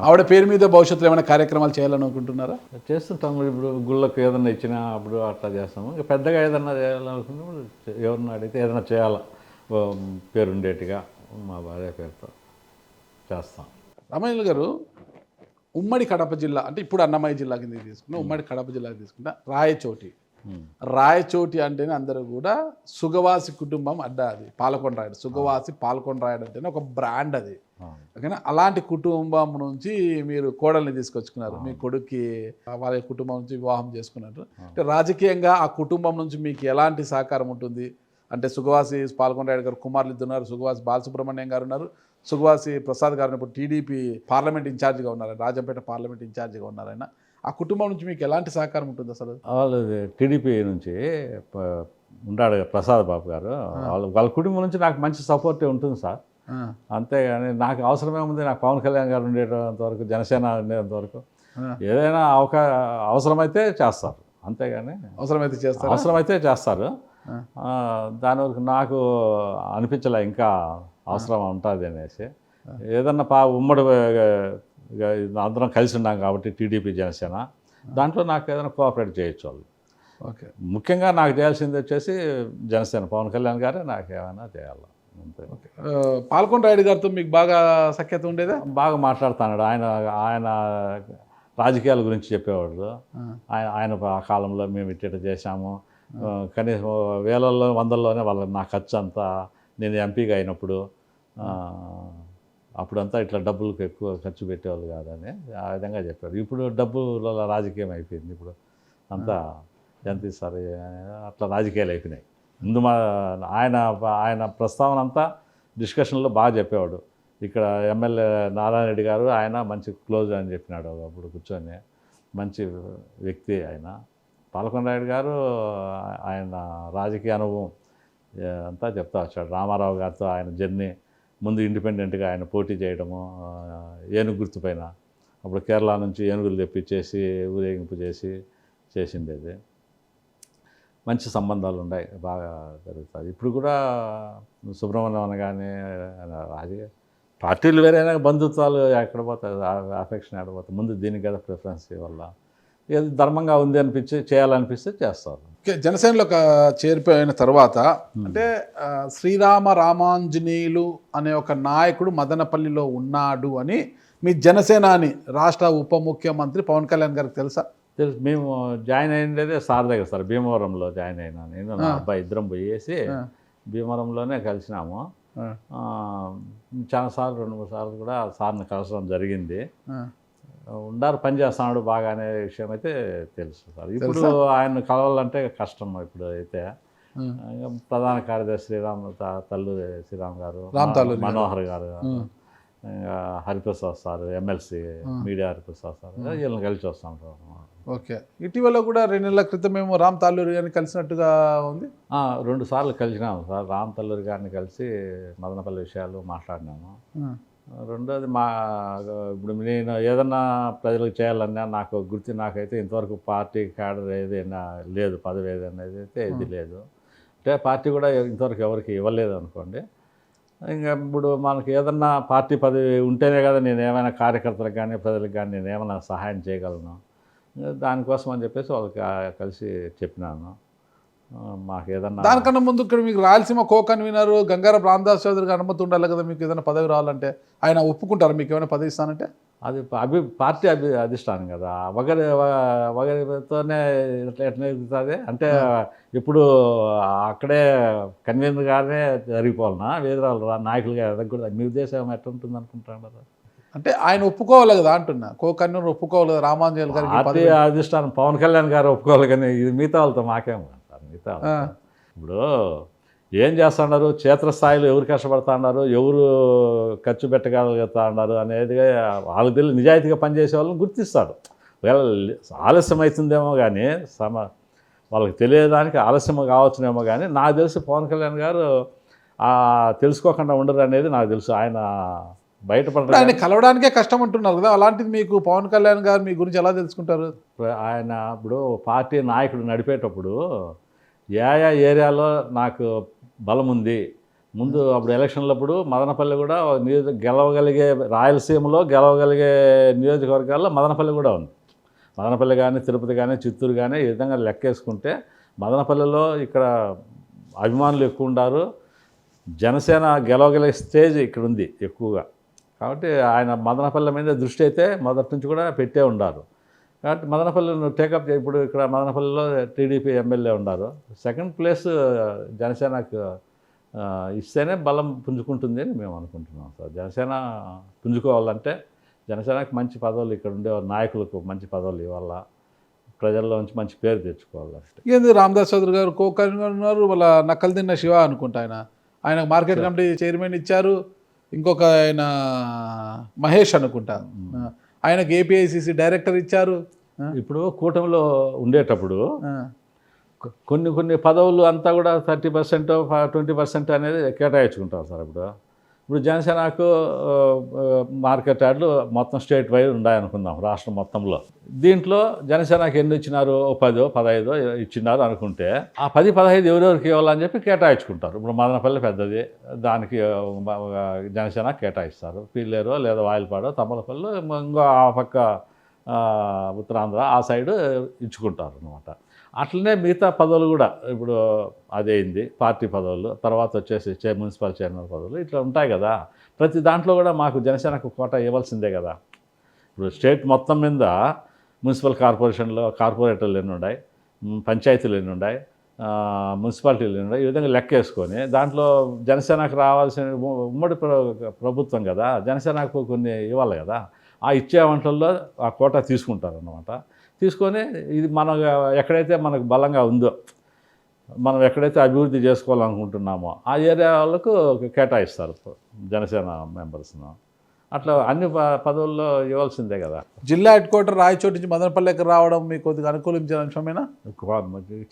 B: ఆవిడ పేరు మీద భవిష్యత్తులో ఏమైనా కార్యక్రమాలు చేయాలని అనుకుంటున్నారా?
C: చేస్తుంటాము. ఇప్పుడు గుళ్ళకు ఏదన్నా ఇచ్చినా అప్పుడు అట్లా చేస్తాము. ఇక పెద్దగా ఏదన్నా చేయాలనుకున్నప్పుడు ఎవరిని అడిగితే ఏదైనా చేయాలా పేరుండేట్టుగా మా భార్య పేరుతో చేస్తాం.
B: రామాయణ గారు, ఉమ్మడి కడప జిల్లా అంటే ఇప్పుడు అన్నమయ్య జిల్లా కింద తీసుకున్నా, ఉమ్మడి కడప జిల్లా తీసుకుంటా రాయచోటి. రాయచోటి అంటేనే అందరూ కూడా సుగవాసి కుటుంబం అడ్డా. అది పాలకొండరాయుడు, సుగవాసి పాలకొండరాయుడు అంటేనే ఒక బ్రాండ్ అది. ఓకేనా? అలాంటి కుటుంబం నుంచి మీరు కోడల్ని తీసుకొచ్చుకున్నారు. మీ కొడుక్కి వాళ్ళ కుటుంబం నుంచి వివాహం చేసుకున్నారు. అంటే రాజకీయంగా ఆ కుటుంబం నుంచి మీకు ఎలాంటి సహకారం ఉంటుంది? అంటే సుగవాసి పాలకొండరాయుడు గారు కుమారులు ఇద్దరు ఉన్నారు, సుగవాసి బాలసుబ్రహ్మణ్యం గారు ఉన్నారు, సుగవాసి ప్రసాద్ గారు ఇప్పుడు టీడీపీ పార్లమెంట్ ఇన్ఛార్జిగా ఉన్నారు, రాజంపేట పార్లమెంట్ ఇన్ఛార్జిగా ఉన్నారు. ఆయన ఆ కుటుంబం నుంచి మీకు ఎలాంటి సహకారం ఉంటుంది అసలు?
C: వాళ్ళు టీడీపీ నుంచి ఉన్నాడు ప్రసాద్ బాబు గారు, వాళ్ళ కుటుంబం నుంచి నాకు మంచి సపోర్టే ఉంటుంది సార్. అంతేగాని నాకు అవసరమే ఉంది. నాకు పవన్ కళ్యాణ్ గారు ఉండేటంత వరకు, జనసేన ఉండేంత వరకు ఏదైనా అవసరమైతే చేస్తారు. అంతేగాని అవసరమైతే చేస్తారు. దాని వరకు నాకు అనిపించలే ఇంకా అవసరం ఉంటుంది అనేసి. ఏదన్నా ఉమ్మడి అందరం కలిసి ఉన్నాం కాబట్టి టీడీపీ జనసేన దాంట్లో నాకు ఏదైనా కోఆపరేట్ చేయొచ్చు వాళ్ళు.
B: ఓకే.
C: ముఖ్యంగా నాకు చేయాల్సింది వచ్చేసి జనసేన పవన్ కళ్యాణ్ గారే నాకు ఏమైనా చేయాలి అంతే.
B: పాలకొండరాయుడు గారితో మీకు బాగా సఖ్యత ఉండేదా?
C: బాగా మాట్లాడుతున్నాడు ఆయన రాజకీయాల గురించి చెప్పేవాడు. ఆయన ఆ కాలంలో మేము ఇట్ట చేశాము, కనీసం వేలల్లో వందల్లోనే వాళ్ళ నా ఖర్చు అంతా, నేను ఎంపీగా అయినప్పుడు అప్పుడంతా ఇట్లా డబ్బులకు ఎక్కువ ఖర్చు పెట్టేవాళ్ళు కాదని ఆ విధంగా చెప్పారు. ఇప్పుడు డబ్బుల రాజకీయం అయిపోయింది. ఇప్పుడు అంతా ఎంత ఇస్తారు అట్లా రాజకీయాలు అయిపోయినాయి. ముందు ఆయన ప్రస్తావన అంతా డిస్కషన్లో బాగా చెప్పేవాడు. ఇక్కడ ఎమ్మెల్యే నారాయణ రెడ్డి గారు ఆయన మంచి క్లోజ్ అని చెప్పినాడు అప్పుడు కూర్చొని. మంచి వ్యక్తి ఆయన. పాలకొండరాయుడు గారు ఆయన రాజకీయ అనుభవం అంతా చెప్తా వచ్చాడు. రామారావు గారితో ఆయన జర్నీ, ముందు ఇండిపెండెంట్గా ఆయన పోటీ చేయడము ఏనుగు గుర్తుపైన, అప్పుడు కేరళ నుంచి ఏనుగులు తెప్పించేసి ఊరేగింపు చేసిండేది. మంచి సంబంధాలు ఉన్నాయి, బాగా జరుగుతుంది. ఇప్పుడు కూడా సుబ్రహ్మణ్యం అనగానే రాజకీయ పార్టీలు వేరైనా బంధుత్వాలు ఎక్కడ పోతాయి, అఫెక్షన్ ఎక్కడ పోతాయి. ముందు దీనికి కదా ప్రిఫరెన్స్ వల్ల ఏది ధర్మంగా ఉంది చేయాలనిపిస్తే చేస్తారు.
B: ఓకే, జనసేనలో చేరిపోయిన తర్వాత అంటే శ్రీరామ రామాంజనేయులు అనే ఒక నాయకుడు మదనపల్లిలో ఉన్నాడు అని మీ జనసేనాని రాష్ట్ర ఉప ముఖ్యమంత్రి పవన్ కళ్యాణ్ గారికి తెలుసా?
C: తెలుసు. మేము జాయిన్ అయ్యిందే సార్ దగ్గర సార్, భీమవరంలో జాయిన్ అయినా నేను, నా అబ్బాయి ఇద్దరం పోయేసి భీమవరంలోనే కలిసినాము. చాలా సార్లు 2-3 సార్లు కూడా సార్ని కలసడం జరిగింది. ఉండారు, పని చేస్తున్నాడు బాగా అనే విషయం అయితే తెలుసు సార్. ఇప్పుడు ఆయన కలవాలంటే కష్టం. ఇప్పుడు అయితే ప్రధాన కార్యదర్శి తల్లూరి శ్రీరామ్ గారు, మనోహర్ గారు, Hariprasad sir, MLC media Hariprasad sir, వీళ్ళని కలిసి వస్తుంటారు.
B: ఓకే, ఇటీవల కూడా 2 నెలల క్రితం మేము రామ్ తాల్లూరి గారిని కలిసినట్టుగా ఉంది.
C: 2 సార్లు కలిసినాము సార్. రామ్ తల్లూరి గారిని కలిసి మదనపల్లి విషయాలు మాట్లాడినాము. రెండోది ఇప్పుడు నేను ఏదన్నా ప్రజలకు చేయాలన్నా నాకైతే ఇంతవరకు పార్టీ క్యాడర్ ఏదైనా లేదు, పదవి ఏదైనా అయితే ఇది లేదు. అంటే పార్టీ కూడా ఇంతవరకు ఎవరికి ఇవ్వలేదు అనుకోండి. ఇంకా ఇప్పుడు మనకి ఏదన్నా పార్టీ పదవి ఉంటేనే కదా నేను ఏమైనా కార్యకర్తలకు కానీ ప్రజలకు కానీ నేను ఏమైనా సహాయం చేయగలను. దానికోసం అని చెప్పేసి వాళ్ళకి కలిసి చెప్పినాను. మాకు ఏదన్నా
B: దానికన్నా ముందు ఇక్కడ మీకు రాయలసీమ కో కన్వీనర్ గంగారపు రామదాస్ చౌదరికి అనుమతి ఉండాలి కదా, మీకు ఏదైనా పదవి రావాలంటే ఆయన ఒప్పుకుంటారు మీకు ఏమైనా పదవి ఇస్తానంటే?
C: అది పార్టీ అధిష్టానం కదా, వగరితోనే ఎట్లా ఎదుగుతుంది అంటే ఇప్పుడు అక్కడే కన్వీనర్ గానే జరిగిపోవాలన్నా, వేరే వాళ్ళు నాయకులుగా ఎదగకూడదు. మీ ఉద్దేశం ఎట్లా ఉంటుంది అనుకుంటున్నారు?
B: అంటే ఆయన ఒప్పుకోవాలి కదా అంటున్నా, కో కన్వీనర్ ఒప్పుకోవాలి కదా రామాంజనేయులు గారికి.
C: పార్టీ అధిష్టానం పవన్ కళ్యాణ్ గారు ఒప్పుకోవాలి, కానీ ఇది మిగతా వాళ్ళతో మాకేం సార్. మిగతా ఇప్పుడు ఏం చేస్తున్నారు, క్షేత్రస్థాయిలో ఎవరు కష్టపడుతున్నారు, ఎవరు ఖర్చు పెట్టగలుగుతా ఉన్నారు అనేది వాళ్ళకి తెలియదు. నిజాయితీగా పనిచేసే వాళ్ళని గుర్తిస్తాడు. ఆలస్యం అవుతుందేమో కానీ వాళ్ళకి తెలియడానికి ఆలస్యం కావచ్చునేమో కానీ నాకు తెలిసి పవన్ కళ్యాణ్ గారు తెలుసుకోకుండా ఉండరు అనేది నాకు తెలుసు. ఆయన బయటపడ
B: ఆయన కలవడానికే కష్టం అంటున్నారు కదా, అలాంటిది మీకు పవన్ కళ్యాణ్ గారు మీ గురించి ఎలా తెలుసుకుంటారు?
C: ఆయన ఇప్పుడు పార్టీ నాయకుడు నడిపేటప్పుడు ఏరియాలో నాకు బలం ఉంది. ముందు అప్పుడు ఎలక్షన్లప్పుడు మదనపల్లి కూడా గెలవగలిగే, రాయలసీమలో గెలవగలిగే నియోజకవర్గాల్లో మదనపల్లి కూడా ఉంది. మదనపల్లి కానీ తిరుపతి కానీ చిత్తూరు కానీ ఈ విధంగా లెక్కేసుకుంటే మదనపల్లిలో ఇక్కడ అభిమానులు ఎక్కువ ఉన్నారు. జనసేన గెలవగలిగే స్టేజ్ ఇక్కడ ఉంది ఎక్కువగా. కాబట్టి ఆయన మదనపల్లి మీద దృష్టి అయితే మొదటి నుంచి కూడా పెట్టే ఉన్నారు. కాబట్టి మదనపల్లిని టేకప్ ఇప్పుడు ఇక్కడ మదనపల్లిలో టీడీపీ ఎమ్మెల్యే ఉన్నారు. సెకండ్ ప్లేస్ జనసేనకు ఇస్తేనే బలం పుంజుకుంటుంది అని మేము అనుకుంటున్నాం సార్. జనసేన పుంజుకోవాలంటే జనసేనకు మంచి పదవులు, ఇక్కడ ఉండే నాయకులకు మంచి పదవులు ఇవ్వాల, ప్రజల్లో నుంచి మంచి పేరు తెచ్చుకోవాలి.
B: ఏంది రామదాస్ చౌదరి గారు కో కన్వీనర్ ఉన్నారు, వాళ్ళ నక్కలు తిన్న శివ అనుకుంటా ఆయన మార్కెట్ కమిటీ చైర్మన్ ఇచ్చారు. ఇంకొక ఆయన మహేష్ అనుకుంటా, ఆయనకు ఏపీఐసిసి డైరెక్టర్ ఇచ్చారు.
C: ఇప్పుడు కూటమిలో ఉండేటప్పుడు కొన్ని పదవులు అంతా కూడా 30% 20% అనేది కేటాయించుకుంటారు సార్. ఇప్పుడు జనసేనకు మార్కెట్ యార్డ్లు మొత్తం స్టేట్ వైడ్ ఉన్నాయనుకుందాం రాష్ట్రం మొత్తంలో. దీంట్లో జనసేనకు ఎన్ని ఇచ్చినారు, 10 15 ఇచ్చినారు అనుకుంటే ఆ 10 15 ఎవరెవరికి ఇవ్వాలని చెప్పి కేటాయించుకుంటారు. ఇప్పుడు మదనపల్లి పెద్దది, దానికి జనసేన కేటాయిస్తారు. పిల్లేరు లేదా వాయిల్పాడు, తమ్మలపల్లి, ఇంకో ఆ పక్క ఉత్తరాంధ్ర ఆ సైడు ఇచ్చుకుంటారు అనమాట. అట్లనే మిగతా పదవులు కూడా ఇప్పుడు అదేంది పార్టీ పదవులు, తర్వాత వచ్చేసి మున్సిపల్ చైర్మన్ పదవులు ఇట్లా ఉంటాయి కదా. ప్రతి దాంట్లో కూడా మాకు జనసేనకు కోటా ఇవ్వాల్సిందే కదా. ఇప్పుడు స్టేట్ మొత్తం మీద మున్సిపల్ కార్పొరేషన్లో కార్పొరేటర్లు ఎన్ని ఉన్నాయి, పంచాయతీలు ఎన్ని ఉన్నాయి, మున్సిపాలిటీలు ఎన్ని ఉన్నాయి, ఈ విధంగా లెక్క వేసుకొని దాంట్లో జనసేనకు రావాల్సిన ఉమ్మడి ప్రభుత్వం కదా, జనసేనకు కొన్ని ఇవ్వాలి కదా. ఆ ఇచ్చే వంటల్లో ఆ కోటా తీసుకుంటారన్నమాట. తీసుకొని ఇది ఎక్కడైతే మనకు బలంగా ఉందో, మనం ఎక్కడైతే అభివృద్ధి చేసుకోవాలనుకుంటున్నామో ఆ ఏరియా వాళ్ళకు కేటాయిస్తారు జనసేన మెంబర్స్ను. అట్లా అన్ని పదవుల్లో ఇవ్వాల్సిందే కదా.
B: జిల్లా హెడ్ క్వార్టర్ రాయచోటి నుంచి మదనపల్లికి రావడం మీకు కొద్దిగా అనుకూలించిన అంశమేనా?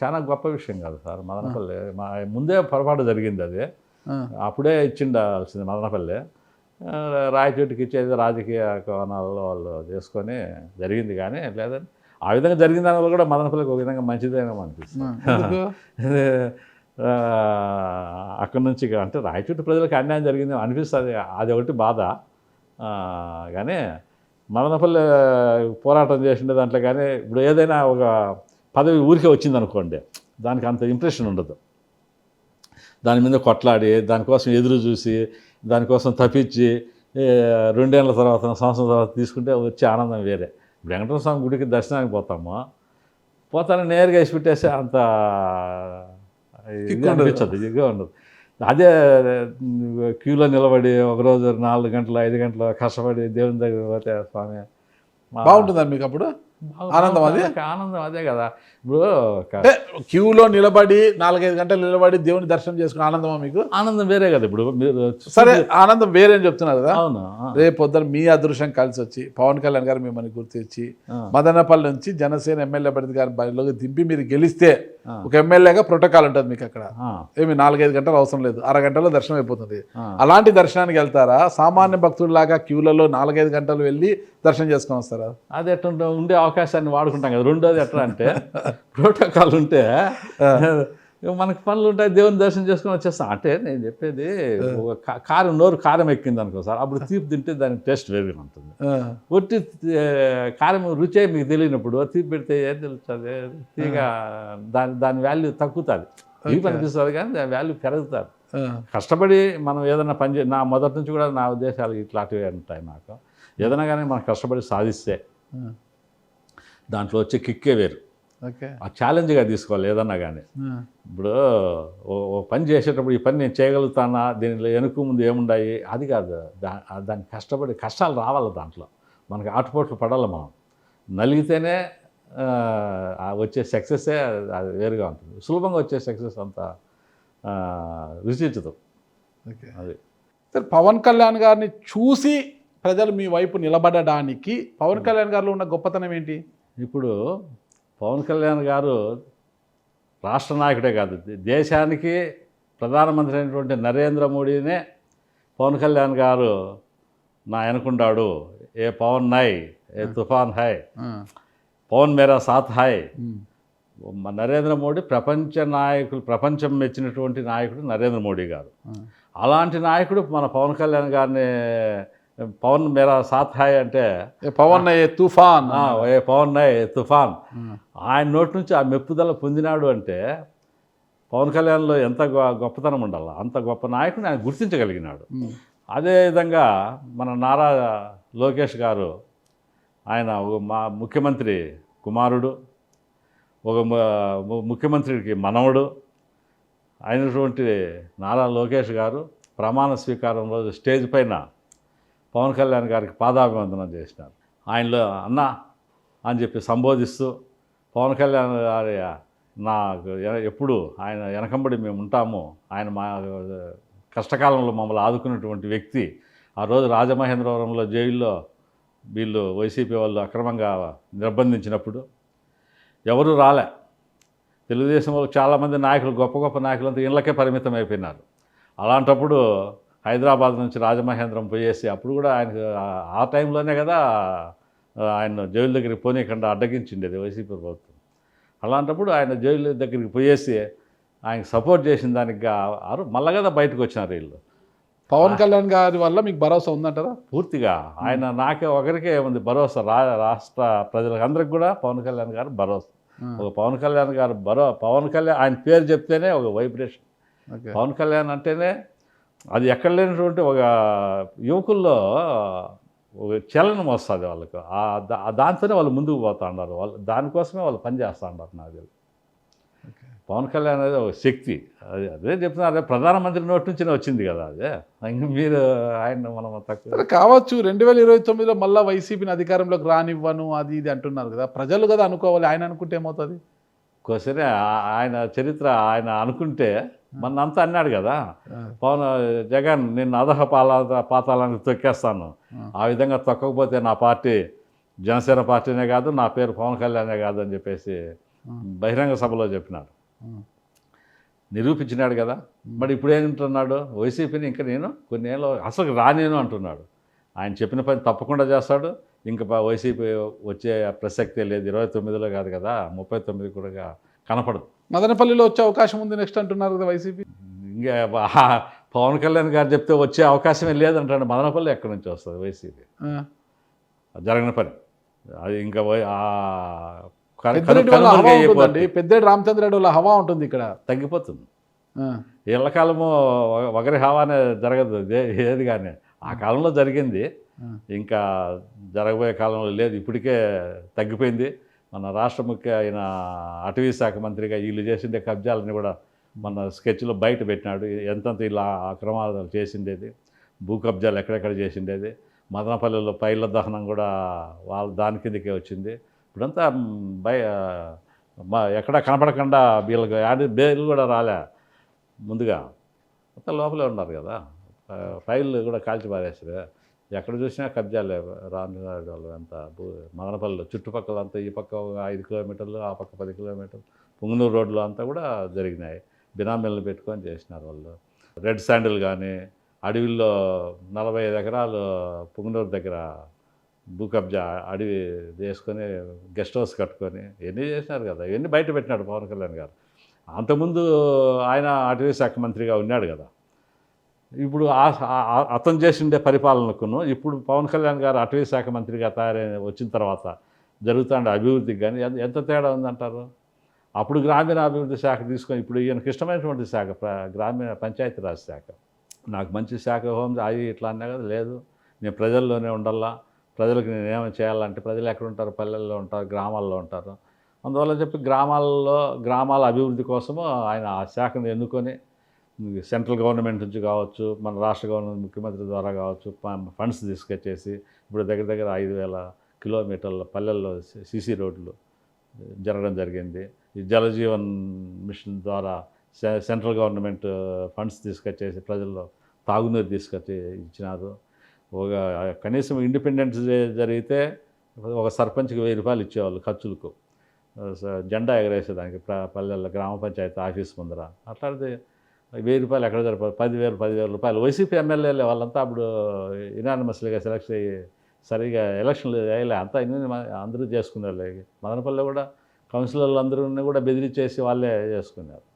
C: చాలా గొప్ప విషయం కాదు సార్. మదనపల్లి ముందే పొరపాటు జరిగింది. అది అప్పుడే ఇచ్చిండాల్సింది. మదనపల్లి రాయచోటికి ఇచ్చేది రాజకీయ కోణాల్లో వాళ్ళు చేసుకొని జరిగింది, కానీ లేదని ఆ విధంగా జరిగిన దానివల్ల కూడా మదనపల్లికి ఒక విధంగా మంచిదేమో అనిపిస్తుంది. అక్కడి నుంచి అంటే రాయచోటి ప్రజలకు అన్యాయం జరిగింది అనిపిస్తుంది, అది ఒకటి బాధ. కానీ మదనపల్లి పోరాటం చేసిండే దాంట్లో కానీ ఇప్పుడు ఏదైనా ఒక పదవి ఊరికే వచ్చింది అనుకోండి, దానికి అంత ఇంప్రెషన్ ఉండదు. దాని మీద కొట్లాడి దానికోసం ఎదురు చూసి దానికోసం తప్పించి 2 ఏళ్ళ తర్వాత సంవత్సరం తర్వాత తీసుకుంటే వచ్చే ఆనందం వేరే. వెంకటేశ్వర స్వామి గుడికి దర్శనానికి పోతాను నేరుగా వేసి పెట్టేస్తే అంత ఇది అనిపించదు, ఇదిగా ఉండదు. అదే క్యూలో నిలబడి ఒకరోజు 4 గంటలు 5 గంటలు కష్టపడి దేవుని దగ్గర పోతే స్వామి
B: బాగుంటుందా మీకు అప్పుడు ఆనందం? అది
C: ఆనందం అదే కదా. ఇప్పుడు
B: అంటే క్యూలో నిలబడి 4-5 గంటలు నిలబడి దేవుని దర్శనం చేసుకునే ఆనందమా మీకు?
C: ఆనందం వేరే కదా. ఇప్పుడు మీరు
B: సరే ఆనందం వేరే అని చెప్తున్నారు కదా.
C: అవును.
B: రేపు పొద్దున మీ అదృష్టం కలిసి వచ్చి పవన్ కళ్యాణ్ గారు మిమ్మల్ని గుర్తించి మదనపల్లి నుంచి జనసేన ఎమ్మెల్యే అభ్యర్థి గారి బరిలోకి దింపి మీరు గెలిస్తే ఒక ఎమ్మెల్యేగా ప్రోటోకాల్ ఉంటుంది మీకు అక్కడ. ఏమి 4-5 గంటలు అవసరం లేదు, అరగంటలో దర్శనం అయిపోతుంది. అలాంటి దర్శనానికి వెళ్తారా? సామాన్య భక్తుల్లాగా క్యూలలో 4-5 గంటలు వెళ్ళి దర్శనం చేసుకొని వస్తారా?
C: అది ఎట్లా ఉండే అవకాశాన్ని వాడుకుంటాం కదా. రెండోది ఎట్లా అంటే ప్రోటోకాల్ ఉంటే మనకు పనులు ఉంటాయి, దేవుని దర్శనం చేసుకొని వచ్చేస్తాం. అంటే నేను చెప్పేది ఒక కారం ఎక్కింది అనుకో సార్, అప్పుడు తీపి తింటే దానికి టేస్ట్ వేరుగా ఉంటుంది. ఒట్టి కారం రుచే మీకు తెలియనప్పుడు తీపి పెడితే ఏం తెలుస్తుంది, తీగ దాని వాల్యూ తగ్గుతుంది. తీపి అనిపిస్తుంది కానీ దాని వాల్యూ పెరుగుతుంది. కష్టపడి మనం ఏదైనా పని నా మొదటి నుంచి కూడా నా ఉద్దేశాలు ఇట్లాంటివి ఉంటాయి. నాకు ఏదైనా కానీ మనం కష్టపడి సాధిస్తే దాంట్లో వచ్చే కిక్కే వేరు. ఆ ఛాలెంజ్గా తీసుకోవాలి ఏదన్నా కానీ. ఇప్పుడు ఓ పని చేసేటప్పుడు ఈ పని నేను చేయగలుగుతానా, దీనిలో వెనుక ముందు ఏముండాయి అది కాదు. దాన్ని కష్టాలు రావాలి, దాంట్లో మనకి ఆటుపోట్లు పడాలి. మనం నలిగితేనే వచ్చే సక్సెస్సే అది వేరుగా ఉంటుంది. సులభంగా వచ్చే సక్సెస్ అంత రుచించదు. అది
B: సార్, పవన్ కళ్యాణ్ గారిని చూసి ప్రజలు మీ వైపు నిలబడడానికి పవన్ కళ్యాణ్ గారిలో ఉన్న గొప్పతనం ఏంటి?
C: ఇప్పుడు పవన్ కళ్యాణ్ గారు రాష్ట్ర నాయకుడే కాదు, దేశానికి ప్రధానమంత్రి అయినటువంటి నరేంద్ర మోడీనే పవన్ కళ్యాణ్ గారు నా వెనుకుంటాడు. ఏ పవన్ నై ఏ తుఫాన్ హై, పవన్ మేరా సాత్ హై. నరేంద్ర మోడీ ప్రపంచం మెచ్చినటువంటి నాయకుడు నరేంద్ర మోడీ గారు. అలాంటి నాయకుడు మన పవన్ కళ్యాణ్ గారిని పవన్ మేరా సాత్ హాయ్ అంటే
B: పవన్ ఏ తుఫాన్,
C: ఏ పవన్ ఏ తుఫాన్. ఆయన నోటి నుంచి ఆ మెప్పుదల పొందినాడు అంటే పవన్ కళ్యాణ్లో ఎంత గొప్పతనం ఉండాలి. అంత గొప్ప నాయకుడిని ఆయన గుర్తించగలిగినాడు. అదేవిధంగా మన నారా లోకేష్ గారు, ఆయన మా ముఖ్యమంత్రి కుమారుడు, ఒక ముఖ్యమంత్రికి మనవడు అయినటువంటి నారా లోకేష్ గారు ప్రమాణ స్వీకారం రోజు స్టేజ్ పైన పవన్ కళ్యాణ్ గారికి పాదాభివందనం చేసినారు. ఆయనలో అన్న అని చెప్పి సంబోధిస్తూ పవన్ కళ్యాణ్ గారి నాకు ఎప్పుడు ఆయన వెనకంబడి మేము ఉంటాము, ఆయన మా కష్టకాలంలో మమ్మల్ని ఆదుకున్నటువంటి వ్యక్తి. ఆ రోజు రాజమహేంద్రవరంలో జైల్లో వీళ్ళు వైసీపీ వాళ్ళు అక్రమంగా నిర్బంధించినప్పుడు ఎవరు రాలే. తెలుగుదేశం వాళ్ళు చాలామంది నాయకులు, గొప్ప గొప్ప నాయకులంతా ఇళ్ళకే పరిమితం అయిపోయినారు. అలాంటప్పుడు హైదరాబాద్ నుంచి రాజమహేంద్రం పోయేసి, అప్పుడు కూడా ఆయనకు ఆ టైంలోనే కదా ఆయన జైలు దగ్గరికి పోనీయకుండా అడ్డగించిండేది వైసీపీ ప్రభుత్వం. అలాంటప్పుడు ఆయన జైలు దగ్గరికి పోయేసి ఆయనకు సపోర్ట్ చేసిన దానికి మళ్ళా కదా బయటకు వచ్చినారు వీళ్ళు.
B: పవన్ కళ్యాణ్ గారి వల్ల మీకు భరోసా ఉందంటారా?
C: పూర్తిగా ఆయన నాకే ఒకరికే ఉంది భరోసా. రాష్ట్ర ప్రజలకు అందరికి కూడా పవన్ కళ్యాణ్ గారు భరోసా. ఒక పవన్ కళ్యాణ్ గారు పవన్ కళ్యాణ్ ఆయన పేరు చెప్తేనే ఒక వైబ్రేషన్. పవన్ కళ్యాణ్ అంటేనే అది ఎక్కడ లేనటువంటి ఒక యువకుల్లో ఒక చలనం వస్తుంది వాళ్ళకు. దాంతోనే వాళ్ళు ముందుకు పోతూ ఉన్నారు. వాళ్ళు దానికోసమే వాళ్ళు పనిచేస్తూ ఉన్నారు. నాకు పవన్ కళ్యాణ్ అనేది ఒక శక్తి. అదే చెప్తున్నారు, ప్రధానమంత్రి నోటి నుంచినే వచ్చింది కదా అదే. ఇంకా మీరు ఆయన మనం తక్కువ
B: కావచ్చు. 2029లో మళ్ళీ వైసీపీని అధికారంలోకి రానివ్వను అది ఇది అంటున్నారు కదా, ప్రజలు కదా అనుకోవాలి. ఆయన అనుకుంటే ఏమవుతుంది?
C: కోసమే ఆయన చరిత్ర ఆయన అనుకుంటే మనంతా అన్నాడు కదా, పవన్ జగన్ నిన్ను అధహ పాతాళానికి తొక్కేస్తాను, ఆ విధంగా తొక్కకపోతే నా పార్టీ జనసేన పార్టీనే కాదు, నా పేరు పవన్ కళ్యాణే కాదు అని చెప్పేసి బహిరంగ సభలో చెప్పినాడు. నిరూపించినాడు కదా. మరి ఇప్పుడు ఏమంటున్నాడు, వైసీపీని ఇంకా నేను కొన్ని ఏళ్ళు అసలు రానేను అంటున్నాడు. ఆయన చెప్పిన పని తప్పకుండా చేస్తాడు. ఇంకా వైసీపీ వచ్చే ప్రసక్తే లేదు. 29లో కాదు కదా, 39 కూడా కనపడదు.
B: మదనపల్లిలో వచ్చే అవకాశం ఉంది నెక్స్ట్ అంటున్నారు కదా వైసీపీ.
C: ఇంకా పవన్ కళ్యాణ్ గారు చెప్తే వచ్చే అవకాశమే లేదంటాడు. మదనపల్లి ఎక్కడి నుంచి వస్తుంది వైసీపీ? జరగని పని. అది ఇంకా
B: పెద్దిరెడ్డి వాళ్ళ హవా ఉంటుందండి, పెద్దిరెడ్డి రామచంద్రరెడ్డి వాళ్ళ హవా ఉంటుంది ఇక్కడ.
C: తగ్గిపోతుంది.
B: ఆ,
C: ఎల్లకాలము ఒకరి హవానే జరగదు ఏది కానీ. ఆ కాలంలో జరిగింది, ఇంకా జరగబోయే కాలంలో లేదు. ఇప్పటికే తగ్గిపోయింది. మన రాష్ట్ర ముఖ్య అయిన అటవీ శాఖ మంత్రిగా వీళ్ళు చేసిండే కబ్జాలని కూడా మన స్కెచ్లో బయట పెట్టినాడు. ఎంతంత ఇలా అక్రమాలు చేసిండేది, భూ కబ్జాలు ఎక్కడెక్కడ చేసిండేది. మదనపల్లిలో పైళ్ళ దహనం కూడా వాళ్ళ దాని కిందకే వచ్చింది. ఇప్పుడంతా ఎక్కడా కనపడకుండా వీళ్ళకి బేలు కూడా రాలే. ముందుగా అంతా లోపలే ఉన్నారు కదా, ఫైళ్ళు కూడా కాల్చి పారేసారు. ఎక్కడ చూసినా కబ్జాలే. రామచంద్రరెడ్డి వాళ్ళు అంతా మదనపల్లిలో చుట్టుపక్కల అంతా, ఈ పక్క 5 కిలోమీటర్లు, ఆ పక్క 10 కిలోమీటర్లు, పుంగనూరు రోడ్లు అంతా కూడా జరిగినాయి. బినామీలను పెట్టుకొని చేసినారు వాళ్ళు. రెడ్ శాండిల్ కానీ, అడవిల్లో 45 ఎకరాలు పుంగనూరు దగ్గర భూ కబ్జా అడవి చేసుకొని గెస్ట్ హౌస్ కట్టుకొని ఇవన్నీ చేసినారు కదా. ఇవన్నీ బయట పెట్టినాడు పవన్ కళ్యాణ్ గారు. అంతకుముందు ఆయన అటవీ శాఖ మంత్రిగా ఉన్నాడు కదా. ఇప్పుడు అతను చేసిండే పరిపాలనకును ఇప్పుడు పవన్ కళ్యాణ్ గారు అటవీ శాఖ మంత్రిగా వచ్చిన తర్వాత జరుగుతున్న అభివృద్ధికి కానీ ఎంత తేడా ఉందంటారు? అప్పుడు గ్రామీణ అభివృద్ధి శాఖ తీసుకొని ఇప్పుడు ఈయనకి ఇష్టమైనటువంటి శాఖ గ్రామీణ పంచాయతీరాజ్ శాఖ. నాకు మంచి శాఖ హోం అవి ఇట్లా అన్నా కదా, లేదు నేను ప్రజల్లోనే ఉండాలా, ప్రజలకు నేను ఏమైనా చేయాలంటే ప్రజలు ఎక్కడ ఉంటారు, పల్లెల్లో ఉంటారు, గ్రామాల్లో ఉంటారు. అందువల్ల చెప్పి గ్రామాల అభివృద్ధి కోసము ఆయన ఆ శాఖను ఎన్నుకొని సెంట్రల్ గవర్నమెంట్ నుంచి కావచ్చు, మన రాష్ట్ర గవర్నమెంట్ ముఖ్యమంత్రి ద్వారా కావచ్చు ఫండ్స్ తీసుకొచ్చేసి ఇప్పుడు దగ్గర దగ్గర 5,000 కిలోమీటర్ల పల్లెల్లో సీసీ రోడ్లు జరగడం జరిగింది. ఈ జలజీవన్ మిషన్ ద్వారా సెంట్రల్ గవర్నమెంట్ ఫండ్స్ తీసుకొచ్చేసి ప్రజల్లో తాగునీరు తీసుకొచ్చి ఇచ్చినారు. కనీసం ఇండిపెండెన్స్ డే జరిగితే ఒక సర్పంచ్కి 1000 రూపాయలు ఇచ్చేవాళ్ళు ఖర్చులకు, జెండా ఎగరేసేదానికి పల్లెల్లో గ్రామ పంచాయతీ ఆఫీస్ ముందర. అట్లాంటిది 1000 రూపాయలు ఎక్కడ జరపాలి? 10,000 రూపాయలు. వైసీపీ ఎమ్మెల్యేలు వాళ్ళంతా అప్పుడు యునానిమస్లీగా సెలెక్ట్ అయ్యి సరిగా ఎలక్షన్లు వేయలే, అంతా అందరూ చేసుకున్నారు. మదనపల్లిలో కూడా కౌన్సిలర్లు అందరూ కూడా బెదిరించేసి వాళ్ళే చేసుకున్నారు.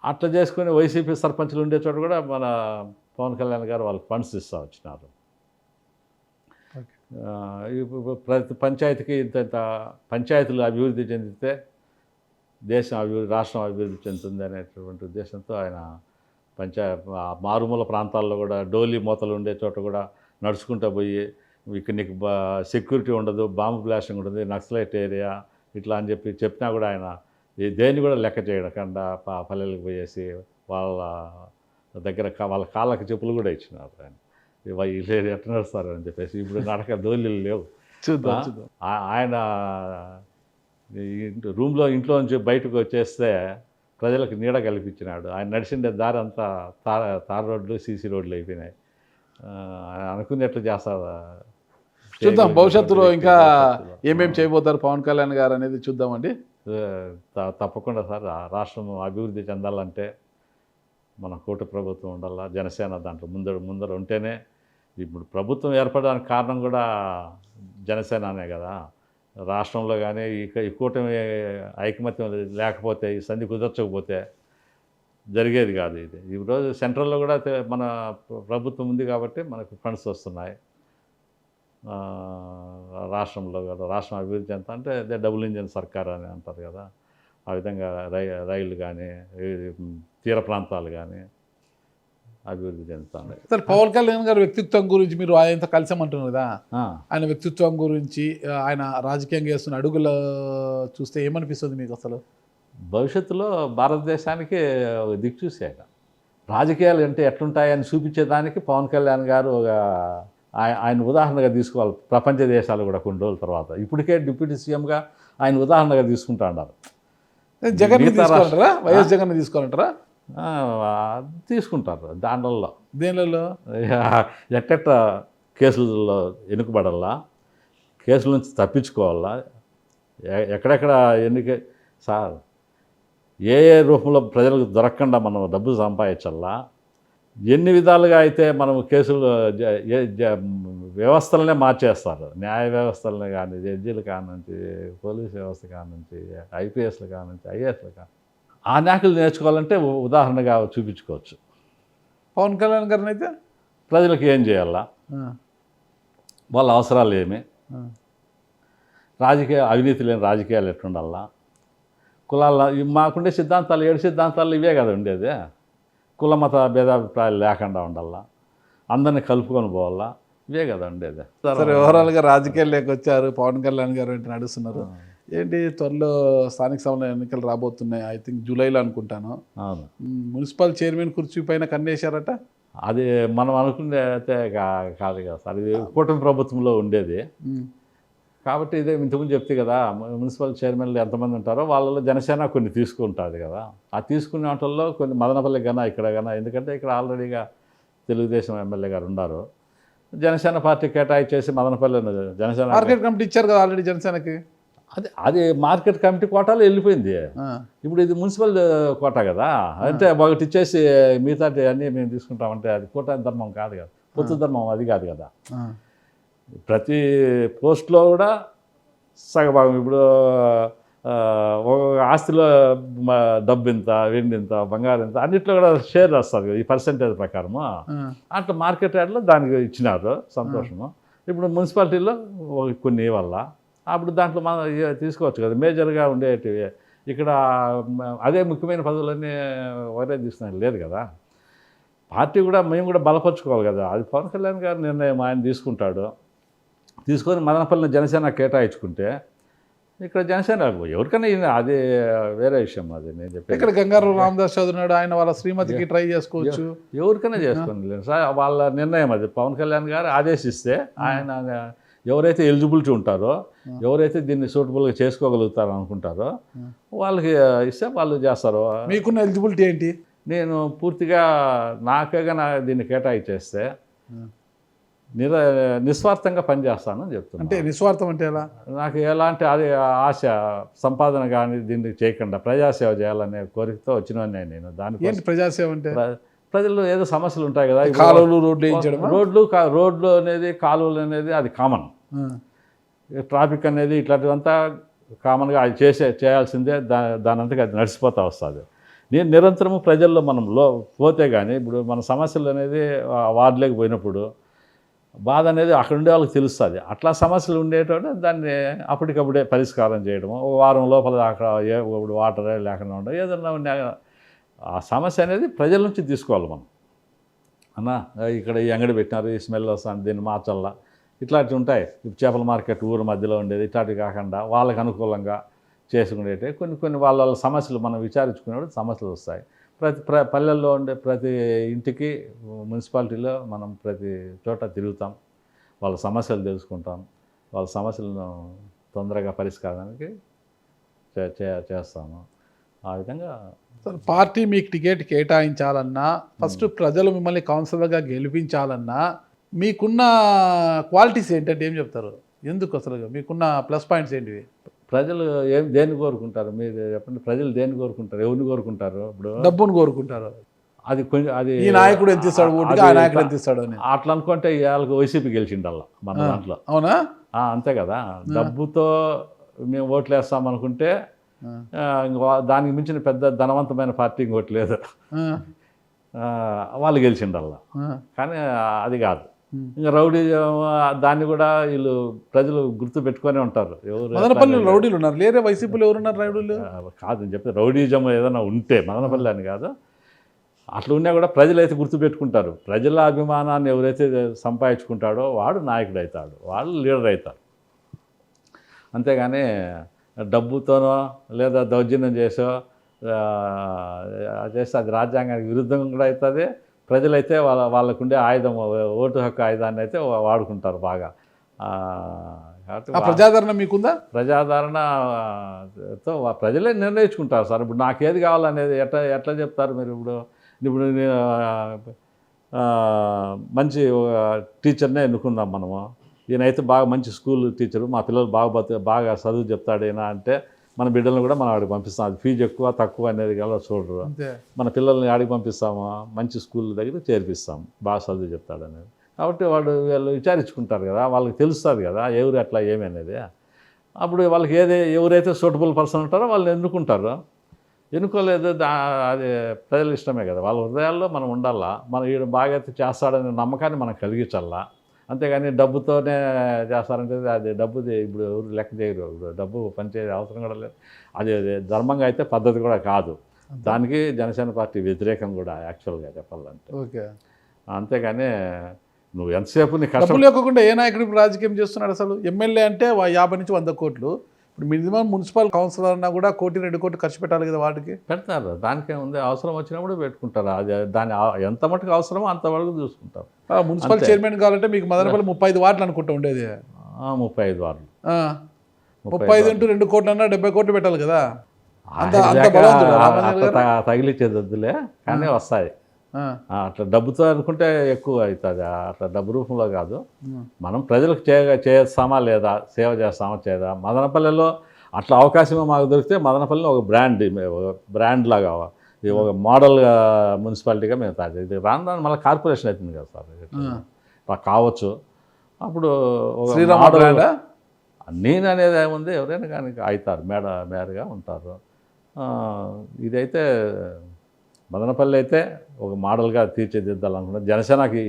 C: అట్లా చేసుకుని వైసీపీ సర్పంచ్లు ఉండే చోట కూడా మన పవన్ కళ్యాణ్ గారు వాళ్ళకి ఫండ్స్ ఇస్తూ వచ్చినారు. ప్రతి పంచాయతీకి ఇంత పంచాయతీలు అభివృద్ధి చెందితే దేశం రాష్ట్రం అభివృద్ధి చెందుతుంది అనేటువంటి ఉద్దేశంతో ఆయన మారుమూల ప్రాంతాల్లో కూడా డోలీ మూతలు ఉండే చోట కూడా నడుచుకుంటూ పోయి ఇక్కడ నీకు సెక్యూరిటీ ఉండదు, బాంబు బ్లాస్టింగ్ ఉంటుంది, నక్సలైట్ ఏరియా ఇట్లా అని చెప్పినా కూడా ఆయన దేన్ని కూడా లెక్క చేయకుండా పల్లెలకు పోయేసి వాళ్ళ దగ్గర వాళ్ళ కాళ్ళకి చెప్పులు కూడా ఇచ్చినారు. ఆయన వీళ్ళు ఎట్లా నడుస్తారు అని చెప్పేసి ఇప్పుడు నడక దోలీలు లేవు. ఆయన ఇంట్లో నుంచి బయటకు వచ్చేస్తే ప్రజలకు నీడ కల్పించినాడు. ఆయన నడిచిండే దారి అంతా తార్ రోడ్లు, సీసీ రోడ్లు అయిపోయినాయి. అనుకునేట్లు చేస్తారా?
B: చూద్దాం భవిష్యత్తులో ఇంకా ఏమేమి చేయబోతారు పవన్ కళ్యాణ్ గారు అనేది చూద్దామండి.
C: తప్పకుండా సార్. రాష్ట్రం అభివృద్ధి చెందాలంటే మన కూటమి ప్రభుత్వం ఉండాలా, జనసేన దాంట్లో ముందర ఉంటేనే. ఇప్పుడు ప్రభుత్వం ఏర్పడడానికి కారణం కూడా జనసేననే కదా. రాష్ట్రంలో కానీ ఈ కూటమి ఐకమత్యం లేకపోతే, ఈ సంధి కుదర్చకపోతే జరిగేది కాదు ఇది. ఈరోజు సెంట్రల్లో కూడా మన ప్రభుత్వం ఉంది కాబట్టి మనకు ఫండ్స్ వస్తున్నాయి. రాష్ట్రంలో కదా రాష్ట్రం అభివృద్ధి ఎంత అంటే అదే డబుల్ ఇంజిన్ సర్కార్ అని అంటారు కదా. ఆ విధంగా రైళ్లు కానీ తీర ప్రాంతాలు కానీ అభివృద్ధి చెందుతున్నాయి.
B: సార్ పవన్ కళ్యాణ్ గారి వ్యక్తిత్వం గురించి మీరు ఆయనతో కలిసామంటున్నారు కదా, ఆయన వ్యక్తిత్వం గురించి, ఆయన రాజకీయంగా చేస్తున్న అడుగులు చూస్తే ఏమనిపిస్తుంది మీకు? అసలు
C: భవిష్యత్తులో భారతదేశానికి దిక్చూసి ఆయన రాజకీయాలు అంటే ఎట్లుంటాయని చూపించేదానికి పవన్ కళ్యాణ్ గారు ఆయన ఉదాహరణగా తీసుకోవాలి. ప్రపంచ దేశాలు కూడా కొన్ని రోజుల తర్వాత ఇప్పటికే డిప్యూటీ సీఎంగా ఆయన ఉదాహరణగా తీసుకుంటా ఉన్నారు.
B: జగన్ తీసుకోవాలంటారా? వైఎస్ జగన్ తీసుకోవాలంటారా?
C: తీసుకుంటారు. దాంట్లో
B: దేనిలో
C: ఎట్టెట్ట కేసులలో వెనుకబడాలా, కేసుల నుంచి తప్పించుకోవాలా, ఎక్కడెక్కడ సార్ ఏ రూపంలో ప్రజలకు దొరకకుండా మనం డబ్బు సంపాదించాలా, ఎన్ని విధాలుగా అయితే మనం కేసులు వ్యవస్థలనే మార్చేస్తారు. న్యాయ వ్యవస్థలనే కానీ, జడ్జీలు కానుంచి, పోలీస్ వ్యవస్థ కానుంచి, ఐపీఎస్లు కానుంచి, ఐఏఎస్లు కానీ ఆ నాయకులు నేర్చుకోవాలంటే ఉదాహరణగా చూపించుకోవచ్చు.
B: పవన్ కళ్యాణ్ గారిని అయితే
C: ప్రజలకు ఏం చేయాలా, వాళ్ళ అవసరాలు ఏమి, రాజకీయ అవినీతి లేని రాజకీయాలు ఎట్లుండాలా, కులాల మాకుండే సిద్ధాంతాలు 7 సిద్ధాంతాలు ఇవే కదా ఉండేది. కుల మత భేదాభిప్రాయాలు లేకుండా ఉండాలా, అందరిని కలుపుకొని పోవాలా, ఇవే కదా ఉండేది.
B: సరే, ఓవరాల్గా రాజకీయాల్లోకి వచ్చారు, పవన్ కళ్యాణ్ గారు ఏంటి నడుస్తున్నారు ఏంటి, త్వరలో స్థానిక సంస్థల ఎన్నికలు రాబోతున్నాయి, ఐ థింక్ జూలైలో అనుకుంటాను.
C: అవును,
B: మున్సిపల్ చైర్మన్ కుర్చీ పైన కన్నేశారట.
C: అది మనం అనుకునే అయితే కాదు కదా సార్, ఇది కూటమి ప్రభుత్వంలో ఉండేది కాబట్టి. ఇదే ఇంతకుముందు చెప్తే కదా, మున్సిపల్ చైర్మన్లు ఎంతమంది ఉంటారో వాళ్ళలో జనసేన కొన్ని తీసుకుంటుంది కదా. ఆ తీసుకునే వాటిల్లో కొన్ని మదనపల్లి గన ఇక్కడ గన, ఎందుకంటే ఇక్కడ ఆల్రెడీగా తెలుగుదేశం ఎమ్మెల్యే గారు ఉన్నారు. జనసేన పార్టీ కేటాయించేసి మదనపల్లి జనసేన
B: మార్కెట్ కమిటీ ఇచ్చారు కదా ఆల్రెడీ జనసేనకి.
C: అది మార్కెట్ కమిటీ కోటాలో వెళ్ళిపోయింది. ఇప్పుడు ఇది మున్సిపల్ కోటా కదా, అంటే ఒకటి ఇచ్చేసి మిగతా అన్నీ మేము తీసుకుంటామంటే అది కోటా ధర్మం కాదు కదా, పొత్తు ధర్మం అది కాదు కదా. ప్రతి పోస్ట్లో కూడా సగభాగం. ఇప్పుడు ఒక ఆస్తిలో డబ్బు ఇంత, వెండి ఇంత, బంగారం ఇంత, అన్నిట్లో కూడా షేర్ వస్తుంది కదా ఈ పర్సెంటేజ్ ప్రకారము. అట్లా మార్కెట్ యార్డ్లో దానికి ఇచ్చినారు, సంతోషము. ఇప్పుడు మున్సిపాలిటీలో కొన్ని వల్ల అప్పుడు దాంట్లో మనం తీసుకోవచ్చు కదా. మేజర్గా ఉండేటివి ఇక్కడ అదే ముఖ్యమైన పదవులన్నీ ఒకటే తీసుకున్నది లేదు కదా. పార్టీ కూడా మేము కూడా బలపరుచుకోవాలి కదా. అది పవన్ కళ్యాణ్ గారి నిర్ణయం, ఆయన తీసుకుంటాడు. తీసుకొని మదనపల్లిని జనసేన కేటాయించుకుంటే ఇక్కడ జనసేన ఎవరికైనా అది వేరే విషయం. అది నేను చెప్పాను.
B: ఇక్కడ గంగారు రామదాస్ చదువున్నాడు, ఆయన వాళ్ళ శ్రీమతికి ట్రై చేసుకోవచ్చు,
C: ఎవరికైనా చేసుకోండి సార్, వాళ్ళ నిర్ణయం. అది పవన్ కళ్యాణ్ గారు ఆదేశిస్తే ఆయన ఎవరైతే ఎలిజిబిలిటీ ఉంటారో, ఎవరైతే దీన్ని సూటబుల్గా చేసుకోగలుగుతారో అనుకుంటారో వాళ్ళకి ఇస్తే వాళ్ళు చేస్తారు.
B: మీకున్న ఎలిజిబిలిటీ ఏంటి?
C: నేను పూర్తిగా నాకేగా దీన్ని కేటాయించేస్తే నిస్వార్థంగా పనిచేస్తానని చెప్తున్నాను.
B: అంటే నిస్వార్థం అంటే ఎలా?
C: నాకు ఎలాంటి అది ఆశ సంపాదన కానీ దీన్ని చేయకుండా ప్రజాసేవ చేయాలనే కోరికతో వచ్చినవన్నీ నేను. దానికి
B: ఏంటి ప్రజాసేవ అంటే?
C: ప్రజల్లో ఏదో సమస్యలు ఉంటాయి కదా,
B: కాలువలు, రోడ్లు వేయించడం.
C: రోడ్లు అనేది, కాలువలు అనేది అది కామన్. ట్రాఫిక్ అనేది ఇట్లాంటివంతా కామన్గా అది చేయాల్సిందే. దాని అంతగా అది నడిచిపోతూ వస్తుంది. నేను నిరంతరము ప్రజల్లో మనం పోతే కానీ, ఇప్పుడు మన సమస్యలు అనేది వార్డులోకి పోయినప్పుడు బాధ అనేది అక్కడ ఉండే వాళ్ళకి తెలుస్తుంది. అట్లా సమస్యలు ఉండేటప్పుడు దాన్ని అప్పటికప్పుడే పరిష్కారం చేయడము, ఒక వారం లోపల అక్కడ ఇప్పుడు వాటరే లేకుండా ఉండవు, ఏదన్నా ఉండే ఆ సమస్య అనేది ప్రజల నుంచి తీసుకోవాలి మనం. అన్న ఇక్కడ ఈ అంగడి పెట్టినారు, ఈ స్మెల్ వస్తుంది, దీన్ని మార్చాలా, ఇట్లాంటివి ఉంటాయి. ఇప్పుడు చేపల మార్కెట్ ఊరు మధ్యలో ఉండేది, ఇట్లాంటివి కాకుండా వాళ్ళకి అనుకూలంగా చేసుకునేవి కొన్ని వాళ్ళ సమస్యలు మనం విచారించుకునేప్పుడు సమస్యలు వస్తాయి. ప్రతి పల్లెల్లో ఉండే ప్రతి ఇంటికి మున్సిపాలిటీలో మనం ప్రతి చోట తిరుగుతాం, వాళ్ళ సమస్యలు తెలుసుకుంటాం, వాళ్ళ సమస్యలను తొందరగా పరిష్కారానికి చేస్తాము. ఆ విధంగా
B: పార్టీ మీకు టికెట్ కేటాయించాలన్నా, ఫస్ట్ ప్రజలు మిమ్మల్ని కౌన్సిలర్గా గెలిపించాలన్నా మీకున్న క్వాలిటీస్ ఏంటంటే ఏం చెప్తారు? ఎందుకు అసలు మీకున్న ప్లస్ పాయింట్స్ ఏంటివి?
C: ప్రజలు దేన్ని కోరుకుంటారు మీరు చెప్పండి? ప్రజలు దేన్ని కోరుకుంటారు, ఎవరిని కోరుకుంటారు? ఇప్పుడు
B: డబ్బును కోరుకుంటారు.
C: అది కొంచెం అది
B: ఈ నాయకుడు ఎంత ఇస్తాడు ఓటుకి, ఆ నాయకుడు ఎంత ఇస్తాడు అని
C: అట్లా అనుకుంటే వాళ్ళకి వైసీపీ గెలిచిండల్లా మన దాంట్లో.
B: అవునా?
C: అంతే కదా. డబ్బుతో మేము ఓట్లు వేస్తామనుకుంటే దానికి మించిన పెద్ద ధనవంతమైన పార్టీ ఇంకోటి లేదు, వాళ్ళు గెలిచిండల్లా. కానీ అది కాదు. ఇంకా రౌడీ దాన్ని కూడా వీళ్ళు ప్రజలు గుర్తు పెట్టుకునే ఉంటారు.
B: మదనపల్లి రౌడీలు ఉన్నారు, లేరే వైసీపీలో ఎవరున్నారు రౌడీలు?
C: కాదని చెప్తే రౌడీజం ఏదైనా ఉంటే మదనపల్లి అని కాదు, అట్లా ఉన్నా కూడా ప్రజలు అయితే గుర్తుపెట్టుకుంటారు. ప్రజల అభిమానాన్ని ఎవరైతే సంపాదించుకుంటాడో వాడు నాయకుడు అవుతాడు, వాళ్ళు లీడర్ అవుతారు. అంతేగాని డబ్బుతోనో లేదా దౌర్జన్యం చేసో చేస్తే అది రాజ్యాంగానికి విరుద్ధంగా కూడా అవుతుంది. ప్రజలైతే వాళ్ళకుండే ఆయుధం, ఓటు హక్కు ఆయుధాన్ని అయితే వాడుకుంటారు బాగా. కాబట్టి
B: ప్రజాదరణ మీకుందా?
C: ప్రజాదరణతో ప్రజలే నిర్ణయించుకుంటారు సార్. ఇప్పుడు నాకు ఏది కావాలనేది ఎట్లా చెప్తారు మీరు? ఇప్పుడు మంచి టీచర్నే ఎన్నుకుందాం మనము. ఈయనైతే బాగా మంచి స్కూల్ టీచరు, మా పిల్లలు బాగా చదువు చెప్తాడు ఈయన అంటే మన బిడ్డలను కూడా మనం ఆడికి పంపిస్తాం. అది ఫీజు ఎక్కువ తక్కువ అనేది కదా చూడరు. మన పిల్లల్ని ఆడికి పంపిస్తాము, మంచి స్కూల్ దగ్గర చేర్పిస్తాం, బాగా చదువు చెప్తాడు అనేది. కాబట్టి వీళ్ళు విచారించుకుంటారు కదా, వాళ్ళకి తెలుస్తుంది కదా ఎవరు ఎట్లా ఏమి అనేది. అప్పుడు వాళ్ళకి ఎవరైతే సూటబుల్ పర్సన్ ఉంటారో వాళ్ళు ఎన్నుకుంటారు. ఎన్నుకోలేదు అది ప్రజల ఇష్టమే కదా, వాళ్ళ హృదయాల్లో మనం ఉండాలా. మనం ఈయన బాగా చేస్తాడనే నమ్మకాన్ని మనం కలిగించాలా. అంతేగాని డబ్బుతోనే చేస్తారంటే అది డబ్బుది ఇప్పుడు ఎవరు లెక్క చేయరు. ఇప్పుడు డబ్బు పనిచేసే అవసరం కూడా లేదు. అది ధర్మంగా అయితే పద్ధతి కూడా కాదు. దానికి జనసేన పార్టీ వ్యతిరేకం కూడా యాక్చువల్గా చెప్పాలంటే.
B: ఓకే.
C: అంతేగాని నువ్వు ఎంతసేపు నీ కష్టం
B: డబ్బులు ఇవ్వకుండా ఏ నాయకుడు ఇప్పుడు రాజకీయం చేస్తున్నాడు అసలు? ఎమ్మెల్యే అంటే 50 నుంచి 100 కోట్లు. ఇప్పుడు మినిమం మున్సిపల్ కౌన్సిలర్ అన్నా కూడా 1 కోటి 2 కోట్లు ఖర్చు పెట్టాలి కదా వాటికి.
C: పెడతారు, దానికేముంది, అవసరం వచ్చినప్పుడు పెట్టుకుంటారు. అది దాని ఎంత మటుకు అవసరమో అంతవరకు చూసుకుంటారు.
B: మున్సిపల్ చైర్మన్ కావాలంటే మీకు మదనపల్లి 35 వార్డులు అనుకుంటా ఉండేది.
C: 35 వార్డులు.
B: 35 ఇంటూ 2 కోట్లు అన్నా 70 కోట్లు పెట్టాలి కదా.
C: తగిలిచ్చేది వద్దులే కానీ వస్తాయి. అట్లా డబ్బుతో అనుకుంటే ఎక్కువ అవుతుంది. అట్లా డబ్బు రూపంలో కాదు. మనం ప్రజలకు చేస్తామా లేదా, సేవ చేస్తామా చేయదా. మదనపల్లెలో అట్లా అవకాశమే మాకు దొరికితే మదనపల్లిలో ఒక బ్రాండ్ లాగా ఇది ఒక మోడల్ మున్సిపాలిటీగా మేము తాగి ఇది రాను మళ్ళీ కార్పొరేషన్ అవుతుంది కదా సార్. అట్లా కావచ్చు. అప్పుడు నేను అనేది ఏముంది, ఎవరైనా కానీ అవుతారు, మేడగా ఉంటారు. ఇదైతే మదనపల్లి అయితే ఒక మోడల్గా తీర్చిదిద్దాలనుకుంటున్నాం. జనసేనకి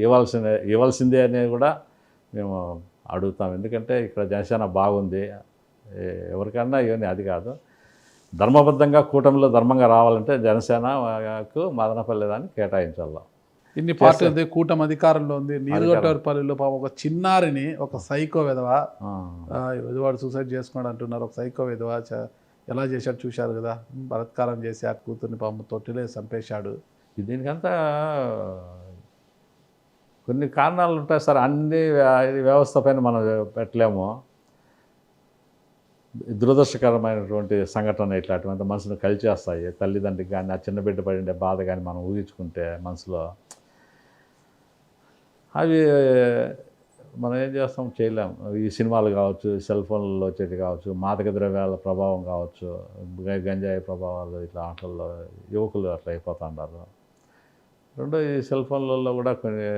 C: ఇవ్వాల్సిందే అనేది కూడా మేము అడుగుతాం. ఎందుకంటే ఇక్కడ జనసేన బాగుంది. ఎవరికన్నా ఇవన్నీ అది కాదు. ధర్మబద్ధంగా కూటమిలో ధర్మంగా రావాలంటే జనసేనకు మదనపల్లి దాన్ని కేటాయించాలి.
B: ఇన్ని పార్టీలు కూటమి అధికారంలో ఉంది. నీరుగొట్టపల్లిలో ఒక చిన్నారిని ఒక సైకో విధవ వాడు సూసైడ్ చేసుకున్నాడు అంటున్నారు. ఒక సైకో విధవ ఎలా చేశాడు చూశారు కదా. బలాత్కారం చేసి ఆ కూతుర్ని తొట్టిలే చంపేశాడు.
C: దీనికంతా కొన్ని కారణాలు ఉంటాయి సార్. అన్ని వ్యవస్థ పైన మనం పెట్టలేము. దురదృష్టకరమైనటువంటి సంఘటన ఇట్లాంటివంతా మనసును కలిచేస్తాయి. తల్లిదండ్రికి కానీ ఆ చిన్న బిడ్డ పడిండే బాధ కానీ మనం ఊహించుకుంటే మనసులో అవి మనం ఏం చేస్తాం, చేయలేం. ఈ సినిమాలు కావచ్చు, సెల్ ఫోన్లలో వచ్చేది కావచ్చు, మాదక ద్రవ్యాల ప్రభావం కావచ్చు, గంజాయి ప్రభావాలు, ఇట్లా ఆటల్లో యువకులు అట్లా అయిపోతున్నారు. రెండో ఈ సెల్ ఫోన్లలో కూడా కొన్ని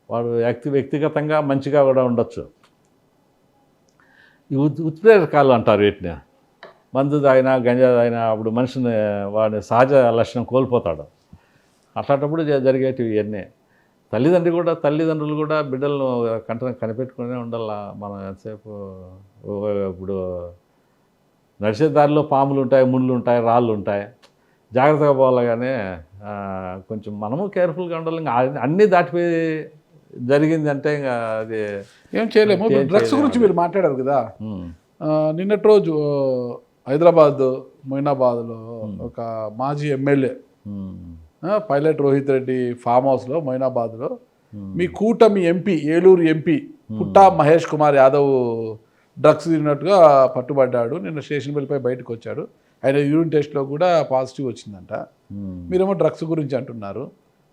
C: వాడు వ్యక్తిగతంగా మంచిగా కూడా ఉండొచ్చు. ఈ ఉత్ప్రేరకాలు అంటారు వీటిని. మందు తాగినా గంజా తాగినా అప్పుడు మనిషిని వాడి సహజ లక్షణం కోల్పోతాడు. అట్లాంటప్పుడు జరిగేటివి ఇవన్నీ. తల్లిదండ్రులు కూడా బిడ్డలను కనిపెట్టుకునే ఉండాలా. మనం ఎంతసేపు ఇప్పుడు నడిచే దారిలో పాములు ఉంటాయి, ముళ్ళు ఉంటాయి, రాళ్ళు ఉంటాయి, జాగ్రత్తగా పోవాలి. కానీ కొంచెం మనము కేర్ఫుల్గా ఉండాలి. ఇంకా అన్నీ దాటిపోయి జరిగింది అంటే ఇంకా అది
B: ఏం చేయలేము. డ్రగ్స్ గురించి మీరు మాట్లాడారు కదా. నిన్నటి రోజు హైదరాబాద్ మొయినాబాద్లో ఒక మాజీ MLA pilot Rohith Reddy farm హౌస్లో మొయినాబాద్లో మీ కూటమి MP, Eluru MP Putta Mahesh Kumar Yadav drugs తిన్నట్టుగా పట్టుబడ్డాడు. నిన్న స్టేషన్ బెల్పై బయటకు వచ్చాడు. ఆయన యూరిన్ టెస్ట్లో కూడా పాజిటివ్ వచ్చిందంట. మీరేమో డ్రగ్స్ గురించి అంటున్నారు.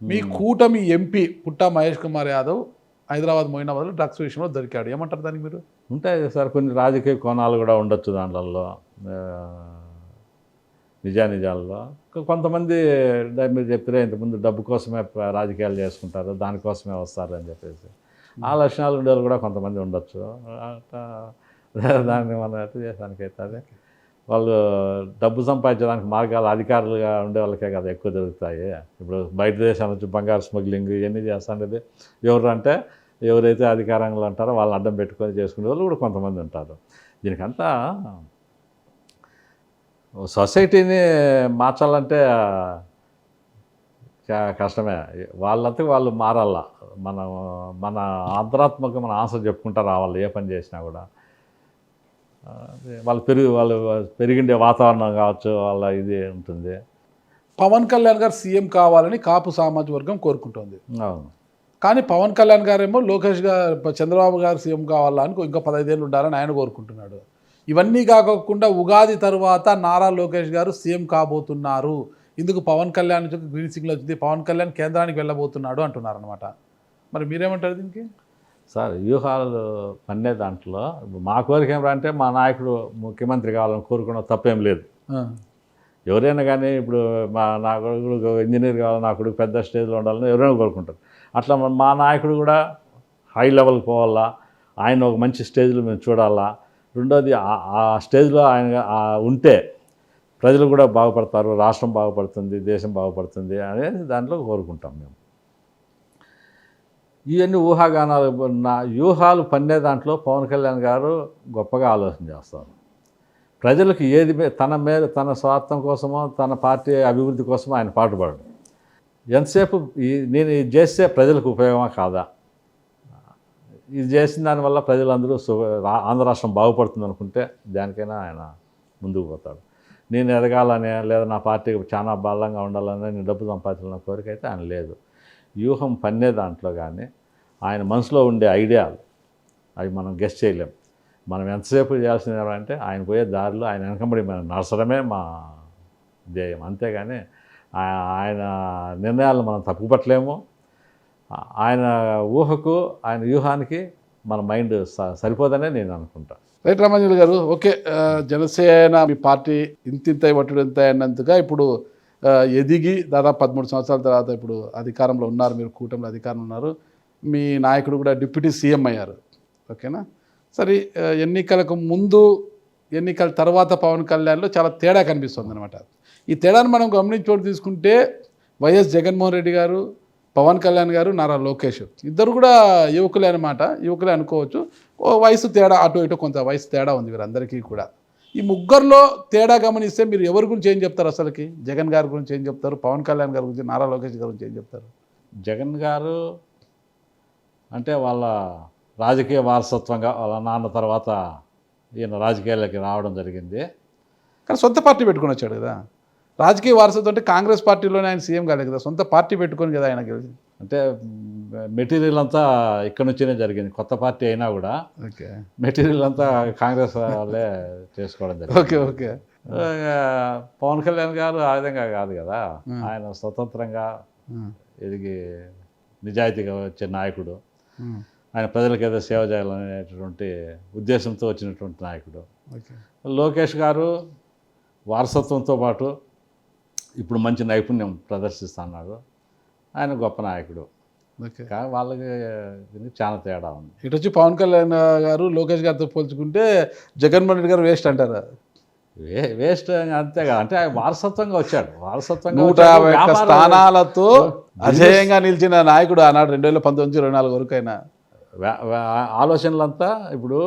B: మీ కూటమి ఎంపీ పుట్టా మహేష్ కుమార్ యాదవ్ హైదరాబాద్ మొయినాబాద్లో డ్రగ్స్ విషయంలో దొరికాడు. ఏమంటారు దానికి మీరు?
C: ఉంటాయి సార్, కొన్ని రాజకీయ కోణాలు కూడా ఉండొచ్చు దాంట్లో, నిజాల్లో. కొంతమంది మీరు చెప్పారే ఇంతకుముందు డబ్బు కోసమే రాజకీయాలు చేసుకుంటారు, దానికోసమే వస్తారు అని చెప్పేసి ఆ లక్షణాలు ఉండేవాళ్ళు కూడా కొంతమంది ఉండొచ్చు. దాన్ని మనం ఎట్లా చేసానికైతే అదే వాళ్ళు డబ్బు సంపాదించడానికి మార్గాలు అధికారులుగా ఉండే వాళ్ళకే కదా ఎక్కువ దొరుకుతాయి. ఇప్పుడు బయట దేశాల నుంచి బంగారు స్మగ్లింగ్ ఇవన్నీ చేస్తుండేది ఎవరంటే ఎవరైతే అధికారంలో ఉంటారో వాళ్ళు అడ్డం పెట్టుకొని చేసుకునే వాళ్ళు కూడా కొంతమంది ఉంటారు. దీనికంతా సొసైటీని మార్చాలంటే కష్టమే. వాళ్ళంతా వాళ్ళు మారాల. మన అంతరాత్మక మన ఆన్సర్ చెప్పుకుంటూ రావాలి. ఏ పని చేసినా కూడా వాళ్ళు పెరిగిండే వాతావరణం కావచ్చు, వాళ్ళ ఇది ఉంటుంది.
B: పవన్ కళ్యాణ్ గారు సీఎం కావాలని కాపు సామాజిక వర్గం కోరుకుంటుంది.
C: అవును.
B: కానీ పవన్ కళ్యాణ్ గారేమో లోకేష్ గారు, చంద్రబాబు గారు సీఎం కావాలని ఇంకా 15 ఏళ్ళు ఉండాలని ఆయన కోరుకుంటున్నాడు. ఇవన్నీ కాకుండా ఉగాది తర్వాత నారా లోకేష్ గారు సీఎం కాబోతున్నారు. ఇందుకు పవన్ కళ్యాణ్ గ్రీన్ సిగ్నల్ వచ్చింది, పవన్ కళ్యాణ్ కేంద్రానికి వెళ్ళబోతున్నాడు అంటున్నారు అనమాట. మరి మీరేమంటారు దీనికి?
C: సార్ వ్యూహాలు పన్నే దాంట్లో మా కోరిక ఏమిరా అంటే మా నాయకుడు ముఖ్యమంత్రి కావాలని కోరుకోవడం తప్పేం లేదు. ఎవరైనా కానీ ఇప్పుడు నా కొడుకు ఇంజనీర్ కావాలి, నా కొడుకు పెద్ద స్టేజ్లో ఉండాలని ఎవరైనా కోరుకుంటారు. అట్లా మా నాయకుడు కూడా హై లెవెల్కి పోవాలా, ఆయన ఒక మంచి స్టేజ్లో మేము చూడాలా. రెండోది ఆ స్టేజ్లో ఆయన ఉంటే ప్రజలు కూడా బాగుపడతారు, రాష్ట్రం బాగుపడుతుంది, దేశం బాగుపడుతుంది అనేది దాంట్లో కోరుకుంటాం మేము. ఇవన్నీ ఊహాగానాలు వ్యూహాలు పన్నే దాంట్లో పవన్ కళ్యాణ్ గారు గొప్పగా ఆలోచన చేస్తారు. ప్రజలకు ఏది తన స్వార్థం కోసమో తన పార్టీ అభివృద్ధి కోసమో ఆయన పాటుపడడు. ఎంతసేపు నేను ఇది చేస్తే ప్రజలకు ఉపయోగమా కాదా, ఇది చేసిన దానివల్ల ప్రజలందరూ ఆంధ్ర రాష్ట్రం బాగుపడుతుంది అనుకుంటే దానికైనా ఆయన ముందుకు పోతాడు. నేను ఎదగాలనే లేదా నా పార్టీకి చాలా బలంగా ఉండాలనే నేను డబ్బు సంపాదించాలన్న కోరిక అయితే ఆయన లేదు. వ్యూహం పన్నే దాంట్లో కానీ ఆయన మనసులో ఉండే ఐడియాలు అవి మనం గెస్ట్ చేయలేం. మనం ఎంతసేపు చేయాల్సింది అంటే ఆయన పోయే దారిలో ఆయన వెనకబడి మనం నడచడమే మా ధ్యేయం. అంతేగాని ఆయన నిర్ణయాలను మనం తప్పుపట్టలేము. ఆయన ఊహకు ఆయన వ్యూహానికి మన మైండ్ సరిపోదనే నేను అనుకుంటా.
B: రైట్ రామాంజలి గారు, ఓకే, జనసేన మీ పార్టీ ఇంతింత ఒట్టుడు ఎంత అన్నంతగా ఇప్పుడు ఎదిగి దాదాపు 13 సంవత్సరాల తర్వాత ఇప్పుడు అధికారంలో ఉన్నారు, మీరు కూటమిలో అధికారంలో ఉన్నారు, మీ నాయకుడు కూడా డిప్యూటీ సీఎం అయ్యారు, ఓకేనా? సరే, ఎన్నికలకు ముందు ఎన్నికల తర్వాత పవన్ కళ్యాణ్లో చాలా తేడా కనిపిస్తుంది అనమాట. ఈ తేడాను మనం గమనించోటు తీసుకుంటే వైఎస్ జగన్మోహన్ రెడ్డి గారు, పవన్ కళ్యాణ్ గారు, నారా లోకేష్ ఇద్దరు కూడా యువకులే అనమాట, యువకులే అనుకోవచ్చు. వయసు తేడా అటు ఇటు కొంత వయసు తేడా ఉంది వీరందరికీ కూడా. ఈ ముగ్గురులో తేడా గమనిస్తే మీరు ఎవరి గురించి ఏం చెప్తారు? అసలుకి జగన్ గారి గురించి ఏం చెప్తారు, పవన్ కళ్యాణ్ గారి గురించి, నారా లోకేష్ గారి గురించి ఏం చెప్తారు?
C: జగన్ గారు అంటే వాళ్ళ రాజకీయ వారసత్వంగా వాళ్ళ నాన్న తర్వాత ఈయన రాజకీయాల్లోకి రావడం జరిగింది.
B: కానీ సొంత పార్టీ పెట్టుకొని వచ్చాడు కదా. రాజకీయ వారసత్వం అంటే కాంగ్రెస్ పార్టీలోనే ఆయన సీఎం కాలేదు కదా, సొంత పార్టీ పెట్టుకొని కదా ఆయన గెలిచింది.
C: అంటే మెటీరియల్ అంతా ఇక్కడ నుంచినే జరిగింది. కొత్త పార్టీ అయినా కూడా
B: ఓకే,
C: మెటీరియల్ అంతా కాంగ్రెస్ వాళ్ళే చేసుకోవడం జరిగింది.
B: Okay okay.
C: పవన్ కళ్యాణ్ గారు ఆ విధంగా కాదు కదా, ఆయన స్వతంత్రంగా ఎదిగి నిజాయితీగా వచ్చే నాయకుడు. ఆయన ప్రజలకు ఏదో సేవ చేయాలనేటువంటి ఉద్దేశంతో వచ్చినటువంటి నాయకుడు. లోకేష్ గారు వారసత్వంతో పాటు ఇప్పుడు మంచి నైపుణ్యం ప్రదర్శిస్తున్నాడు. ఆయన గొప్ప నాయకుడు. కానీ వాళ్ళకి చాలా తేడా ఉంది.
B: ఇటు వచ్చి పవన్ కళ్యాణ్ గారు లోకేష్ గారితో పోల్చుకుంటే జగన్మోహన్ రెడ్డి గారు వేస్ట్ అంటారా?
C: వేస్ట్ అంతే కదా, అంటే వారసత్వంగా వచ్చాడు. వారసత్వంగా
B: 151 స్థానాలతో అజేయంగా నిలిచిన నాయకుడు ఆనాడు 2019-24 వరకు. అయినా
C: ఆలోచనలంతా ఇప్పుడు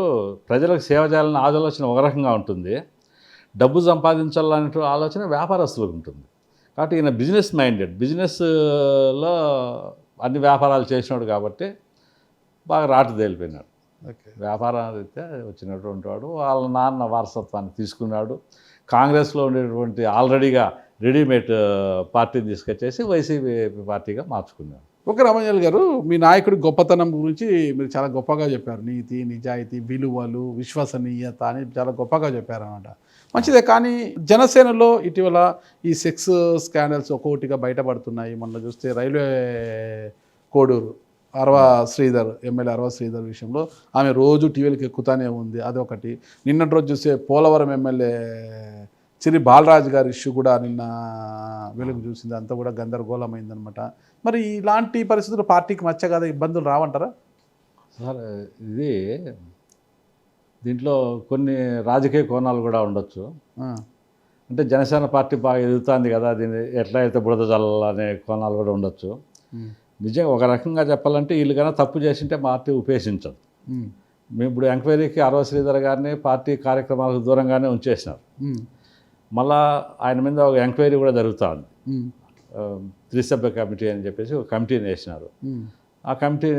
C: ప్రజలకు సేవ చేయాలన్న ఆలోచన ఒక రకంగా ఉంటుంది, డబ్బు సంపాదించాలనే ఆలోచన వ్యాపారస్తులకు ఉంటుంది. కాబట్టి ఈయన బిజినెస్ మైండెడ్, బిజినెస్లో అన్ని వ్యాపారాలు చేసినాడు కాబట్టి బాగా రాటు తేలిపోయినాడు. వ్యాపారం అయితే వచ్చినటువంటి వాడు వాళ్ళ నాన్న వారసత్వాన్ని తీసుకున్నాడు. కాంగ్రెస్లో ఉండేటువంటి ఆల్రెడీగా రెడీమేడ్ పార్టీని తీసుకొచ్చేసి వైసీపీ పార్టీగా మార్చుకున్నాడు.
B: ఓకే రామాంజలి గారు, మీ నాయకుడి గొప్పతనం గురించి మీరు చాలా గొప్పగా చెప్పారు. నీతి, నిజాయితీ, విలువలు, విశ్వసనీయత అని చాలా గొప్పగా చెప్పారన్నమాట. మంచిదే. కానీ జనసేనలో ఇటీవల ఈ సెక్స్ స్కాండల్స్ ఒక్కొక్కటిగా బయటపడుతున్నాయి. మొన్న చూస్తే రైల్వే కోడూరు ఎమ్మెల్యే అరవ శ్రీధర్ విషయంలో ఆమె రోజు టీవీలకు ఎక్కుతానే ఉంది, అదొకటి. నిన్నటి రోజు చూస్తే పోలవరం ఎమ్మెల్యే చిరి బాలరాజు గారి ఇష్యూ కూడా నిన్న వెలుగు చూసింది. అంతా కూడా గందరగోళమైందనమాట. మరి ఇలాంటి పరిస్థితులు పార్టీకి మచ్చ కదా, ఇబ్బందులు రావంటారా?
C: సార్, ఇది దీంట్లో కొన్ని రాజకీయ కోణాలు కూడా ఉండొచ్చు. అంటే జనసేన పార్టీ బాగా ఎదుగుతుంది కదా, దీన్ని ఎట్లా అయితే బురద జల్లాలనే కోణాలు కూడా ఉండొచ్చు. నిజంగా ఒక రకంగా చెప్పాలంటే వీళ్ళు కన్నా తప్పు చేసింటే పార్టీ ఉపేక్షించదు. మేము ఇప్పుడు ఎంక్వైరీకి అరవ శ్రీధర్ గారిని పార్టీ కార్యక్రమాలకు దూరంగానే ఉంచేసినారు. మళ్ళా ఆయన మీద ఒక ఎంక్వైరీ కూడా జరుగుతుంది. 3 సభ్య కమిటీ అని చెప్పేసి ఒక కమిటీని వేసినారు. ఆ కమిటీ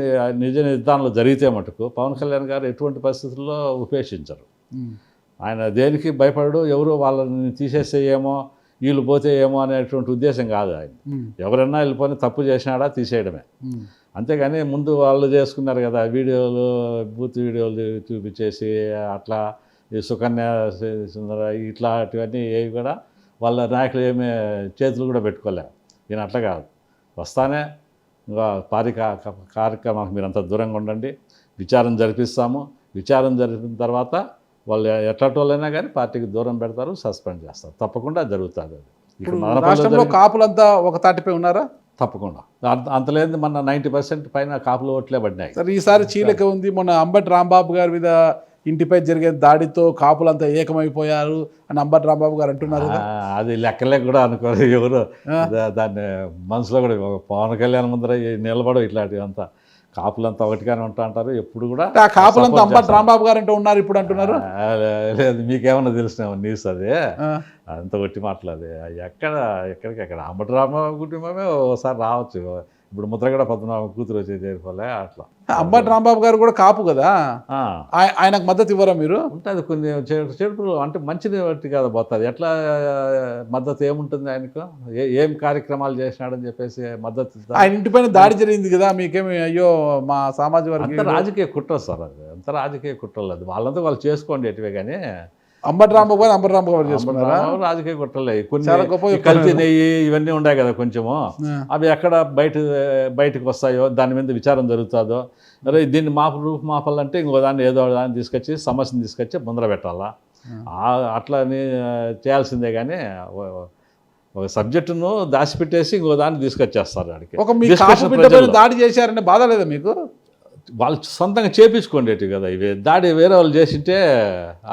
C: నిజ నిర్ధారణలో జరిగితే మటుకు పవన్ కళ్యాణ్ గారు ఎటువంటి పరిస్థితుల్లో ఉపేక్షించరు. ఆయన దేనికి భయపడడు. ఎవరు వాళ్ళని తీసేస్తే ఏమో, వీళ్ళు పోతే ఏమో అనేటువంటి ఉద్దేశం కాదు ఆయన. ఎవరైనా వెళ్ళిపోయి తప్పు చేసినాడా తీసేయడమే. అంతేగాని ముందు వాళ్ళు చేసుకున్నారు కదా వీడియోలు, బూత్ వీడియోలు చూపించేసి అట్లా ఈ సుకన్య సుందర ఇట్లాంటివన్నీ ఏవి కూడా వాళ్ళ నాయకులు ఏమీ చేతులు కూడా పెట్టుకోలేరు. ఈయన అట్లా కాదు, వస్తానే ఇంకా కార్యక్రమానికి మీరంతా దూరంగా ఉండండి, విచారం జరిపిస్తాము, విచారం జరిపిన తర్వాత వాళ్ళు ఎట్లాటోళ్ళైనా కానీ పార్టీకి దూరం పెడతారు, సస్పెండ్ చేస్తారు. తప్పకుండా జరుగుతుంది.
B: రాష్ట్రంలో కాపులంతా ఒక తాటిపై ఉన్నారా?
C: తప్పకుండా. అంతలేదు మన 90% పైన కాపులు ఓట్లే పడినాయి.
B: సరే, ఈసారి చీలక ఉంది. మొన్న అంబటి రాంబాబు గారి మీద ఇంటిపై జరిగే దాడితో కాపులంతా ఏకమైపోయారు అని అంబటి రాంబాబు గారు అంటున్నారు.
C: అది లెక్కలే కూడా అనుకోరు ఎవరు, దాన్ని మనసులో కూడా పవన్ కళ్యాణ్ ముందర నిలబడవు ఇట్లాంటివి అంతా. కాపులంతా ఒకటిగానే ఉంటా అంటారు ఎప్పుడు కూడా.
B: అంటే ఆ కాపులంతా
C: support
B: అంబటి
C: చేస్తారు.
B: రాంబాబు గారు అంటే ఉన్నారు ఇప్పుడు అంటున్నారు.
C: లేదు, మీకేమన్నా తెలిసిన న్యూస్ అది,
B: ఆ,
C: అంత ఒట్టి మాట్లాది. ఎక్కడికి అంబటి రాంబాబు కుటుంబమే ఒకసారి రావచ్చు. ఇప్పుడు ముద్రగడ పద్మనాభ కూతురు వచ్చి చేరుకోలే అట్లా.
B: అంబటి రాంబాబు గారు కూడా కాపు కదా,
C: ఆ,
B: ఆయనకు మద్దతు ఇవ్వరా మీరు?
C: ఉంటుంది కొన్ని చెడుపులు అంటే మంచిది బట్టి కదా పోతుంది. ఎట్లా మద్దతు ఏముంటుంది ఆయనకు? ఏం కార్యక్రమాలు చేసినాడని చెప్పేసి మద్దతు ఇద్దాం?
B: ఆయన ఇంటిపైన దాడి జరిగింది కదా, మీకేమి అయ్యో మా సామాజిక
C: అంత
B: వర్గం
C: రాజకీయ కుట్ర సార్, అది అంత రాజకీయ కుట్రలు. అది వాళ్ళంతా వాళ్ళు చేసుకోండి ఎటువే, కానీ
B: అంబటి రాంబాబు గారు అంబటి రాంబాబు గారు చేసుకున్నారా?
C: రాజకీయ కుట్రలే. కొన్ని
B: చాలా గొప్ప
C: ఈ కల్తీ నెయ్యి ఇవన్నీ ఉన్నాయి కదా కొంచెము, అవి ఎక్కడ బయటకు వస్తాయో దాని మీద విచారం జరుగుతుందో, అరే దీన్ని రూపుమాపాలంటే ఇంకో దాన్ని ఏదో దాన్ని తీసుకొచ్చి సమస్యను తీసుకొచ్చి ముందర పెట్టాలా, అట్లా చేయాల్సిందే. కానీ ఒక సబ్జెక్టును దాచిపెట్టేసి ఇంకో దాన్ని తీసుకొచ్చేస్తారు వాడికి.
B: ఒక మీ
C: Discussion
B: కాపు బిడ్డ పైన
C: ప్రజల్లో.
B: దాడి చేశారనే బాధ లేదా మీకు?
C: వాళ్ళు సొంతంగా చేపించుకోండేటి కదా ఇవి. దాడి వేరే వాళ్ళు చేసింటే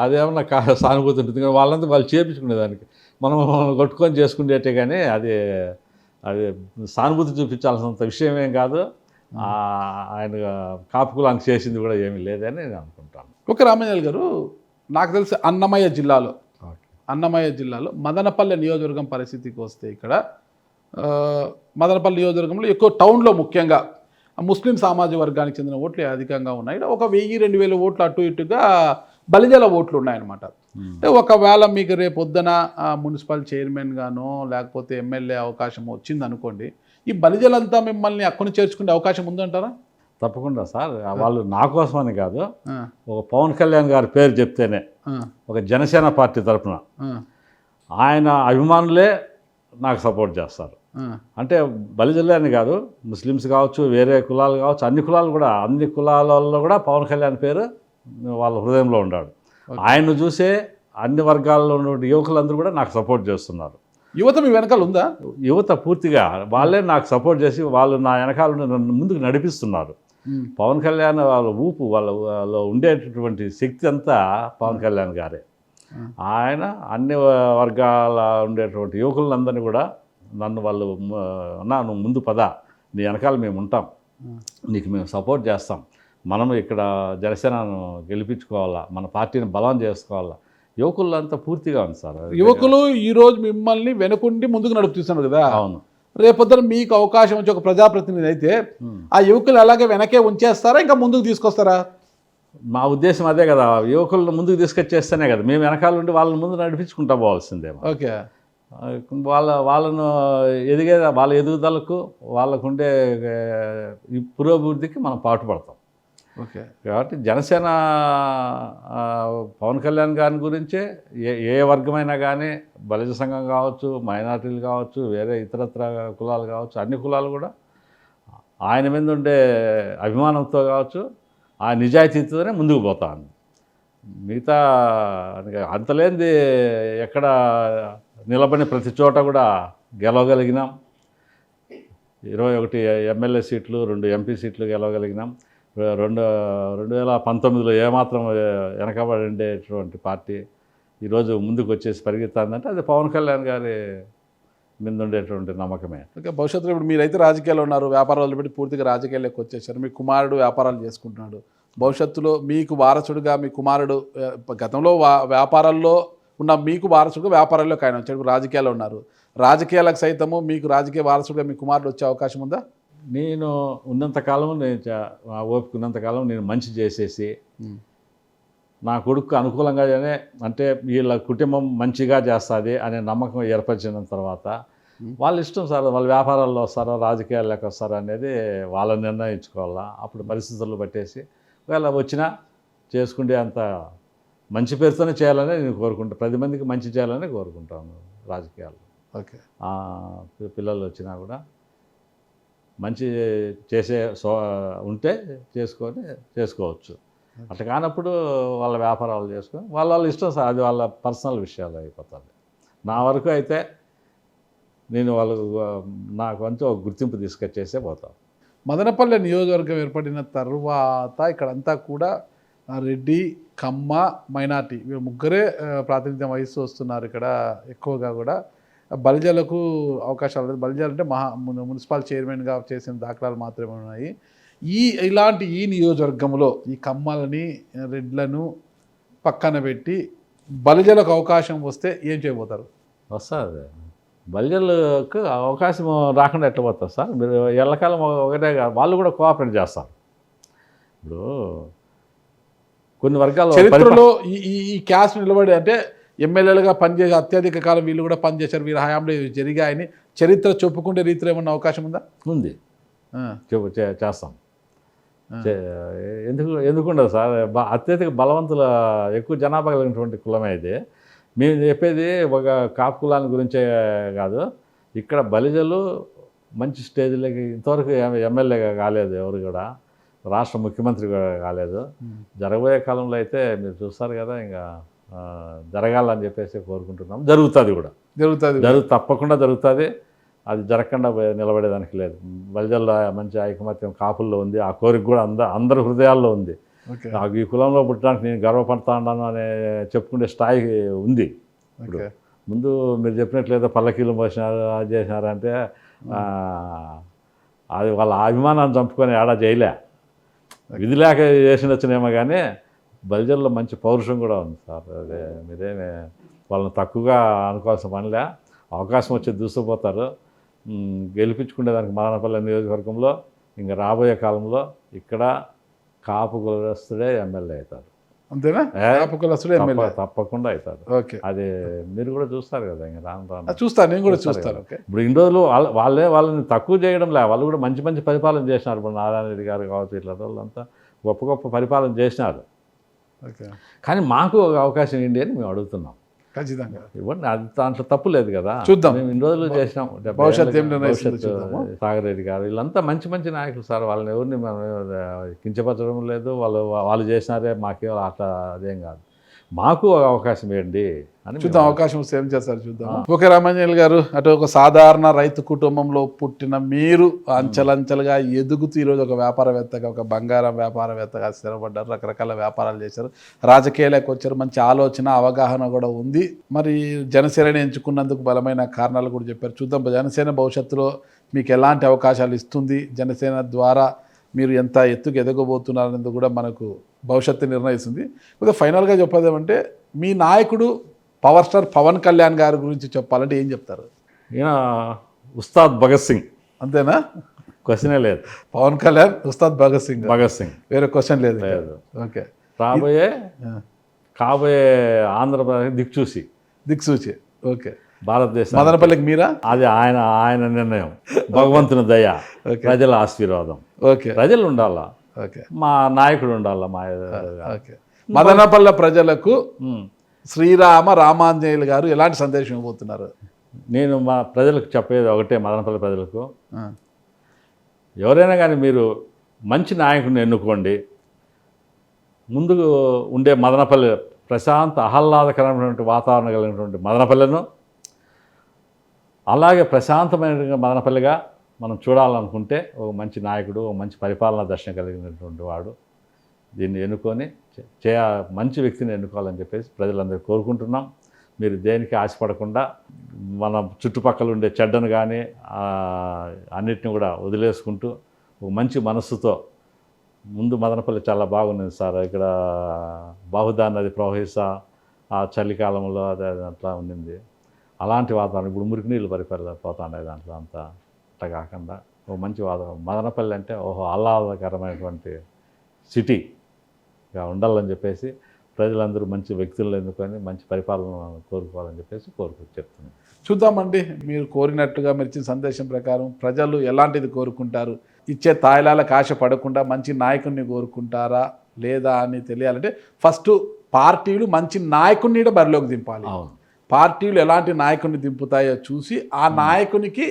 C: అదేమన్నా సానుభూతి ఉంటుంది, కానీ వాళ్ళంతా వాళ్ళు చేపించుకునే దానికి మనం కొట్టుకొని చేసుకునేటే, కానీ అది సానుభూతి చూపించాల్సినంత విషయం ఏం కాదు. ఆయన కాపు కులానికి చేసింది కూడా ఏమీ లేదని నేను అనుకుంటాను.
B: ఓకే రామయ్య గారు, నాకు తెలిసి అన్నమయ్య జిల్లాలో మదనపల్లె నియోజకవర్గం పరిస్థితికి వస్తే ఇక్కడ మదనపల్లి నియోజకవర్గంలో ఎక్కువ టౌన్లో ముఖ్యంగా ముస్లిం సామాజిక వర్గానికి చెందిన ఓట్లు అధికంగా ఉన్నాయి. ఒక 1000-2000 ఓట్లు అటు ఇటుగా బలిజల ఓట్లు ఉన్నాయన్నమాట. అంటే ఒకవేళ మీకు రేపు పొద్దున మున్సిపల్ చైర్మన్ గానో లేకపోతే ఎమ్మెల్యే అవకాశం వచ్చింది అనుకోండి, ఈ బలిజలంతా మిమ్మల్ని అక్కుని చేర్చుకునే అవకాశం ఉందంటారా?
C: తప్పకుండా సార్. వాళ్ళు నా కోసమని కాదు, ఒక పవన్ కళ్యాణ్ గారి పేరు చెప్తేనే ఒక జనసేన పార్టీ తరఫున ఆయన అభిమానులే నాకు సపోర్ట్ చేస్తారు. అంటే బలిజలే అని కాదు, ముస్లిమ్స్ కావచ్చు, వేరే కులాలు కావచ్చు, అన్ని కులాలలో కూడా పవన్ కళ్యాణ్ పేరు వాళ్ళ హృదయంలో ఉన్నాడు. ఆయన్ను చూసే అన్ని వర్గాల్లో ఉన్న యువకులందరూ కూడా నాకు సపోర్ట్ చేస్తున్నారు.
B: యువత మీ వెనకాల ఉందా?
C: యువత పూర్తిగా వాళ్ళే నాకు సపోర్ట్ చేసి వాళ్ళు నా వెనకాల నన్ను ముందుకు నడిపిస్తున్నారు. పవన్ కళ్యాణ్ వాళ్ళ ఊపు, వాళ్ళలో ఉండేటటువంటి శక్తి అంతా పవన్ కళ్యాణ్ గారే. ఆయన అన్ని వర్గాల ఉండేటువంటి యువకులందరినీ కూడా నన్ను వాళ్ళు నువ్వు ముందు పద, నీ వెనకాల మేము ఉంటాం, నీకు మేము సపోర్ట్ చేస్తాం, మనం ఇక్కడ జనసేనను గెలిపించుకోవాలా, మన పార్టీని బలం చేసుకోవాలా, యువకులంతా పూర్తిగా ఉంది సార్.
B: యువకులు ఈరోజు మిమ్మల్ని వెనుకుండి ముందుకు నడుపుతున్నారు కదా.
C: అవును.
B: రేపొద్దున మీకు అవకాశం వచ్చి ఒక ప్రజాప్రతినిధి అయితే ఆ యువకులు అలాగే వెనకే ఉంచేస్తారా, ఇంకా ముందుకు తీసుకొస్తారా?
C: మా ఉద్దేశం అదే కదా, యువకులను ముందుకు తీసుకొచ్చేస్తేనే కదా మేము వెనకాల ఉండి వాళ్ళని ముందు నడిపించుకుంటా పోవాల్సిందేమో.
B: ఓకే,
C: వాళ్ళను వాళ్ళ ఎదుగుదలకు వాళ్ళకుండే ఈ పురోభివృద్ధికి మనం పాటుపడతాం.
B: ఓకే,
C: కాబట్టి జనసేన పవన్ కళ్యాణ్ గారి గురించే ఏ వర్గమైనా కానీ, బలిజ సంఘం కావచ్చు, మైనార్టీలు కావచ్చు, వేరే ఇతరత్ర కులాలు కావచ్చు, అన్ని కులాలు కూడా ఆయన మీద ఉండే అభిమానంతో కావచ్చు, ఆ నిజాయితీతోనే ముందుకు పోతాను. మిగతా అంతలేంది ఎక్కడ నిలబడిన ప్రతి చోట కూడా గెలవగలిగినాం. 21 ఎమ్మెల్యే సీట్లు, 2 ఎంపీ సీట్లు గెలవగలిగినాం. 2019లో ఏమాత్రం వెనకబడి ఉండేటువంటి పార్టీ ఈరోజు ముందుకు వచ్చేసి పరిగెత్తాందంటే అది పవన్ కళ్యాణ్ గారి మీద ఉండేటువంటి నమ్మకమే.
B: ఓకే, భవిష్యత్తులో ఇప్పుడు మీరైతే రాజకీయాలు ఉన్నారు, వ్యాపారాలు పెట్టి పూర్తిగా రాజకీయాల్లోకి వచ్చేసారు. మీ కుమారుడు వ్యాపారాలు చేసుకుంటున్నాడు. భవిష్యత్తులో మీకు వారసుడిగా మీ కుమారుడు, గతంలో వ్యాపారాల్లో ఉన్న మీకు వారసుడిగా వ్యాపారాల్లోకి ఆయన వచ్చాడు, రాజకీయాల్లో ఉన్నారు. రాజకీయాలకు సైతము మీకు రాజకీయ వారసుడిగా మీ కుమారుడు వచ్చే అవకాశం ఉందా?
C: నేను ఉన్నంతకాలం నా ఓపిక ఉన్నంతకాలం నేను మంచి చేసేసి నా కొడుకు అనుకూలంగానే, అంటే వీళ్ళ కుటుంబం మంచిగా చేస్తుంది అనే నమ్మకం ఏర్పరిచిన తర్వాత వాళ్ళ ఇష్టం సార్, వాళ్ళ వ్యాపారాల్లో వస్తారో రాజకీయాల్లోకి వస్తారో అనేది వాళ్ళ నిర్ణయించుకోవాలా. అప్పుడు పరిస్థితులు బట్టేసి ఒకవేళ వచ్చినా చేసుకుంటే అంత మంచి పేరుతోనే చేయాలని నేను కోరుకుంటాను. 10 మందికి మంచి చేయాలని కోరుకుంటాను రాజకీయాల్లో.
B: ఓకే,
C: పిల్లలు వచ్చినా కూడా మంచి చేసే ఉంటే చేసుకోవచ్చు. అట్లా కానప్పుడు వాళ్ళ వ్యాపారాలు చేసుకొని వాళ్ళ ఇష్టం సార్, అది వాళ్ళ పర్సనల్ విషయాలు అయిపోతుంది. నా వరకు అయితే నేను నాకు అంతా ఒక గుర్తింపు తీసుకొచ్చేసే పోతాను.
B: మదనపల్లె నియోజకవర్గం ఏర్పడిన తర్వాత ఇక్కడంతా కూడా రెడ్డి, కమ్మ, మైనార్టీ వీళ్ళు ముగ్గురే ప్రాతినిధ్యం వహిస్తూ వస్తున్నారు. ఇక్కడ ఎక్కువగా కూడా బలిజలకు అవకాశాలు లేదు. బలిజలు అంటే మున్సిపల్ చైర్మన్గా చేసిన దాఖలాలు మాత్రమే ఉన్నాయి. ఇలాంటి ఈ నియోజకవర్గంలో ఈ కమ్మలని రెడ్లను పక్కన పెట్టి బలిజలకు అవకాశం వస్తే ఏం చేయబోతారు?
C: వస్తుంది. బలిజలకు అవకాశం రాకుండా ఎట్లా పోతుంది సార్? మీరు ఎల్లకాలం ఒకటే కాదు, వాళ్ళు కూడా కోఆపరేట్ చేస్తారు. ఇప్పుడు కొన్ని వర్గాలు
B: చరిత్రలో ఈ క్యాస్ట్ నిలబడి అంటే ఎమ్మెల్యేలుగా పనిచేసే అత్యధిక కాలం వీళ్ళు కూడా పనిచేశారు, వీళ్ళ హయాంలో ఇవి జరిగాయని చరిత్ర చెప్పుకుంటే రీతిలో ఏమన్నా అవకాశం ఉందా?
C: ఉంది, చేస్తాం. ఎందుకుండదు సార్? అత్యధిక బలవంతుల ఎక్కువ జనాభా కలిగినటువంటి కులమే ఇది. మేము చెప్పేది ఒక కాపు కులాన్ని గురించే కాదు, ఇక్కడ బలిజలు మంచి స్టేజ్లకి ఇంతవరకు ఎమ్మెల్యేగా కాలేదు, ఎవరు కూడా రాష్ట్ర ముఖ్యమంత్రి కూడా కాలేదు. జరగబోయే కాలంలో అయితే మీరు చూస్తారు కదా, ఇంకా జరగాలని చెప్పేసి కోరుకుంటున్నాం. జరుగుతుంది కూడా, తప్పకుండా జరుగుతుంది. అది జరగకుండా నిలబడేదానికి లేదు. బలిజల్లో మంచి ఐకమత్యం కాపుల్లో ఉంది, ఆ కోరిక కూడా అందరి హృదయాల్లో ఉంది. నాకు ఈ కులంలో పుట్టడానికి నేను గర్వపడతా ఉన్నాను అనే చెప్పుకునే స్థాయి ఉంది. ఇప్పుడు ముందు మీరు చెప్పినట్లేదో పల్లకీలు మోసినారు, అది చేసినారు అంటే అది వాళ్ళ అభిమానాన్ని చంపుకొని ఏడా చేయలే, విధి లేక చేసినొచ్చినేమో. కానీ బలిజల్లో మంచి పౌరుషం కూడా ఉంది సార్. అదే మీరేమి వాళ్ళని తక్కువగా అనుకోవాల్సిన పనిలే. అవకాశం వచ్చి దూసుకుపోతారు. గెలిపించుకునేదానికి మదనపల్లి నియోజకవర్గంలో ఇంకా రాబోయే కాలంలో ఇక్కడ కాపు కులస్తుడే ఎమ్మెల్యే అవుతారు.
B: అంతేనా? కాపు కులస్తుడే ఎమ్మెల్యే
C: తప్పకుండా అవుతారు.
B: ఓకే,
C: అది మీరు కూడా చూస్తారు కదా, ఇంకా రాను
B: చూస్తాను, నేను కూడా చూస్తాను.
C: ఇప్పుడు ఇన్ని రోజులు వాళ్ళని తక్కువ చేయడం లే, వాళ్ళు కూడా మంచి మంచి పరిపాలన చేసినారు. ఇప్పుడు నారాయణ రెడ్డి గారు కావచ్చు, ఇట్లా వాళ్ళంతా గొప్ప గొప్ప పరిపాలన చేసినారు. కానీ మాకు ఒక అవకాశం ఏంటి అని మేము అడుగుతున్నాం.
B: ఖచ్చితంగా
C: ఇవ్వండి, అది దాంట్లో తప్పు లేదు కదా.
B: చూద్దాం,
C: మేము ఇన్ని రోజులు చేసినాం. సాగర్ రెడ్డి గారు వీళ్ళంతా మంచి మంచి నాయకులు సార్. వాళ్ళని ఎవరిని మనం కించపరచడం లేదు. వాళ్ళు చేసినారే మాకే అట్లా అదేం కాదు. మాకు అవకాశం ఏంటి అని
B: చూద్దాం. అవకాశం వస్తే ఏం చేస్తారు చూద్దాం. ఓకే రామాంజనేయులు గారు, అటు ఒక సాధారణ రైతు కుటుంబంలో పుట్టిన మీరు అంచెలంచెలుగా ఎదుగుతూ ఈరోజు ఒక వ్యాపారవేత్తగా, ఒక బంగారం వ్యాపారవేత్తగా స్థిరపడ్డారు. రకరకాల వ్యాపారాలు చేశారు, రాజకీయాలకు వచ్చారు. మంచి ఆలోచన, అవగాహన కూడా ఉంది. మరి జనసేనని ఎంచుకున్నందుకు బలమైన కారణాలు కూడా చెప్పారు. చూద్దాం జనసేన భవిష్యత్తులో మీకు ఎలాంటి అవకాశాలు ఇస్తుంది, జనసేన ద్వారా మీరు ఎంత ఎత్తుకు ఎదగబోతున్నారనేది కూడా మనకు భవిష్యత్తు నిర్ణయిస్తుంది. కొద్దిగా ఫైనల్గా చెప్పేదేమంటే మీ నాయకుడు పవర్ స్టార్ పవన్ కళ్యాణ్ గారి గురించి చెప్పాలంటే ఏం చెప్తారు?
C: ఈయన ఉస్తాద్ భగత్ సింగ్,
B: అంతేనా?
C: క్వశ్చనే లేదు.
B: పవన్ కళ్యాణ్ ఉస్తాద్ భగత్ సింగ్, వేరే క్వశ్చన్ లేదు. ఓకే, కాబోయే ఆంధ్రప్రదేశ్ దిక్సూచి. ఓకే, భారతదేశం మదనపల్లికి మీరా? అది ఆయన నిర్ణయం, భగవంతుని దయ, ప్రజల ఆశీర్వాదం. ఓకే, ప్రజలు ఉండాలా, మా నాయకుడు ఉండాలా. మదనపల్లె ప్రజలకు రామాంజనేయులు గారు ఎలాంటి సందేశం ఇవ్వబోతున్నారు?
C: నేను మా ప్రజలకు చెప్పేది ఒకటే, మదనపల్లి ప్రజలకు, ఎవరైనా కానీ మీరు మంచి నాయకుడిని ఎన్నుకోండి. ముందుకు ఉండే మదనపల్లి ప్రశాంత ఆహ్లాదకరమైనటువంటి వాతావరణం కలిగినటువంటి మదనపల్లెను, అలాగే ప్రశాంతమైన మదనపల్లిగా మనం చూడాలనుకుంటే ఒక మంచి నాయకుడు, ఒక మంచి పరిపాలనా దర్శనం కలిగినటువంటి వాడు దీన్ని ఎన్నుకొని మంచి వ్యక్తిని ఎన్నుకోవాలని చెప్పేసి ప్రజలందరూ కోరుకుంటున్నాం. మీరు దేనికి ఆశపడకుండా మన చుట్టుపక్కల ఉండే చెడ్డను కానీ అన్నిటిని కూడా వదిలేసుకుంటూ ఒక మంచి మనస్సుతో ముందు మదనపల్లి చాలా బాగుంది సార్. ఇక్కడ బాహుదా నది ప్రవహిస్తా ఆ చలికాలంలో అదే అట్లా ఉండింది. అలాంటి వాతావరణం ఇప్పుడు మురికి నీళ్ళు పోతున్నాయి దాంట్లో అంతా. అట్లా కాకుండా ఒక మంచి వాతావరణం మదనపల్లి అంటే ఆహ్లాదకరమైనటువంటి సిటీగా ఉండాలని చెప్పేసి ప్రజలందరూ మంచి వ్యక్తులను ఎన్నుకొని మంచి పరిపాలన కోరుకోవాలని చెప్పేసి చెప్తున్నాను.
B: చూద్దామండి, మీరు కోరినట్టుగా మీరు ఇచ్చిన సందేశం ప్రకారం ప్రజలు ఎలాంటిది కోరుకుంటారు, ఇచ్చే తాయిలాలకు ఆశ పడకుండా మంచి నాయకుడిని కోరుకుంటారా లేదా అని తెలియాలంటే ఫస్ట్ పార్టీలు మంచి నాయకుడిని బరిలోకి దింపాలి. పార్టీలు ఎలాంటి నాయకుడిని దింపుతాయో చూసి ఆ నాయకునికి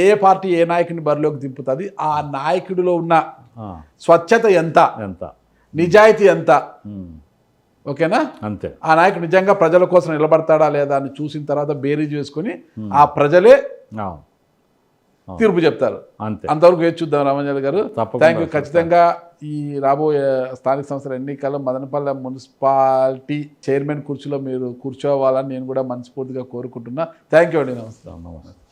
B: ఏ పార్టీ ఏ నాయకుడిని బరిలోకి దింపుతుంది, ఆ నాయకుడిలో ఉన్న స్వచ్ఛత ఎంత, నిజాయితీ ఎంత, ఓకేనా? అంతే. ఆ నాయకుడు నిజంగా ప్రజల కోసం నిలబడతాడా లేదా అని చూసిన తర్వాత బేరీజ్ వేసుకొని ఆ ప్రజలే తీర్పు చెప్తారు. అంతే. అంతవరకు వేచి చూద్దాం రామాంజనేయులు గారు. Thank you. ఖచ్చితంగా ఈ రాబోయే స్థానిక సంస్థల ఎన్నికల్లో మదనపల్లె మున్సిపాలిటీ చైర్మన్ కుర్చీలో మీరు కూర్చోవాలని నేను కూడా మనస్ఫూర్తిగా కోరుకుంటున్నా. థ్యాంక్ యూ అండి. నమస్తే.